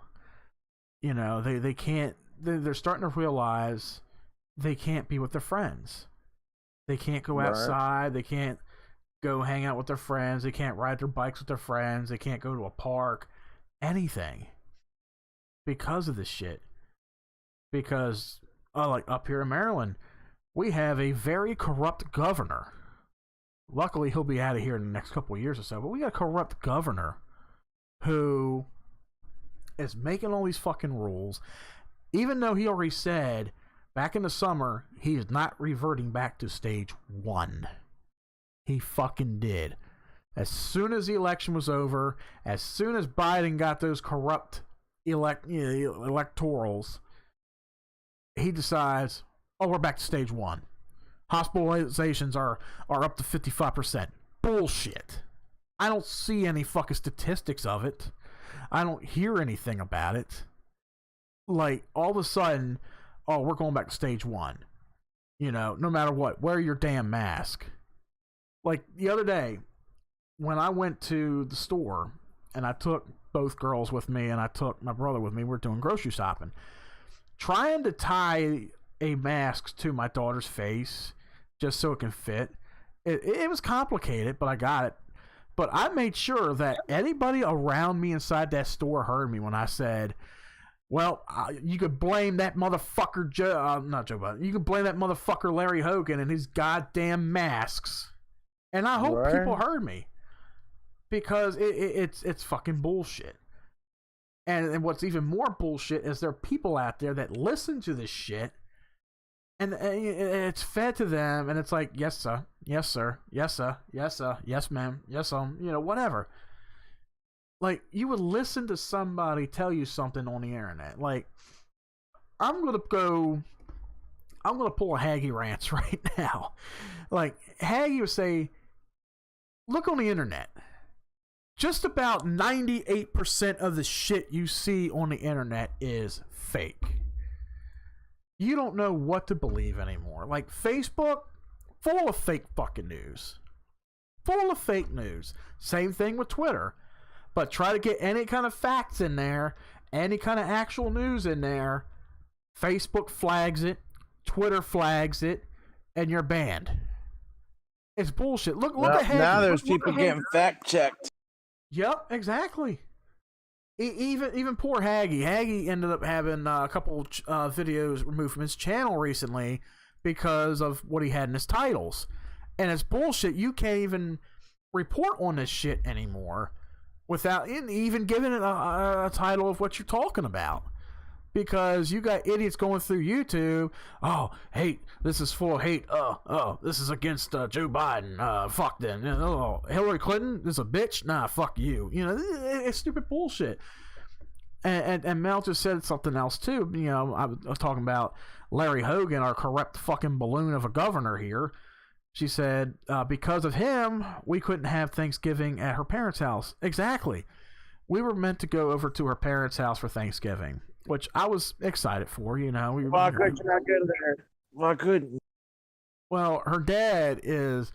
They can't. They're starting to realize they can't be with their friends. They can't go outside. They can't go hang out with their friends. They can't ride their bikes with their friends. They can't go to a park. Anything. Because of this shit. Because, like up here in Maryland, we have a very corrupt governor. Luckily, he'll be out of here in the next couple of years or so. But we got a corrupt governor who is making all these fucking rules. Even though he already said back in the summer he's not reverting back to stage 1. He fucking did. As soon as the election was over, as soon as Biden got those corrupt electorals, he decides, Oh, we're back to stage 1. Hospitalizations are up to 55%. Bullshit. I don't see any fucking statistics of it. I don't hear anything about it. Like, all of a sudden, oh, we're going back to stage 1. You know, no matter what, wear your damn mask. Like, the other day, when I went to the store, and I took both girls with me, and I took my brother with me, we're doing grocery shopping. Trying to tie a mask to my daughter's face just so it can fit. It was complicated, but I got it. But I made sure that anybody around me inside that store heard me when I said, well, you could blame that motherfucker, not Joe Biden, you could blame that motherfucker Larry Hogan and his goddamn masks. And I hope people heard me. Because it's fucking bullshit. And what's even more bullshit is there are people out there that listen to this shit, and it's fed to them, and it's like, yes sir, yes sir, yes sir, yes sir, yes ma'am, yes you know, whatever. Like, you would listen to somebody tell you something on the internet. Like, I'm gonna pull a Haggy rant right now. Like, Haggy would say, look on the internet. Just about 98% of the shit you see on the internet is fake. You don't know what to believe anymore. Like, Facebook, full of fake fucking news. Full of fake news. Same thing with Twitter. But try to get any kind of facts in there, any kind of actual news in there, Facebook flags it, Twitter flags it, and you're banned. It's bullshit. Look ahead. Now there's people getting fact checked. Yep, exactly. Even poor Haggy. Haggy ended up having a couple videos removed from his channel recently because of what he had in his titles. And it's bullshit. You can't even report on this shit anymore without even giving it a title of what you're talking about. Because you got idiots going through YouTube. Oh, hate. This is full of hate. Oh, this is against Joe Biden. Fuck them. Oh, Hillary Clinton is a bitch. Nah, fuck you. You know, it's stupid bullshit. And Mel just said something else too. You know, I was talking about Larry Hogan, our corrupt fucking balloon of a governor here. She said, because of him, we couldn't have Thanksgiving at her parents' house. Exactly. We were meant to go over to her parents' house for Thanksgiving, which I was excited for, you know. Why couldn't you not go there? Why couldn't? Well, her dad is,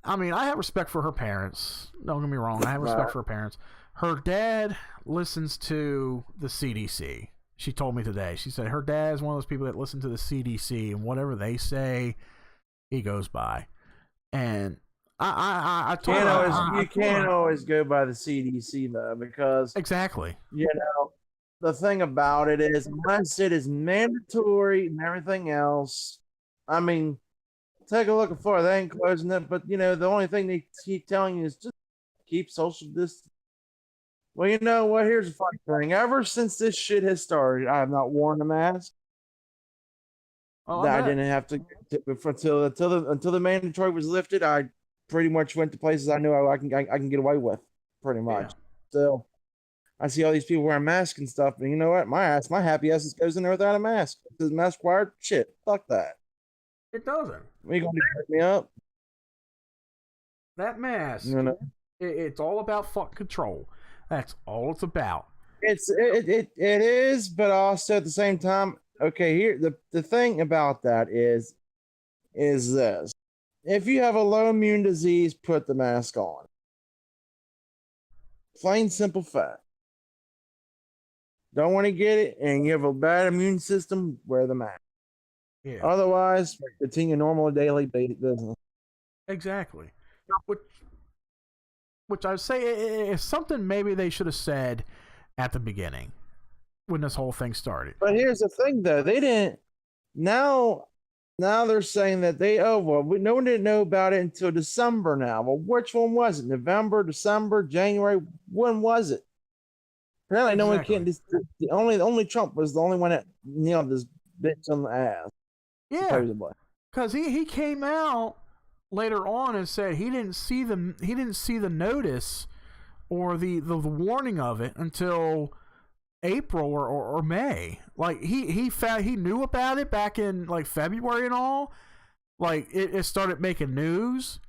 I mean, I have respect for her parents. Don't get me wrong. I have respect for her parents. Her dad listens to the CDC. She told me today. She said her dad is one of those people that listen to the CDC, and whatever they say, he goes by. And I told her, you can't always go by the CDC though, because exactly, you know, the thing about it is, unless it is mandatory and everything else, I mean, take a look at far. They ain't closing it, but you know, the only thing they keep telling you is just keep social distance. Well, you know what? Here's the funny thing. Ever since this shit has started, I have not worn a mask. I didn't have to until the mandatory was lifted. I pretty much went to places I knew I can get away with, pretty much. Yeah. So I see all these people wearing masks and stuff, and you know what? My happy ass goes in there without a mask. Does mask required? Shit, fuck that. It doesn't. Are you gonna pick me up? That mask. You know? It's all about fuck control. That's all it's about. It is, but also at the same time, okay, here the thing about that is this. If you have a low immune disease, put the mask on. Plain simple fact. Don't want to get it and you have a bad immune system, wear the mask. Yeah. Otherwise, continue normal daily business. Exactly. Which I would say is something maybe they should have said at the beginning when this whole thing started. But here's the thing, though. They didn't. Now they're saying that no one didn't know about it until December now. Well, which one was it? November, December, January? When was it? Apparently, no one can't. Only Trump was the only one that nailed this bitch on the ass. Yeah, supposedly. Because he came out later on and said he didn't see the notice or the warning of it until April or May. Like he knew about it back in like February and all. Like it started making news,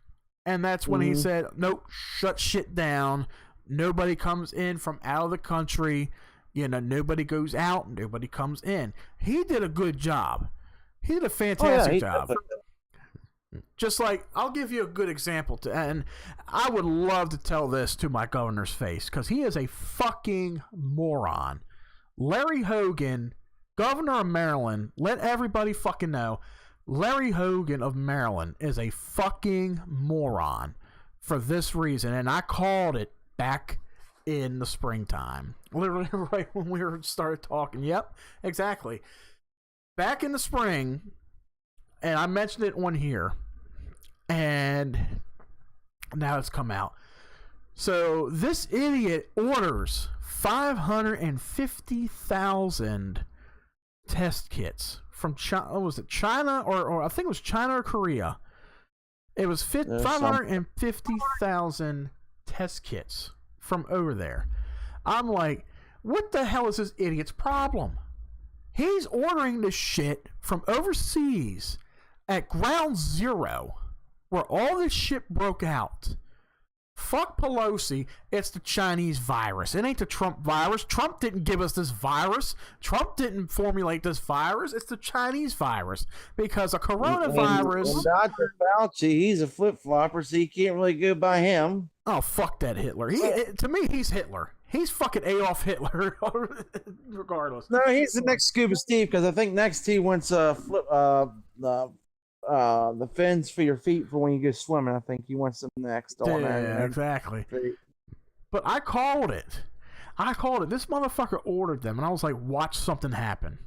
and that's when he said, "Nope, shut shit down. Nobody comes in from out of the country. You know, nobody goes out, nobody comes in." He did a good job. He did a fantastic job. Just like, I'll give you a good example, and I would love to tell this to my governor's face, because he is a fucking moron. Larry Hogan, governor of Maryland, let everybody fucking know, Larry Hogan of Maryland is a fucking moron for this reason, and I called it back in the springtime. Literally right when we started talking. Yep, exactly. Back in the spring, and I mentioned it on here, and now it's come out. So this idiot orders 550,000 test kits from China. Was it China or I think it was China or Korea? It was 550,000 test kits from over there. I'm like, what the hell is this idiot's problem? He's ordering this shit from overseas at ground zero, where all this shit broke out. Fuck Pelosi, it's the Chinese virus. It ain't the Trump virus. Trump didn't give us this virus. Trump didn't formulate this virus. It's the Chinese virus. Because a coronavirus... And Dr. Fauci, he's a flip-flopper, so you can't really go by him. Oh, fuck that Hitler. To me, he's Hitler. He's fucking Adolf Hitler, regardless. No, he's the next Scuba Steve, because I think next he wants the fins for your feet for when you go swimming. I think he wants them next. Yeah, exactly. But I called it. This motherfucker ordered them, and I was like, watch something happen.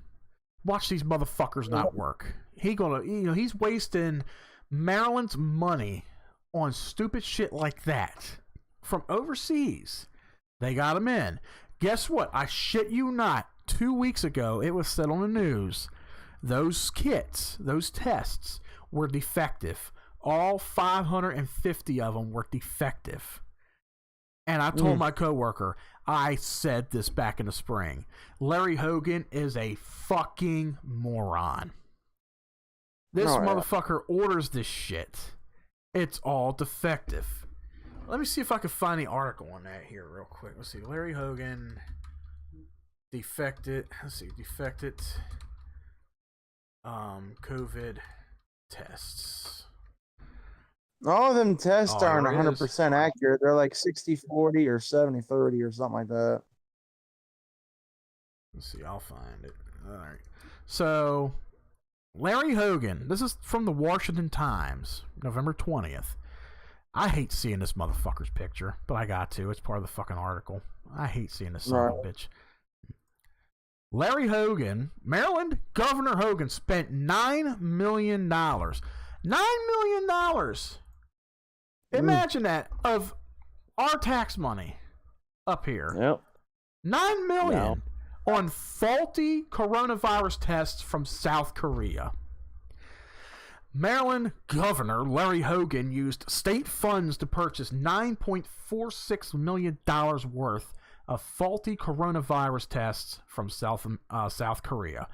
Watch these motherfuckers not work. He's wasting Maryland's money on stupid shit like that from overseas. They got him in. Guess what? I shit you not. 2 weeks ago, it was said on the news, those kits, those tests were defective. All 550 of them were defective. And I told my coworker, I said this back in the spring, Larry Hogan is a fucking moron. This motherfucker orders this shit. It's all defective. Let me see if I can find the article on that here real quick. Let's see. Larry Hogan defected. Let's see. Defected COVID tests. All of them tests aren't 100% accurate. They're like 60-40 or 70-30 or something like that. Let's see. I'll find it. All right. So, Larry Hogan. This is from the Washington Times, November 20th. I hate seeing this motherfucker's picture, but I got to. It's part of the fucking article. I hate seeing this son of a bitch. Larry Hogan, Maryland Governor Hogan spent $9 million. $9 million! Imagine that, of our tax money up here. Yep. $9 million on faulty coronavirus tests from South Korea. Maryland Governor Larry Hogan used state funds to purchase $9.46 million worth of faulty coronavirus tests from South Korea.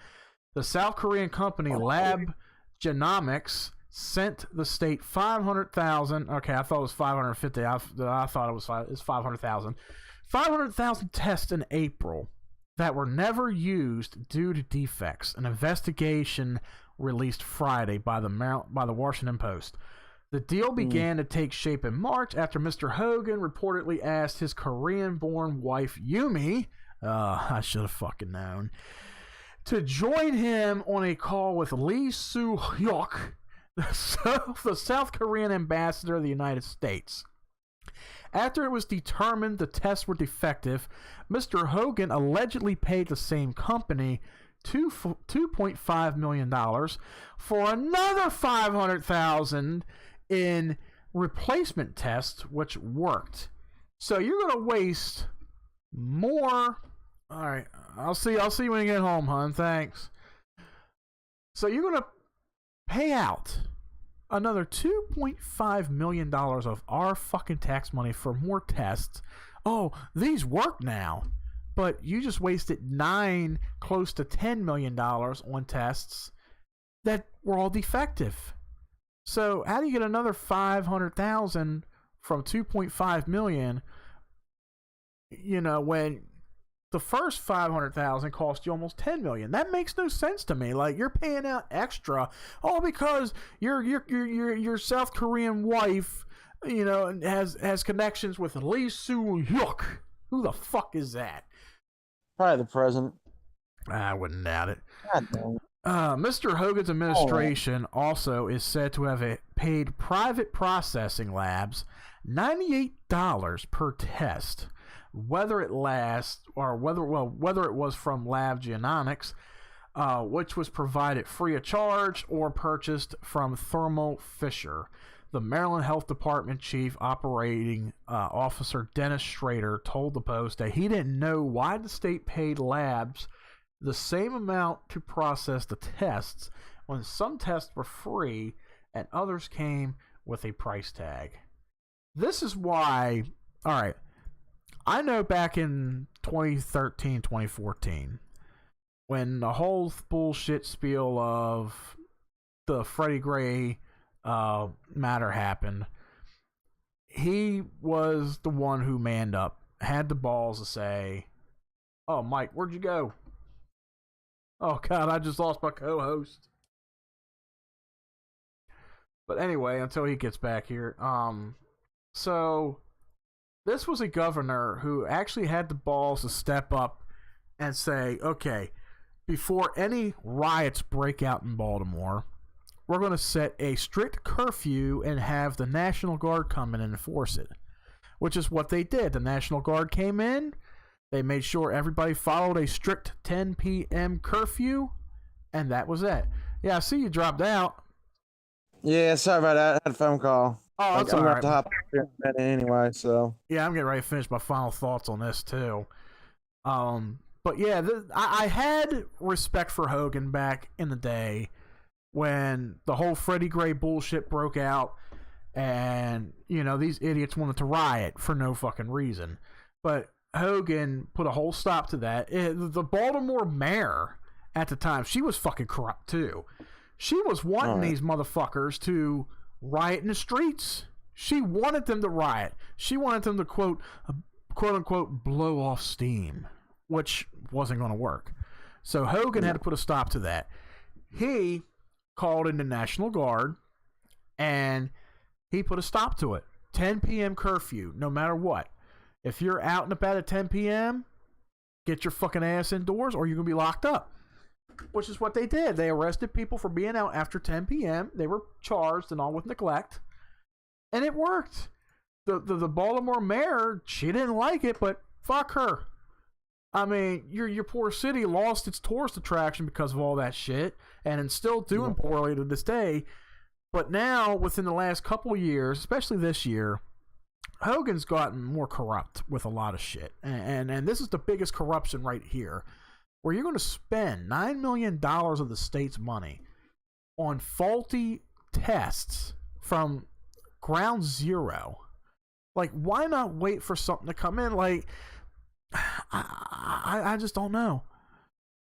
The South Korean company Lab Genomics sent the state 500,000. Okay, I thought it was 550. I thought it was 500,000. 500,000 tests in April that were never used due to defects. An investigation released Friday by the Washington Post. The deal began to take shape in March after Mr. Hogan reportedly asked his Korean-born wife Yumi, I should have fucking known, to join him on a call with Lee Soo-hyuk, the South Korean ambassador of the United States. After it was determined the tests were defective, Mr. Hogan allegedly paid the same company $2.5 million for another $500,000 in replacement tests, which worked. So you're going to waste more. All right, I'll see you when you get home, hon. Thanks. So you're going to pay out another $2.5 million of our fucking tax money for more tests. Oh, these work now. but you just wasted close to $10 million on tests that were all defective. So how do you get another 500,000 from 2.5 million? You know, when the first 500,000 cost you almost 10 million. That makes no sense to me. Like, you're paying out extra all because your South Korean wife, you know, has connections with Lee Soo-hyuk. Who the fuck is that? Probably the president. I wouldn't doubt it. God damn. Mr. Hogan's administration also is said to have paid private processing labs $98 per test, whether it was from Lab Genomics, which was provided free of charge, or purchased from Thermo Fisher. The Maryland Health Department Chief Operating Officer Dennis Schrader told the Post that he didn't know why the state paid labs the same amount to process the tests when some tests were free and others came with a price tag. This is why, all right, I know back in 2013, 2014, when the whole bullshit spiel of the Freddie Gray matter happened, he was the one who manned up, had the balls to say, "Oh, Mike, where'd you go? Oh, God, I just lost my co-host." But anyway, until he gets back here. So this was a governor who actually had the balls to step up and say, okay, before any riots break out in Baltimore, we're going to set a strict curfew and have the National Guard come in and enforce it, which is what they did. The National Guard came in. They made sure everybody followed a strict 10 p.m. curfew, and that was it. Yeah, I see you dropped out. Yeah, sorry about that. I had a phone call. Oh, that's I'm all going right. to hop in a minute anyway, so. Yeah, I'm getting ready to finish my final thoughts on this, too. But yeah, I had respect for Hogan back in the day when the whole Freddie Gray bullshit broke out, and, you know, these idiots wanted to riot for no fucking reason. But Hogan put a whole stop to that. The Baltimore mayor at the time, she was fucking corrupt too. She was wanting these motherfuckers to riot in the streets. She wanted them to riot. She wanted them to quote unquote blow off steam, which wasn't going to work. So Hogan had to put a stop to that. He called in the National Guard and he put a stop to it. 10 p.m. curfew, no matter what. If you're out and about at 10 p.m., get your fucking ass indoors or you're going to be locked up. Which is what they did. They arrested people for being out after 10 p.m. They were charged and all with neglect. And it worked. The Baltimore mayor, she didn't like it, but fuck her. I mean, your poor city lost its tourist attraction because of all that shit, and it's still doing poorly to this day. But now, within the last couple of years, especially this year, Hogan's gotten more corrupt with a lot of shit. And this is the biggest corruption right here, where you're going to spend $9 million of the state's money on faulty tests from ground zero. Like, why not wait for something to come in? Like, I just don't know.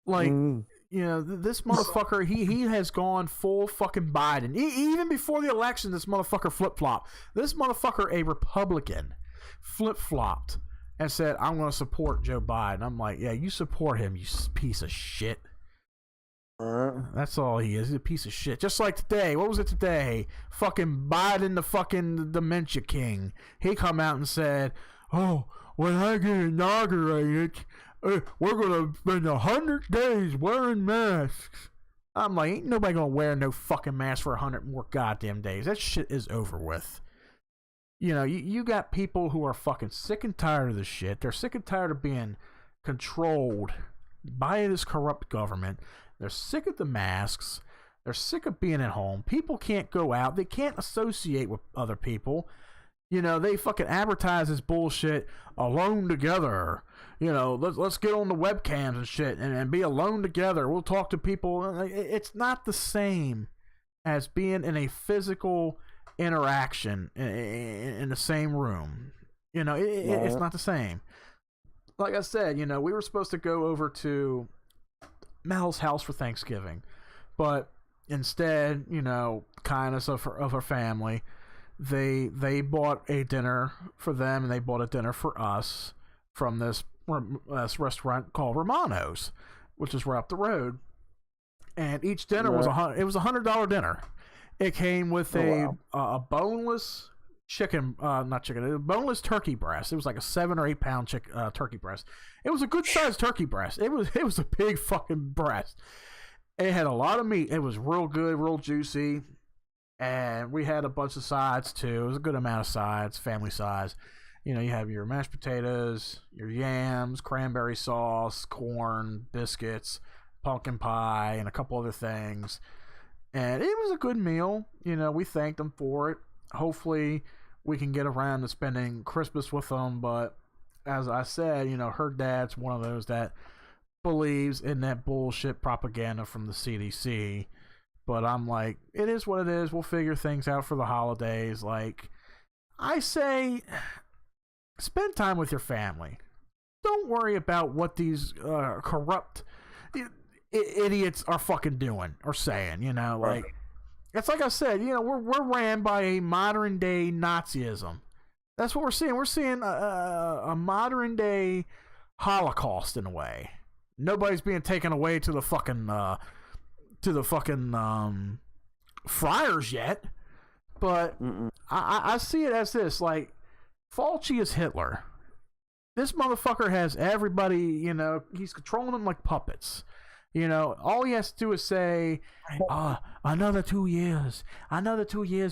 Like, you know, this motherfucker, he has gone full fucking Biden. Even before the election, this motherfucker flip-flopped. This motherfucker, a Republican, flip-flopped and said, I'm going to support Joe Biden. I'm like, yeah, you support him, you piece of shit. That's all he is. He's a piece of shit. Just like today. What was it today? Fucking Biden, the fucking dementia king. He come out and said, oh, when I get inaugurated, we're going to spend 100 days wearing masks. I'm like, ain't nobody going to wear no fucking mask for 100 more goddamn days. That shit is over with. You know, you got people who are fucking sick and tired of this shit. They're sick and tired of being controlled by this corrupt government. They're sick of the masks. They're sick of being at home. People can't go out. They can't associate with other people. You know, they fucking advertise this bullshit, alone together. You know, let's get on the webcams and shit and be alone together. We'll talk to people. It's not the same as being in a physical interaction in the same room. You know, it's not the same. like I said, you know, we were supposed to go over to Mel's house for Thanksgiving, but instead, you know, kindness of her family, they bought a dinner for them, and they bought a dinner for us from this restaurant called Romano's, which is right up the road. And each dinner was $100 dinner. It came with a boneless chicken, a boneless turkey breast. It was like a 7 or 8 pound turkey breast. It was a good sized turkey breast. It was a big fucking breast. It had a lot of meat. It was real good, real juicy. And we had a bunch of sides too. It was a good amount of sides, family size. You know, you have your mashed potatoes, your yams, cranberry sauce, corn, biscuits, pumpkin pie, and a couple other things. And it was a good meal. You know, we thanked them for it. Hopefully we can get around to spending Christmas with them. But as I said, you know, her dad's one of those that believes in that bullshit propaganda from the CDC. But I'm like, it is what it is. We'll figure things out for the holidays. Like, I say, spend time with your family. Don't worry about what these corrupt idiots are fucking doing or saying, you know, like, it's like I said, you know, we're ran by a modern day Nazism. That's what we're seeing. We're seeing a modern day Holocaust in a way. Nobody's being taken away to the fucking friars yet, but I see it as this, like, Fauci is Hitler. This motherfucker has everybody, you know, he's controlling them like puppets. You know, all he has to do is say, another 2 years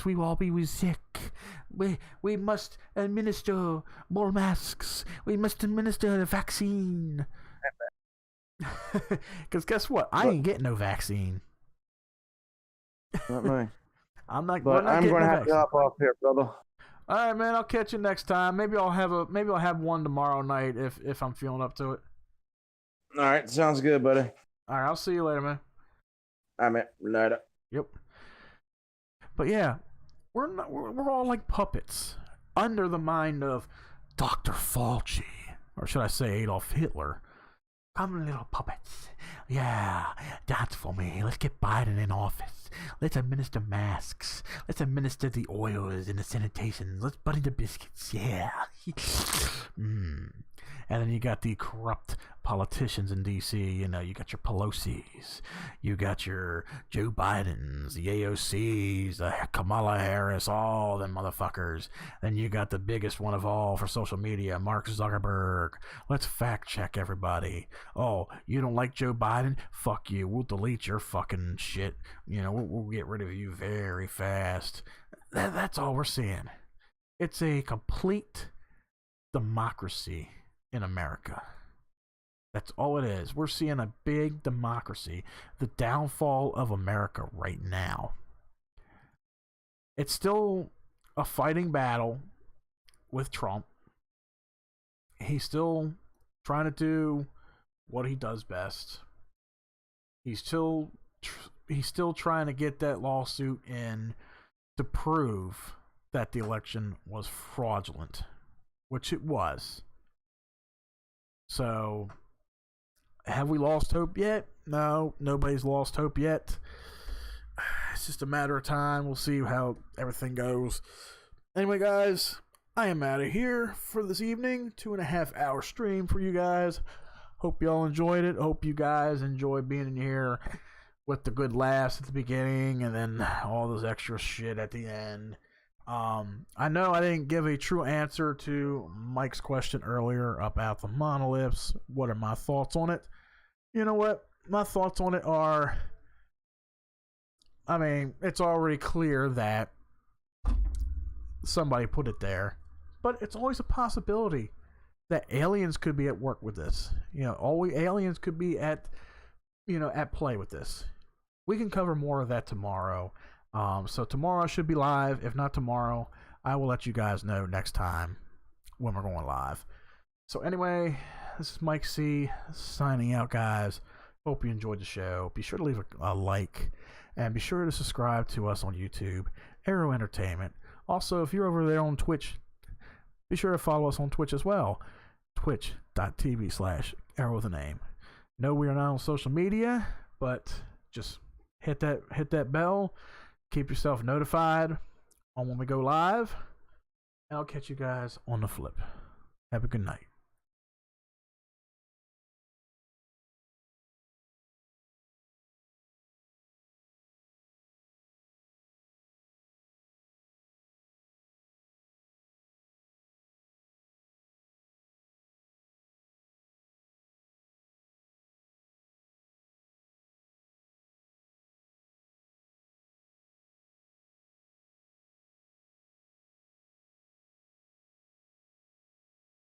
we will all be sick. We must administer more masks. We must administer the vaccine. Because guess what? I ain't getting no vaccine. Not me. I'm not. But I'm going to have to hop off here, brother. All right, man. I'll catch you next time. Maybe I'll have one tomorrow night if I'm feeling up to it. All right, sounds good, buddy. All right, I'll see you later, man. All right, man. Later. Yep. But yeah, we're all like puppets under the mind of Dr. Fauci, or should I say Adolf Hitler. Come, little puppets. Yeah, dance for me. Let's get Biden in office. Let's administer masks. Let's administer the oils and the sanitation. Let's butter the biscuits. Yeah. And then you got the corrupt politicians in D.C. You know, you got your Pelosi's. You got your Joe Bidens, the AOCs, Kamala Harris, all them motherfuckers. Then you got the biggest one of all for social media, Mark Zuckerberg. Let's fact check everybody. Oh, you don't like Joe Biden? Fuck you. We'll delete your fucking shit. You know, we'll get rid of you very fast. That's all we're seeing. It's a complete democracy in America. That's all it is. We're seeing a big democracy. The downfall of America right now. It's still a fighting battle with Trump. He's still trying to do what he does best. He's still trying to get that lawsuit in to prove that the election was fraudulent, which it was. So, have we lost hope yet? No, nobody's lost hope yet. It's just a matter of time. We'll see how everything goes. Anyway, guys, I am out of here for this evening. 2.5 hour stream for you guys. Hope y'all enjoyed it. Hope you guys enjoy being in here with the good laughs at the beginning and then all those extra shit at the end. I know I didn't give a true answer to Mike's question earlier about the monoliths. What are my thoughts on it? You know what? My thoughts on it are, I mean, it's already clear that somebody put it there, but it's always a possibility that aliens could be at work with this. You know, aliens could be at play with this. We can cover more of that tomorrow. So tomorrow I should be live. If not tomorrow, I will let you guys know next time when we're going live. So anyway, this is Mike C signing out, guys. Hope you enjoyed the show. Be sure to leave a like and be sure to subscribe to us on YouTube, Arrow Entertainment. Also, if you're over there on Twitch, be sure to follow us on Twitch as well. twitch.tv/arrow with a name. No, we are not on social media, but just hit that bell. Keep yourself notified on when we go live. And I'll catch you guys on the flip. Have a good night.